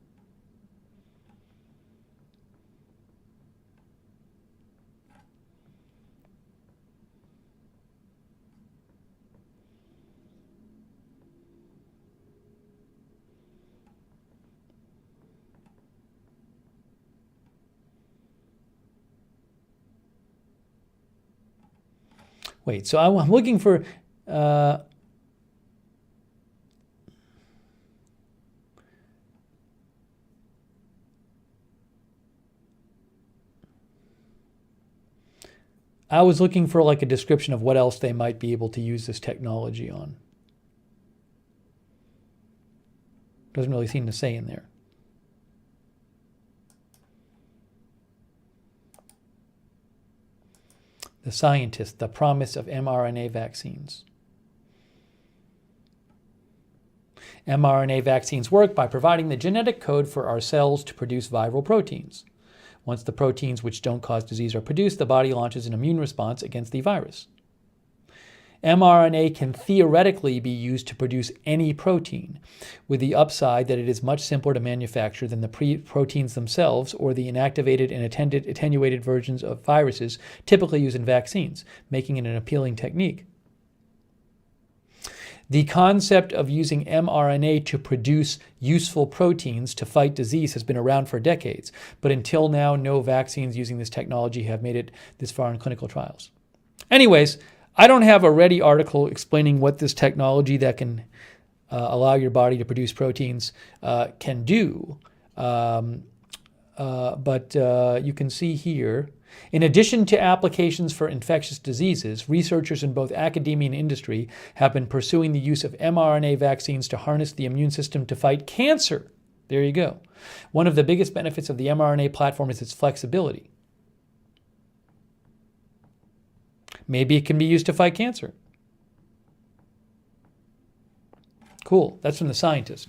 Wait, so I'm looking for I was looking for like a description of what else they might be able to use this technology on. Doesn't really seem to say in there. The scientist, the promise of mRNA vaccines. mRNA vaccines work by providing the genetic code for our cells to produce viral proteins. Once the proteins which don't cause disease are produced, the body launches an immune response against the virus. mRNA can theoretically be used to produce any protein, with the upside that it is much simpler to manufacture than the proteins themselves or the inactivated and attenuated versions of viruses typically used in vaccines, making it an appealing technique. The concept of using mRNA to produce useful proteins to fight disease has been around for decades, but until now, no vaccines using this technology have made it this far in clinical trials. Anyways, I don't have a ready article explaining what this technology that can allow your body to produce proteins can do. But you can see here, In addition to applications for infectious diseases, researchers in both academia and industry have been pursuing the use of mRNA vaccines to harness the immune system to fight cancer. There you go. One of the biggest benefits of the mRNA platform is its flexibility. Maybe it can be used to fight cancer. Cool. That's from The Scientist.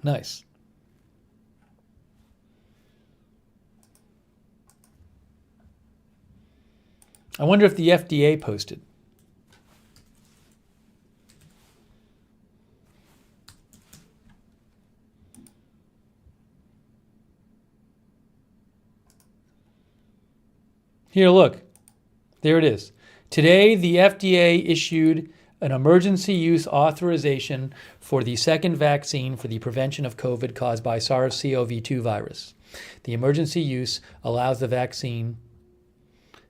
Nice. I wonder if the FDA posted. Here, look. There it is. Today, the FDA issued an emergency use authorization for the second vaccine for the prevention of COVID caused by SARS-CoV-2 virus. The emergency use allows the vaccine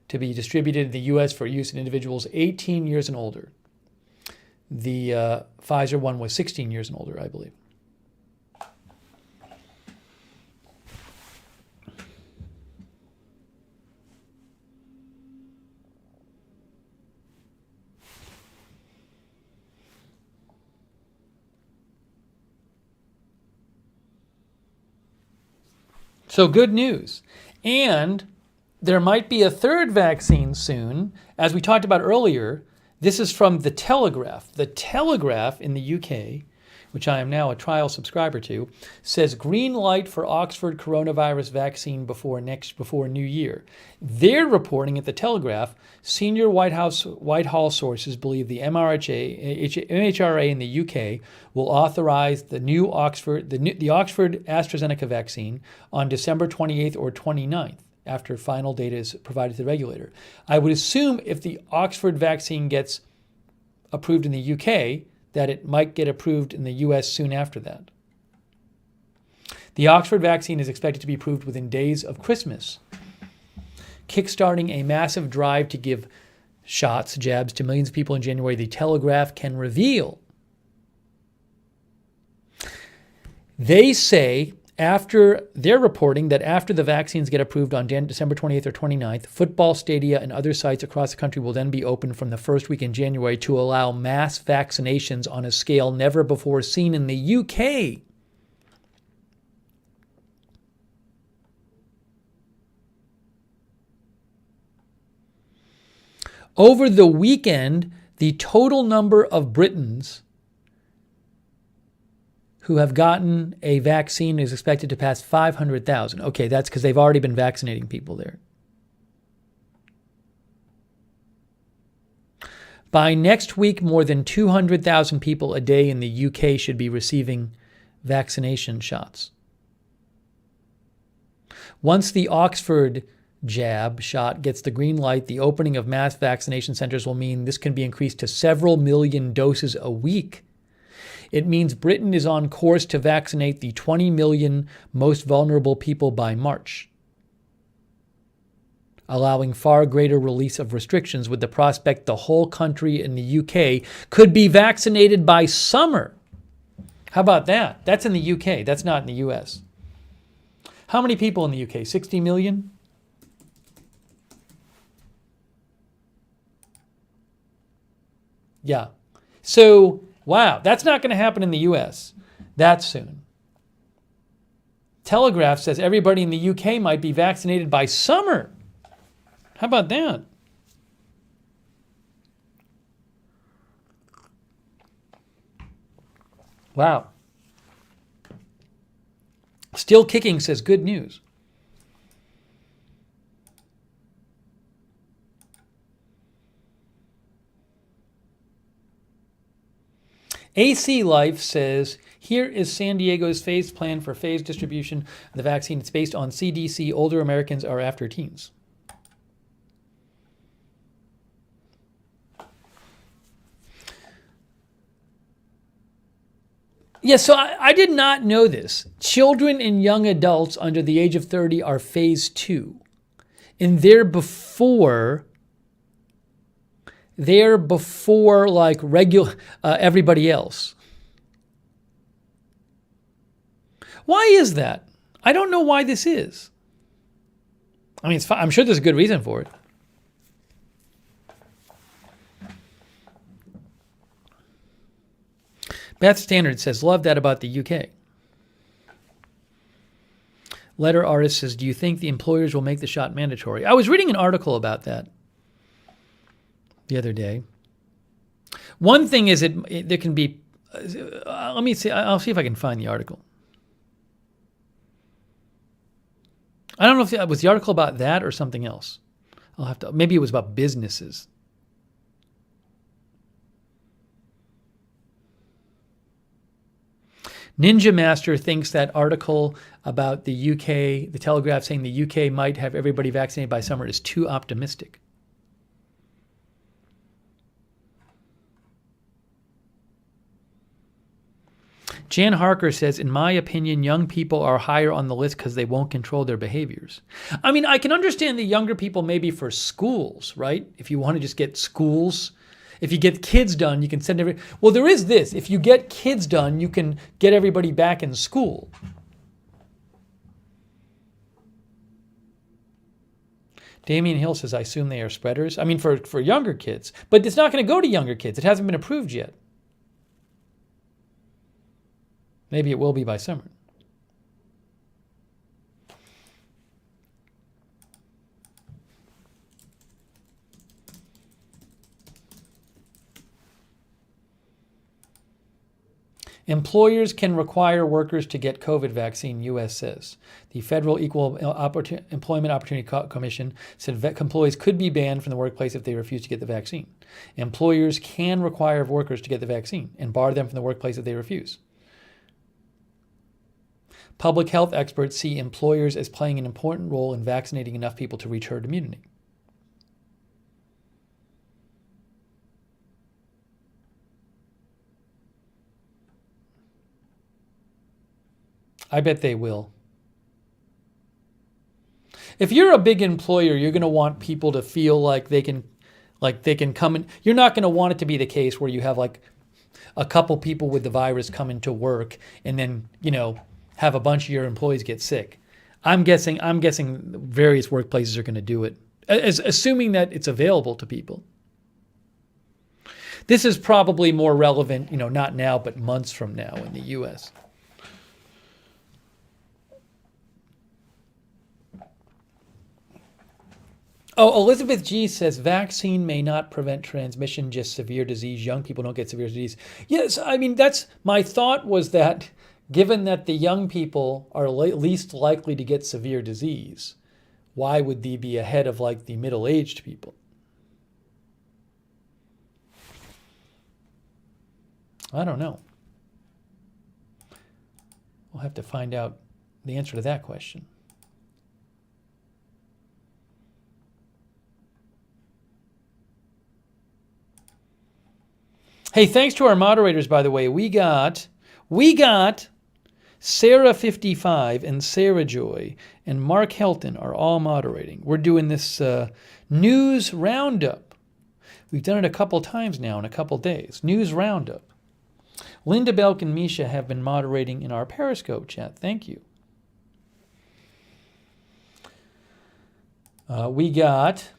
to be distributed in the U.S. for use in individuals 18 years and older. The Pfizer one was 16 years and older, I believe. So good news. And there might be a third vaccine soon. As we talked about earlier, this is from The Telegraph. The Telegraph in the UK, which I am now a trial subscriber to, says green light for Oxford coronavirus vaccine before New Year. They're reporting at The Telegraph, senior Whitehall sources believe the MHRA in the UK will authorize the new Oxford-AstraZeneca vaccine on December 28th or 29th. After final data is provided to the regulator. I would assume if the Oxford vaccine gets approved in the UK, that it might get approved in the US soon after that. The Oxford vaccine is expected to be approved within days of Christmas, kickstarting a massive drive to give jabs to millions of people in January, The Telegraph can reveal. They say they're reporting that after the vaccines get approved on December 28th or 29th, football stadia and other sites across the country will then be open from the first week in January to allow mass vaccinations on a scale never before seen in the UK. Over the weekend, the total number of Britons who have gotten a vaccine is expected to pass 500,000. Okay, that's because they've already been vaccinating people there. By next week, more than 200,000 people a day in the UK should be receiving vaccination shots. Once the Oxford jab shot gets the green light, the opening of mass vaccination centers will mean this can be increased to several million doses a week. It means Britain is on course to vaccinate the 20 million most vulnerable people by March, allowing far greater release of restrictions with the prospect the whole country in the UK could be vaccinated by summer. How about that? That's in the UK. That's not in the US. How many people in the UK? 60 million? Yeah. So, wow, that's not going to happen in the US that soon. Telegraph says everybody in the UK might be vaccinated by summer. How about that? Wow. Still Kicking says good news. AC Life says, here is San Diego's phased plan for phased distribution of the vaccine. It's based on CDC. Older Americans are after teens. Yeah, so I did not know this. Children and young adults under the age of 30 are phase 2. And they're before there before like regular everybody else. Why is that? I don't know why this is. I mean, it's fine. I'm sure there's a good reason for it. Beth Standard says, love that about the UK. Letter Artist says, do you think the employers will make the shot mandatory? I was reading an article about that the other day. One thing is there can be, let me see, I'll see if I can find the article. I don't know if it was the article about that or something else. I'll have to, maybe it was about businesses. Ninja Master thinks that article about the UK, the Telegraph saying the UK might have everybody vaccinated by summer is too optimistic. Jan Harker says, in my opinion, young people are higher on the list because they won't control their behaviors. I mean, I can understand the younger people maybe for schools, right? If you want to just get schools. If you get kids done, you can send every. Well, there is this. If you get kids done, you can get everybody back in school. Damian Hill says, I assume they are spreaders. I mean, for younger kids. But it's not going to go to younger kids. It hasn't been approved yet. Maybe it will be by summer. Employers can require workers to get COVID vaccine, U.S. says. The Federal Equal Employment Opportunity Commission said employees could be banned from the workplace if they refuse to get the vaccine. Employers can require workers to get the vaccine and bar them from the workplace if they refuse. Public health experts see employers as playing an important role in vaccinating enough people to reach herd immunity. I bet they will. If you're a big employer, you're going to want people to feel like they can come in. You're not going to want it to be the case where you have like a couple people with the virus come into work and then, have a bunch of your employees get sick. I'm guessing various workplaces are going to do it, assuming that it's available to people. This is probably more relevant, not now, but months from now in the U.S. Oh, Elizabeth G says vaccine may not prevent transmission, just severe disease. Young people don't get severe disease. Yes, I mean, that's my thought was that given that the young people are least likely to get severe disease, why would they be ahead of like the middle-aged people? I don't know. We'll have to find out the answer to that question. Hey, thanks to our moderators, by the way. We got Sarah 55 and Sarah Joy and Mark Helton are all moderating. We're doing this news roundup. We've done it a couple times now in a couple days. News roundup. Linda Belk and Misha have been moderating in our Periscope chat. Thank you. We got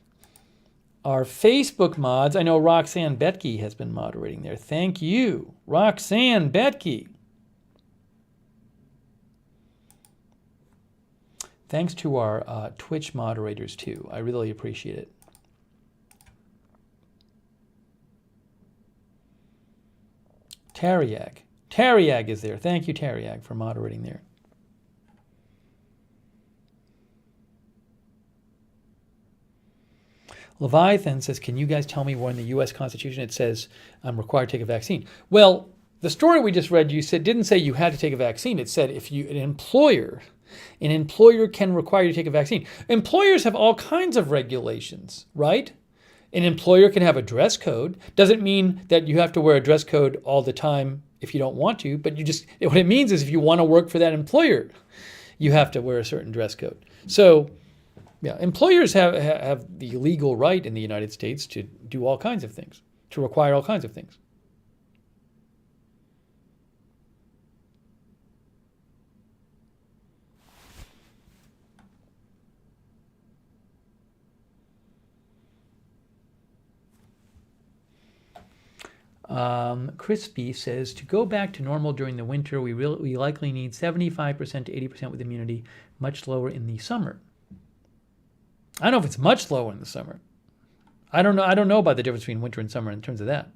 our Facebook mods. I know Roxanne Betke has been moderating there. Thank you, Roxanne Betke. Thanks to our Twitch moderators, too. I really appreciate it. Tariag is there. Thank you, Tariag, for moderating there. Leviathan says, can you guys tell me where in the U.S. Constitution it says I'm required to take a vaccine? Well, the story we just read, didn't say you had to take a vaccine. It said if an employer can require you to take a vaccine. Employers have all kinds of regulations, right? An employer can have a dress code. Doesn't mean that you have to wear a dress code all the time if you don't want to, but what it means is if you want to work for that employer, you have to wear a certain dress code. So Yeah, employers have the legal right in the United States to do all kinds of things, to require all kinds of things. Crispy says, to go back to normal during the winter, we likely need 75% to 80% with immunity, much lower in the summer. I don't know if it's much lower in the summer. I don't know about the difference between winter and summer in terms of that.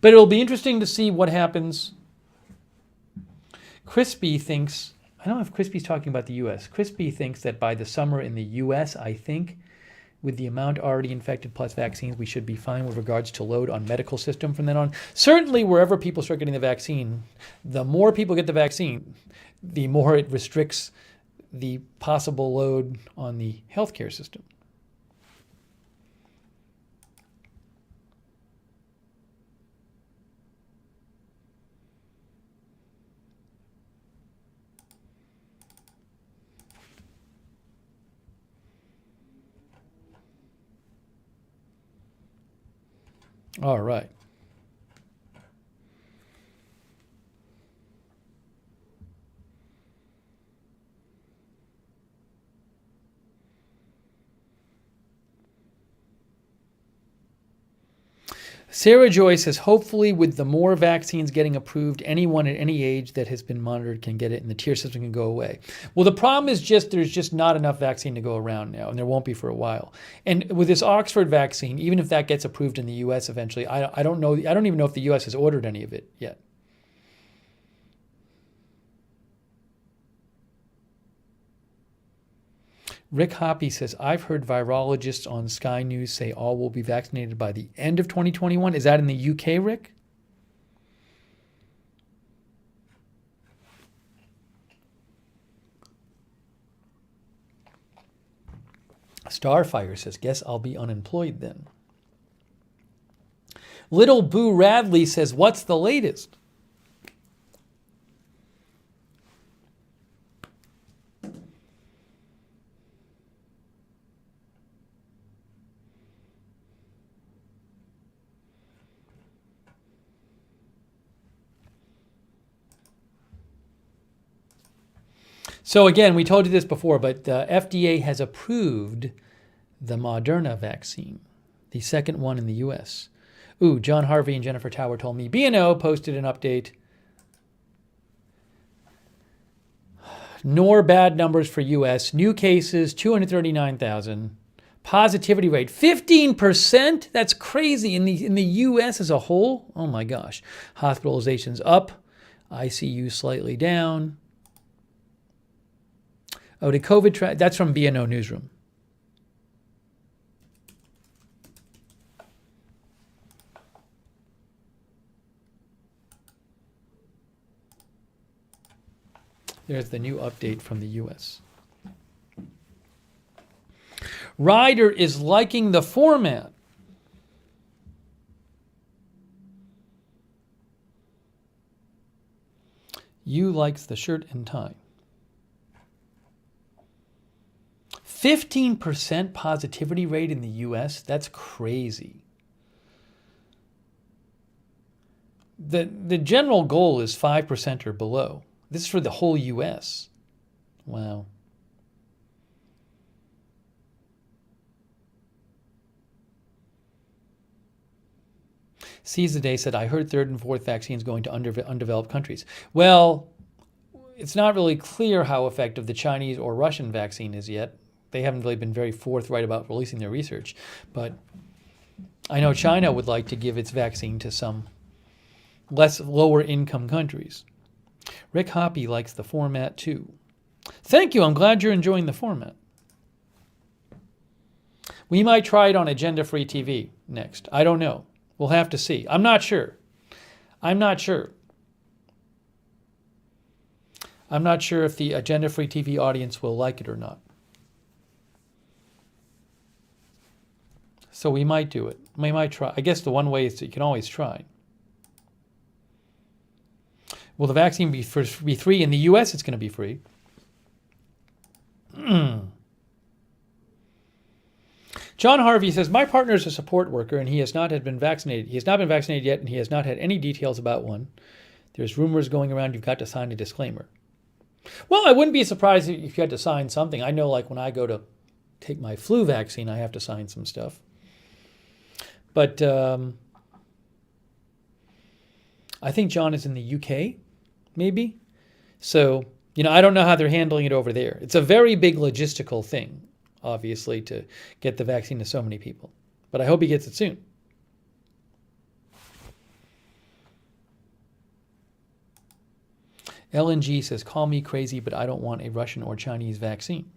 But it'll be interesting to see what happens. Crispy thinks, I don't know if Crispy's talking about the U.S. Crispy thinks that by the summer in the U.S., I think, with the amount already infected plus vaccines, we should be fine with regards to load on medical system from then on. Certainly, wherever people start getting the vaccine, the more people get the vaccine, the more it restricts the possible load on the healthcare system. All right. Sarah Joy says, hopefully with the more vaccines getting approved, anyone at any age that has been monitored can get it and the tier system can go away. Well, the problem is there's just not enough vaccine to go around now, and there won't be for a while. And with this Oxford vaccine, even if that gets approved in the U.S. eventually, I don't know. I don't even know if the U.S. has ordered any of it yet. Rick Hoppy says, I've heard virologists on Sky News say all will be vaccinated by the end of 2021. Is that in the UK, Rick? Starfire says, guess I'll be unemployed then. Little Boo Radley says, what's the latest? So again, we told you this before, but the FDA has approved the Moderna vaccine, the second one in the U.S. Ooh, John Harvey and Jennifer Tower told me. B&O posted an update. Nor bad numbers for U.S. New cases, 239,000. Positivity rate, 15%? That's crazy. In the U.S. as a whole? Oh my gosh. Hospitalizations up. ICU slightly down. Oh, did COVID that's from B&O Newsroom. There's the new update from the U.S. Ryder is liking the format. You likes the shirt and tie. 15% positivity rate in the U.S. That's crazy. The general goal is 5% or below. This is for the whole U.S. Wow. Seize the Day said, I heard third and fourth vaccines going to undeveloped countries. Well, it's not really clear how effective the Chinese or Russian vaccine is yet. They haven't really been very forthright about releasing their research. But I know China would like to give its vaccine to some lower income countries. Rick Hoppy likes the format too. Thank you. I'm glad you're enjoying the format. We might try it on agenda-free TV next. I don't know. We'll have to see. I'm not sure. I'm not sure if the agenda-free TV audience will like it or not. So we might do it. We might try. I guess the one way is that you can always try. Will the vaccine be free? In the U.S., it's going to be free. John Harvey says, my partner is a support worker and he has not had been vaccinated. He has not been vaccinated yet and he has not had any details about one. There's rumors going around you've got to sign a disclaimer. Well, I wouldn't be surprised if you had to sign something. I know, like, when I go to take my flu vaccine, I have to sign some stuff. But I think John is in the UK, maybe. So, I don't know how they're handling it over there. It's a very big logistical thing, obviously, to get the vaccine to so many people. But I hope he gets it soon. LNG says, call me crazy, but I don't want a Russian or Chinese vaccine.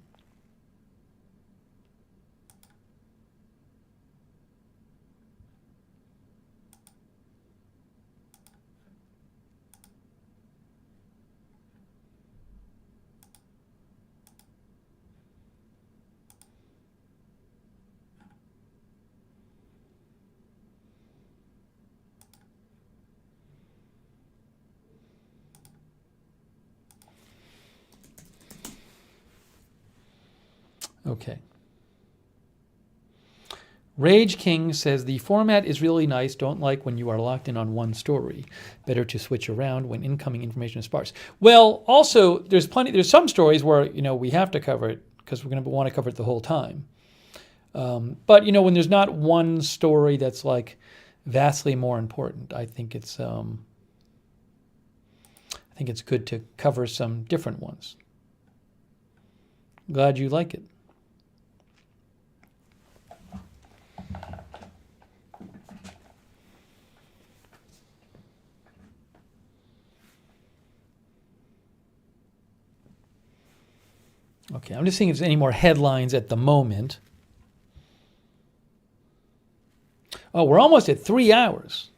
Okay. Rage King says, the format is really nice. Don't like when you are locked in on one story. Better to switch around when incoming information is sparse. Well, also, there's some stories where, we have to cover it because we're going to want to cover it the whole time. But, when there's not one story that's like vastly more important, I think it's good to cover some different ones. Glad you like it. Okay, I'm just seeing if there's any more headlines at the moment. Oh, we're almost at 3 hours.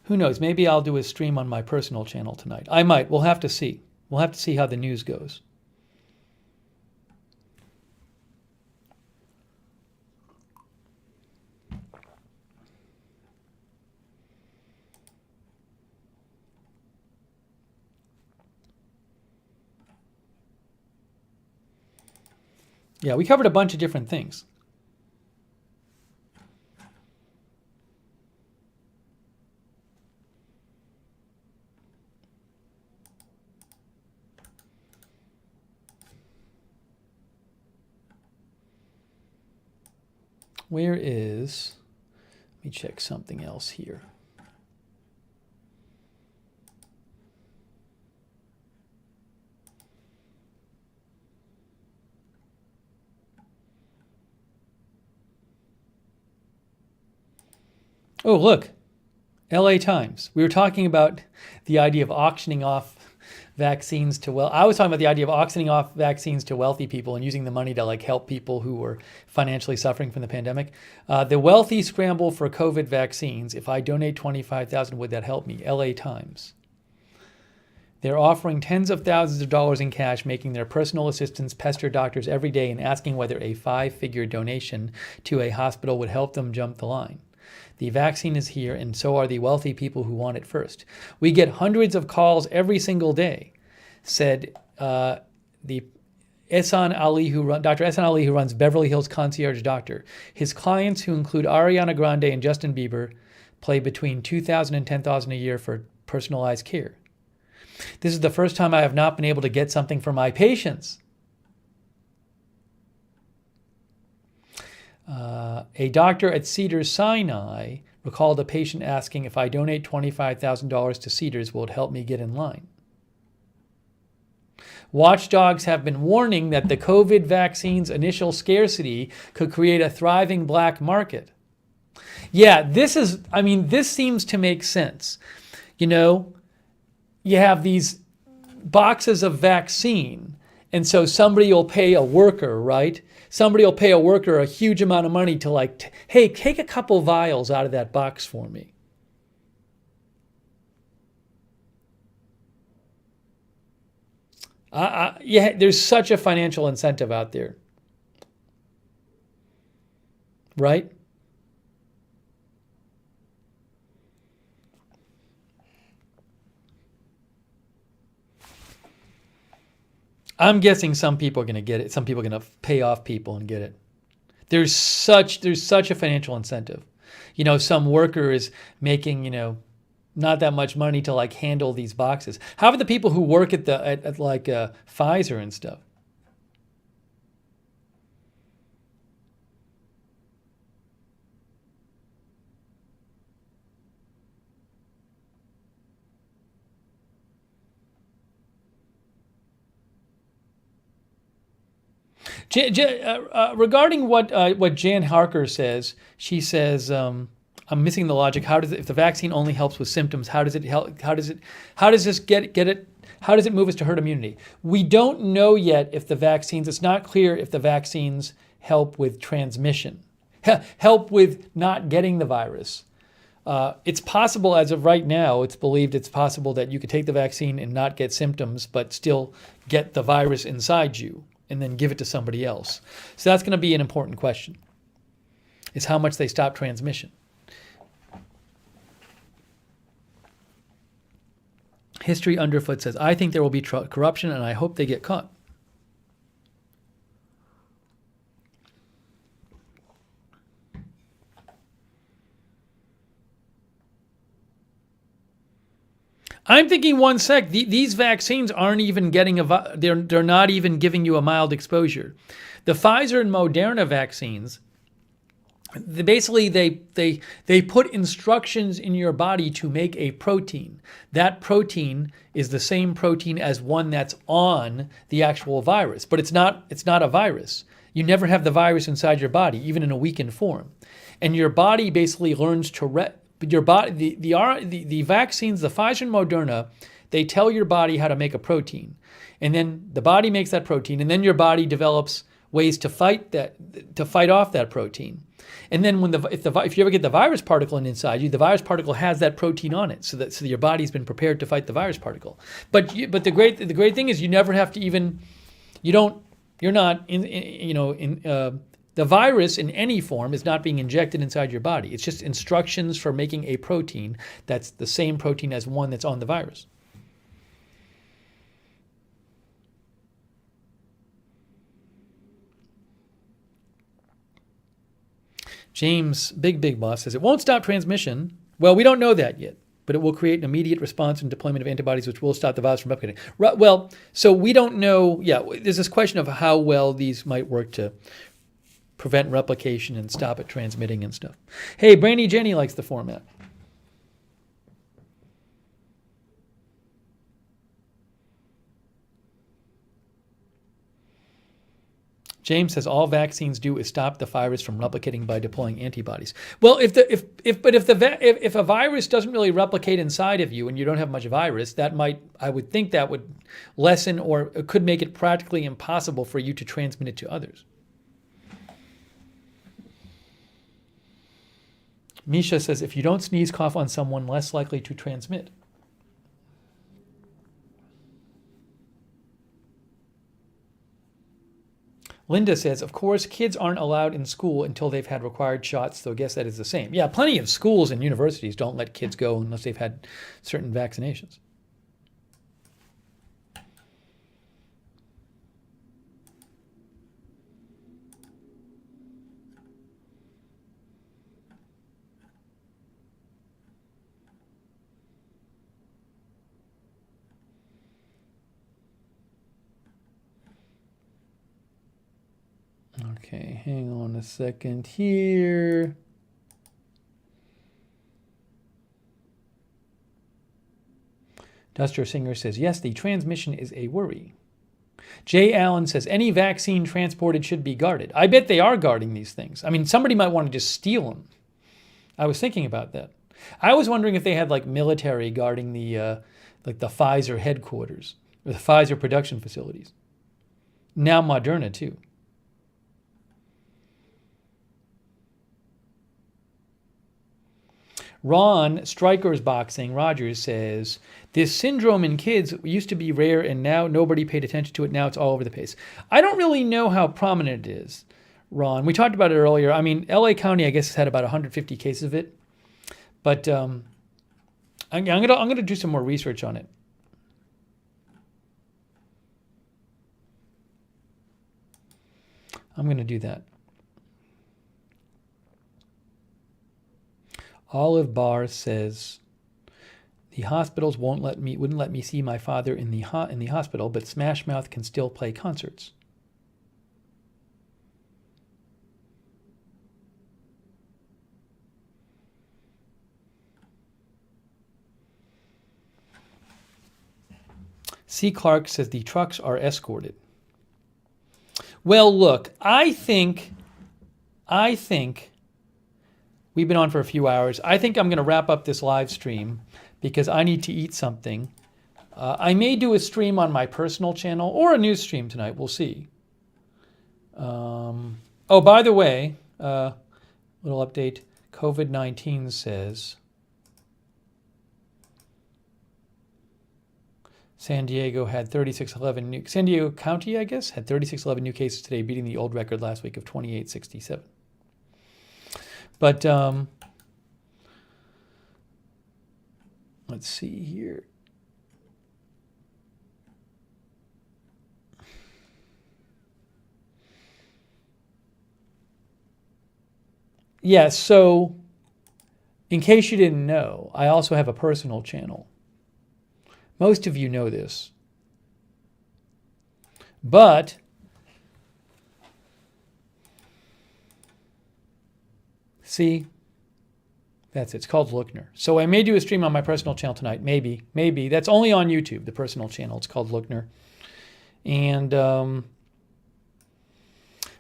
Who knows? Maybe I'll do a stream on my personal channel tonight. I might. We'll have to see. We'll have to see how the news goes. Yeah, we covered a bunch of different things. Let me check something else here. Oh, look, LA Times. We were talking about the idea of auctioning off vaccines to I was talking about the idea of auctioning off vaccines to wealthy people and using the money to help people who were financially suffering from the pandemic. The wealthy scramble for COVID vaccines. If I donate $25,000, would that help me? LA Times. They're offering tens of thousands of dollars in cash, making their personal assistants pester doctors every day and asking whether a 5-figure donation to a hospital would help them jump the line. The vaccine is here, and so are the wealthy people who want it first. We get hundreds of calls every single day, said the Dr. Ehsan Ali, who runs Beverly Hills Concierge Doctor. His clients, who include Ariana Grande and Justin Bieber, pay between $2,000 and $10,000 a year for personalized care. This is the first time I have not been able to get something for my patients. A doctor at Cedars-Sinai recalled a patient asking, if I donate $25,000 to Cedars, will it help me get in line? Watchdogs have been warning that the COVID vaccine's initial scarcity could create a thriving black market. Yeah, this seems to make sense. You have these boxes of vaccine, and so somebody will pay a worker, right? Somebody will pay a worker a huge amount of money to hey, take a couple vials out of that box for me. Yeah, there's such a financial incentive out there, right? I'm guessing some people are going to get it. Some people are going to pay off people and get it. There's such a financial incentive. Some worker is making, not that much money to like handle these boxes. How about the people who work at Pfizer and stuff? Regarding what Jan Harker says, she says, I'm missing the logic. If the vaccine only helps with symptoms, how does it help? How does this get it? How does it move us to herd immunity? We don't know yet if the vaccines. It's not clear if the vaccines help with transmission, help with not getting the virus. It's possible, as of right now, it's believed it's possible that you could take the vaccine and not get symptoms, but still get the virus inside you and then give it to somebody else. So that's going to be an important question, is how much they stop transmission. History Underfoot says, I think there will be corruption and I hope they get caught. I'm thinking one sec. These vaccines aren't even getting they're not even giving you a mild exposure. The Pfizer and Moderna vaccines, they put instructions in your body to make a protein. That protein is the same protein as one that's on the actual virus, but it's not a virus. You never have the virus inside your body, even in a weakened form, and your body basically learns to your body, the vaccines, the Pfizer and Moderna, they tell your body how to make a protein. And then the body makes that protein, and then your body develops ways to fight off that protein. And then if you ever get the virus particle inside you, the virus particle has that protein on it, so your body's been prepared to fight the virus particle. But the great thing is you never have to even, the virus in any form is not being injected inside your body. It's just instructions for making a protein that's the same protein as one that's on the virus. James Big Boss says, it won't stop transmission. Well, we don't know that yet, but it will create an immediate response and deployment of antibodies, which will stop the virus from replicating. Well, so we don't know. Yeah, there's this question of how well these might work to prevent replication and stop it transmitting and stuff. Hey, Brandy Jenny likes the format. James says all vaccines do is stop the virus from replicating by deploying antibodies. Well, if a virus doesn't really replicate inside of you and you don't have much virus, I would think that would lessen or it could make it practically impossible for you to transmit it to others. Misha says, if you don't sneeze, cough on someone, less likely to transmit. Linda says, of course, kids aren't allowed in school until they've had required shots, so I guess that is the same. Yeah, plenty of schools and universities don't let kids go unless they've had certain vaccinations. Okay, hang on a second here. Duster Singer says, yes, the transmission is a worry. Jay Allen says, any vaccine transported should be guarded. I bet they are guarding these things. I mean, somebody might want to just steal them. I was thinking about that. I was wondering if they had like military guarding the Pfizer headquarters or the Pfizer production facilities. Now Moderna too. Ron Strikers Boxing Rogers says, this syndrome in kids used to be rare and now nobody paid attention to it. Now it's all over the place. I don't really know how prominent it is, Ron. We talked about it earlier. I mean, LA County, I guess, has had about 150 cases of it. But I'm gonna do some more research on it. I'm going to do that. Olive Bar says, the hospitals wouldn't let me see my father in the hospital, but Smash Mouth can still play concerts. C. Clark says the trucks are escorted. Well, look, I think we've been on for a few hours. I think I'm going to wrap up this live stream because I need to eat something. I may do a stream on my personal channel or a news stream tonight. We'll see. Oh, by the way, little update. COVID-19 says San Diego had 3611 new. San Diego County, I guess, had 3611 new cases today, beating the old record last week of 2867. But let's see here. Yeah, so in case you didn't know, I also have a personal channel. Most of you know this. But see, that's it. It's called Lookner. So I may do a stream on my personal channel tonight. Maybe. That's only on YouTube, the personal channel. It's called Lookner. And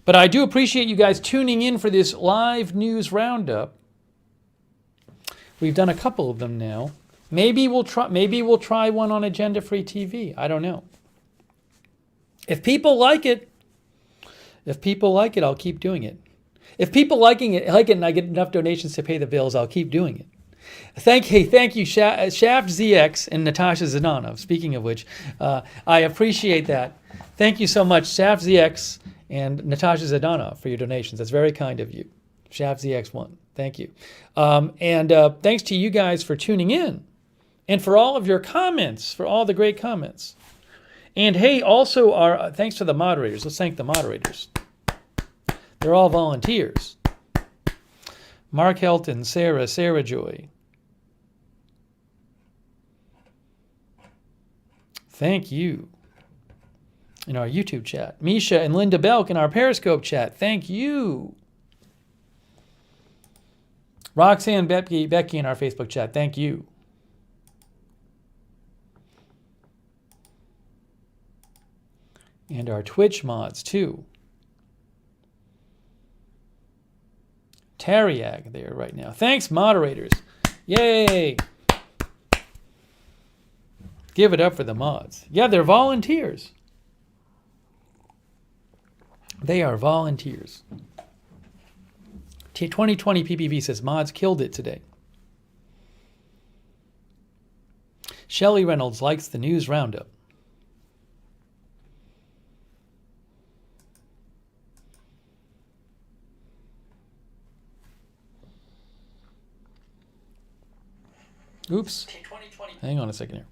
but I do appreciate you guys tuning in for this live news roundup. We've done a couple of them now. Maybe we'll try one on Agenda Free TV. I don't know. If people like it, I'll keep doing it. If people like it and I get enough donations to pay the bills, I'll keep doing it. Thank you, Shaft ZX and Natasha Zadanov. Speaking of which, I appreciate that. Thank you so much, Shaft ZX and Natasha Zadanov, for your donations. That's very kind of you. Shaft ZX1. Thank you. And thanks to you guys for tuning in and for all of your comments, for all the great comments. And hey, also thanks to the moderators. Let's thank the moderators. They're all volunteers. Mark Helton, Sarah Joy. Thank you. In our YouTube chat. Misha and Linda Belk in our Periscope chat. Thank you. Roxanne Becky in our Facebook chat. Thank you. And our Twitch mods too. Tariag there right now. Thanks, moderators. Yay. Give it up for the mods. Yeah, they're volunteers. They are volunteers. 2020 PPV says mods killed it today. Shelley Reynolds likes the news roundup. Oops. Hang on a second here.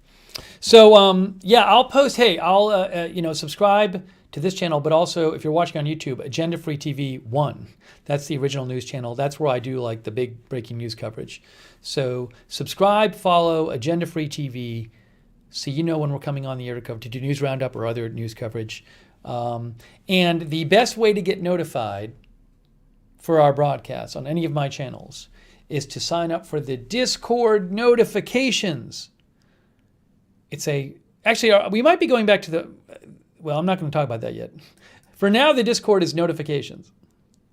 So, yeah, I'll post, hey, I'll, subscribe to this channel, but also if you're watching on YouTube, Agenda Free TV 1. That's the original news channel. That's where I do like the big breaking news coverage. So subscribe, follow Agenda Free TV, so you know when we're coming on the air to do news roundup or other news coverage. And the best way to get notified for our broadcasts on any of my channels is to sign up for the Discord notifications. Actually, we might be going back to well, I'm not going to talk about that yet. For now, the Discord is notifications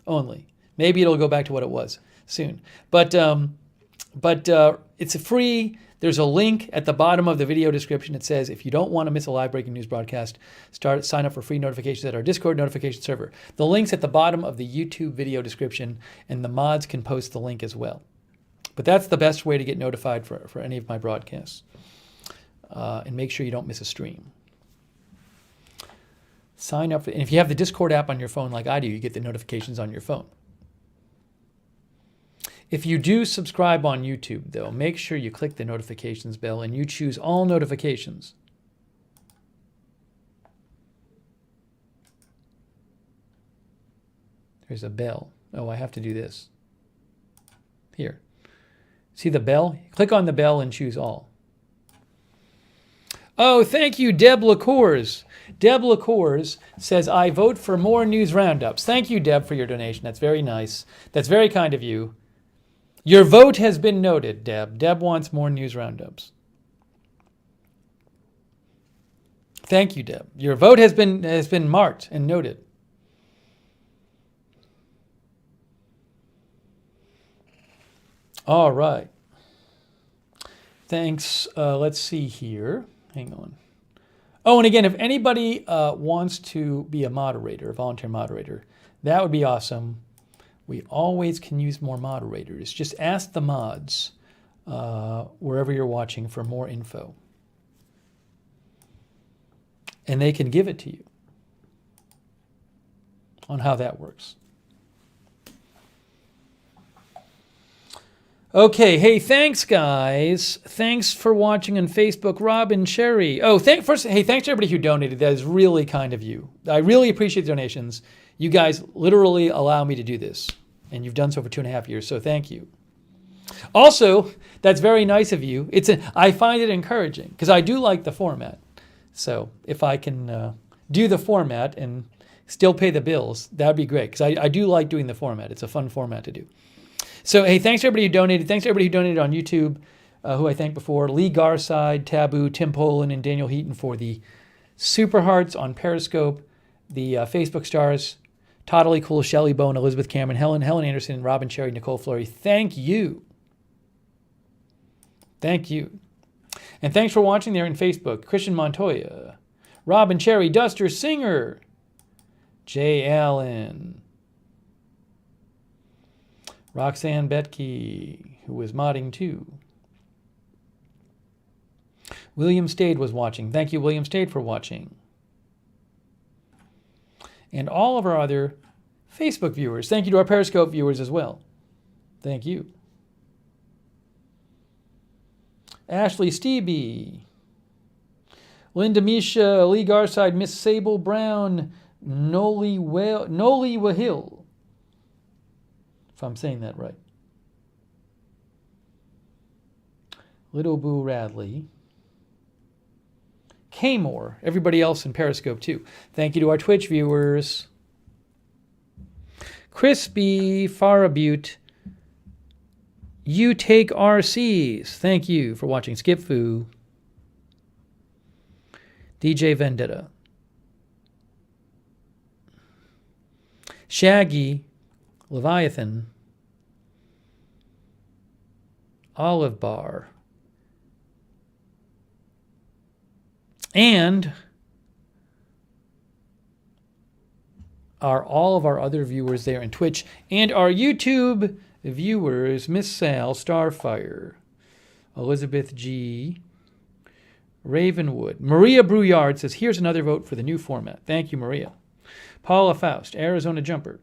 only. Maybe it'll go back to what it was soon. But it's free. There's a link at the bottom of the video description. It says, if you don't want to miss a live breaking news broadcast, sign up for free notifications at our Discord notification server. The link's at the bottom of the YouTube video description, and the mods can post the link as well. But that's the best way to get notified for any of my broadcasts. And make sure you don't miss a stream. Sign up, and if you have the Discord app on your phone like I do, you get the notifications on your phone. If you do subscribe on YouTube, though, make sure you click the notifications bell and you choose all notifications. There's a bell. Oh, I have to do this. Here. See the bell? Click on the bell and choose all. Oh, thank you, Deb LaCours. Deb LaCours says, I vote for more news roundups. Thank you, Deb, for your donation. That's very nice. That's very kind of you. Your vote has been noted, Deb. Deb wants more news roundups. Thank you, Deb. Your vote has been marked and noted. All right. Thanks. Let's see here. Hang on. Oh, and again, if anybody wants to be a moderator, a volunteer moderator, that would be awesome. We always can use more moderators. Just ask the mods wherever you're watching for more info. And they can give it to you on how that works. Okay, hey, thanks, guys. Thanks for watching on Facebook, Rob and Sherry. Oh, thanks to everybody who donated. That is really kind of you. I really appreciate the donations. You guys literally allow me to do this, and you've done so for 2.5 years, so thank you. Also, that's very nice of you. I find it encouraging, because I do like the format. So if I can do the format and still pay the bills, that would be great, because I do like doing the format. It's a fun format to do. So, hey, thanks to everybody who donated. Thanks to everybody who donated on YouTube, who I thanked before. Lee Garside, Taboo, Tim Poland, and Daniel Heaton for the Super Hearts on Periscope, the Facebook stars, Totally Cool, Shelley Bone, Elizabeth Cameron, Helen Anderson, Robin Cherry, Nicole Fleury. Thank you. Thank you. And thanks for watching there in Facebook. Christian Montoya, Robin Cherry, Duster, Singer, Jay Allen, Roxanne Betke, who was modding too. William Stade was watching. Thank you, William Stade, for watching. And all of our other Facebook viewers. Thank you to our Periscope viewers as well. Thank you. Ashley Stevie, Linda Misha, Lee Garside, Miss Sable Brown, Noli Wahill, if I'm saying that right. Little Boo Radley, Kmore, everybody else in Periscope too. Thank you to our Twitch viewers. Crispy Farabute, You Take RCs. Thank you for watching. Skip Foo, DJ Vendetta, Shaggy, Leviathan, Olive Bar, and all of our other viewers there in Twitch, and our YouTube viewers, Miss Sal, Starfire, Elizabeth G, Ravenwood. Maria Brouillard says, here's another vote for the new format. Thank you, Maria. Paula Faust, Arizona Jumper.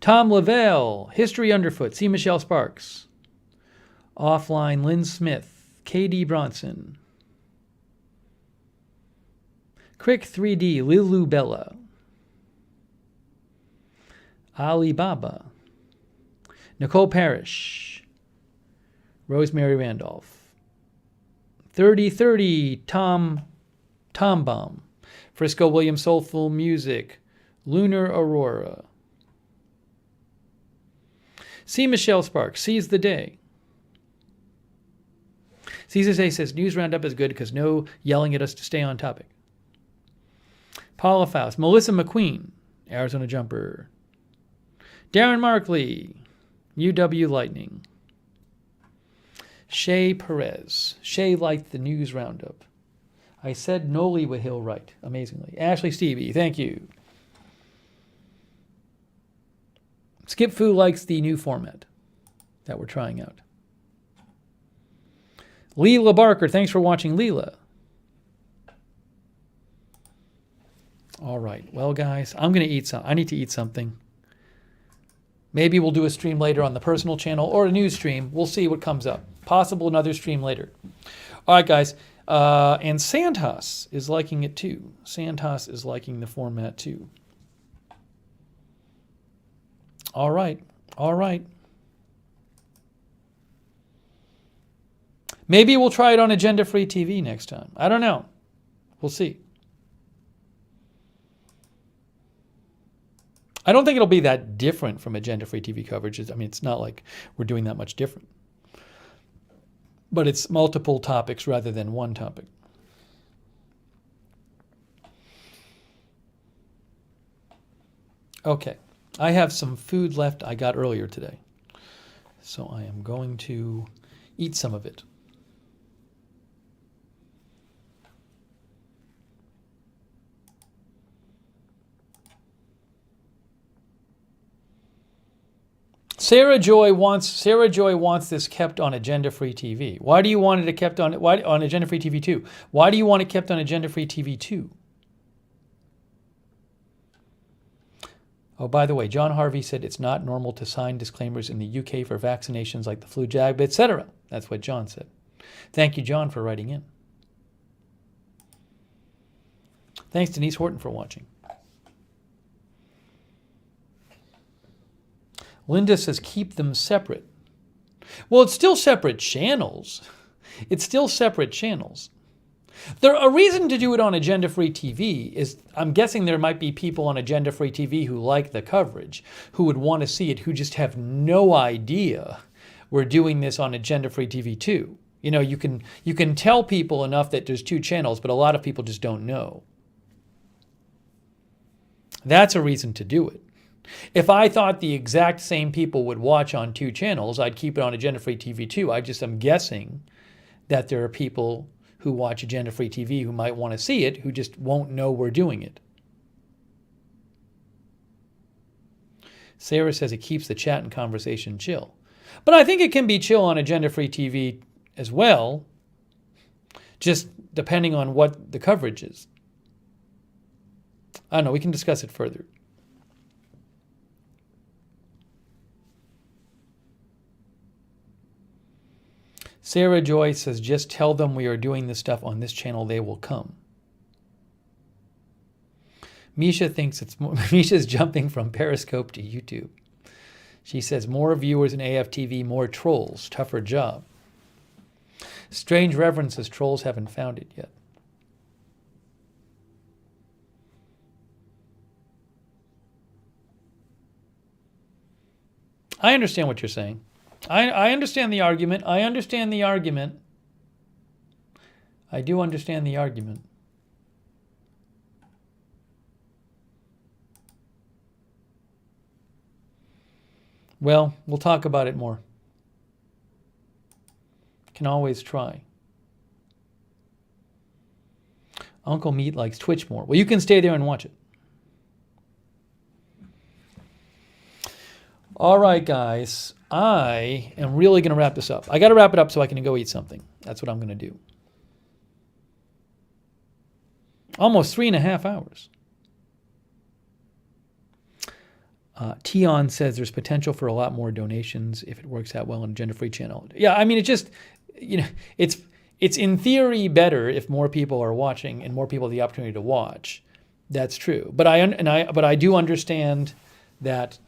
Tom Lavelle, History Underfoot, C. Michelle Sparks. Offline, Lynn Smith, K.D. Bronson. Crick 3D, Lilu Bella. Alibaba. Nicole Parrish. Rosemary Randolph. 3030, Tom Bomb. Frisco William Soulful Music. Lunar Aurora. C. Michelle Sparks, Seize the Day. Caesar A says, News Roundup is good because no yelling at us to stay on topic. Paula Faust, Melissa McQueen, Arizona Jumper. Darren Markley, UW Lightning. Shay Perez. Shay liked the News Roundup. I said Noli Wahill right, amazingly. Ashley Stevie, thank you. Skip Fu likes the new format that we're trying out. Leela Barker, thanks for watching, Leela. All right, well, guys, I'm going to eat some. I need to eat something. Maybe we'll do a stream later on the personal channel or a news stream. We'll see what comes up. Possible another stream later. All right, guys. And Santos is liking it too. Santos is liking the format too. All right. All right. Maybe we'll try it on agenda-free TV next time. I don't know. We'll see. I don't think it'll be that different from agenda-free TV coverage. I mean, it's not like we're doing that much different. But it's multiple topics rather than one topic. Okay. I have some food left I got earlier today. So I am going to eat some of it. Sarah Joy wants this kept on agenda-free TV. Why do you want it kept on agenda-free TV 2? Why do you want it kept on agenda-free TV 2? Oh, by the way, John Harvey said it's not normal to sign disclaimers in the UK for vaccinations like the flu jab, etc. That's what John said. Thank you, John, for writing in. Thanks, Denise Horton, for watching. Linda says keep them separate. Well, it's still separate channels. It's still separate channels. A reason to do it on agenda-free TV is, I'm guessing there might be people on agenda-free TV who like the coverage, who would want to see it, who just have no idea we're doing this on agenda-free TV too. You know, you can tell people enough that there's two channels, but a lot of people just don't know. That's a reason to do it. If I thought the exact same people would watch on two channels, I'd keep it on agenda-free TV too. I'm guessing that there are people who watch agenda-free TV who might want to see it, who just won't know we're doing it. Sarah says it keeps the chat and conversation chill. But I think it can be chill on agenda-free TV as well, just depending on what the coverage is. I don't know, we can discuss it further. Sarah Joy says, just tell them we are doing this stuff on this channel, they will come. Misha thinks Misha's jumping from Periscope to YouTube. She says, more viewers in AFTV, more trolls, tougher job. Strange Reverend says, trolls haven't found it yet. I understand what you're saying. I understand the argument. I understand the argument. I do understand the argument. Well, we'll talk about it more. Can always try. Uncle Meat likes Twitch more. Well, you can stay there and watch it. All right, guys. I am really going to wrap this up. I got to wrap it up so I can go eat something. That's what I'm going to do. Almost 3.5 hours. Tion says there's potential for a lot more donations if it works out well on Agenda-Free channel. Yeah, I mean, it just, it's in theory better if more people are watching and more people have the opportunity to watch. That's true. But I do understand that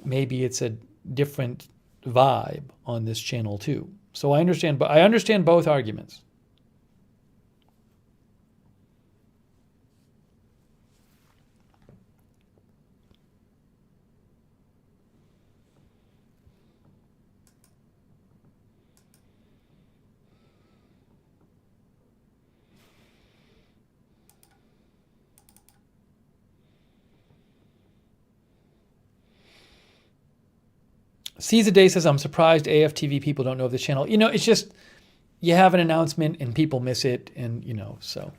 maybe it's a different vibe on this channel too. So I understand both arguments. Caesar Day says, I'm surprised AFTV people don't know of this channel. It's just, you have an announcement and people miss it. And, so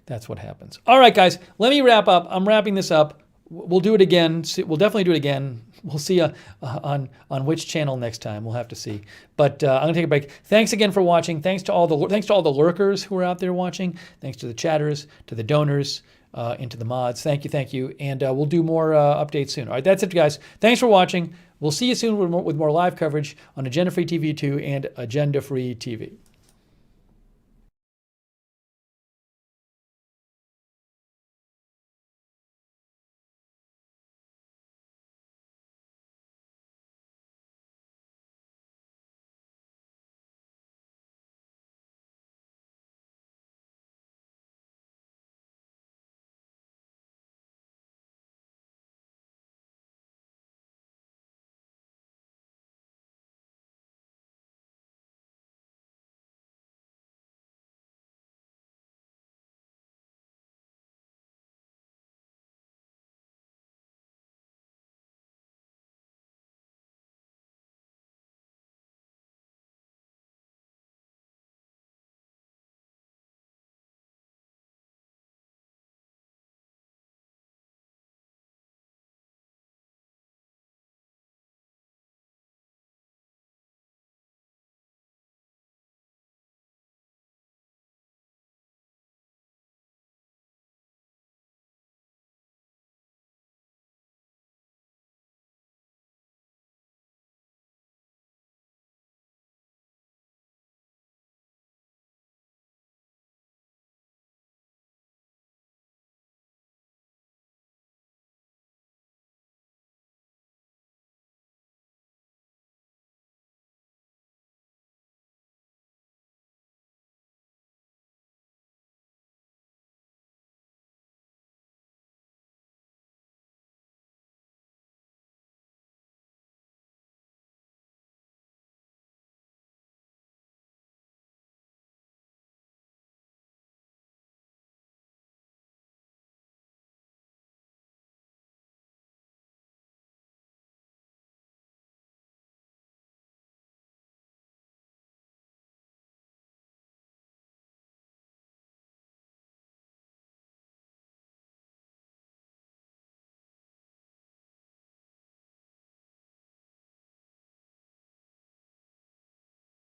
that's what happens. All right, guys, let me wrap up. I'm wrapping this up. We'll do it again. We'll definitely do it again. We'll see on which channel next time. We'll have to see. But I'm going to take a break. Thanks again for watching. Thanks to all the lurkers who are out there watching. Thanks to the chatters, to the donors, and to the mods. Thank you. And we'll do more updates soon. All right, that's it, guys. Thanks for watching. We'll see you soon with more live coverage on Agenda Free TV 2 and Agenda Free TV.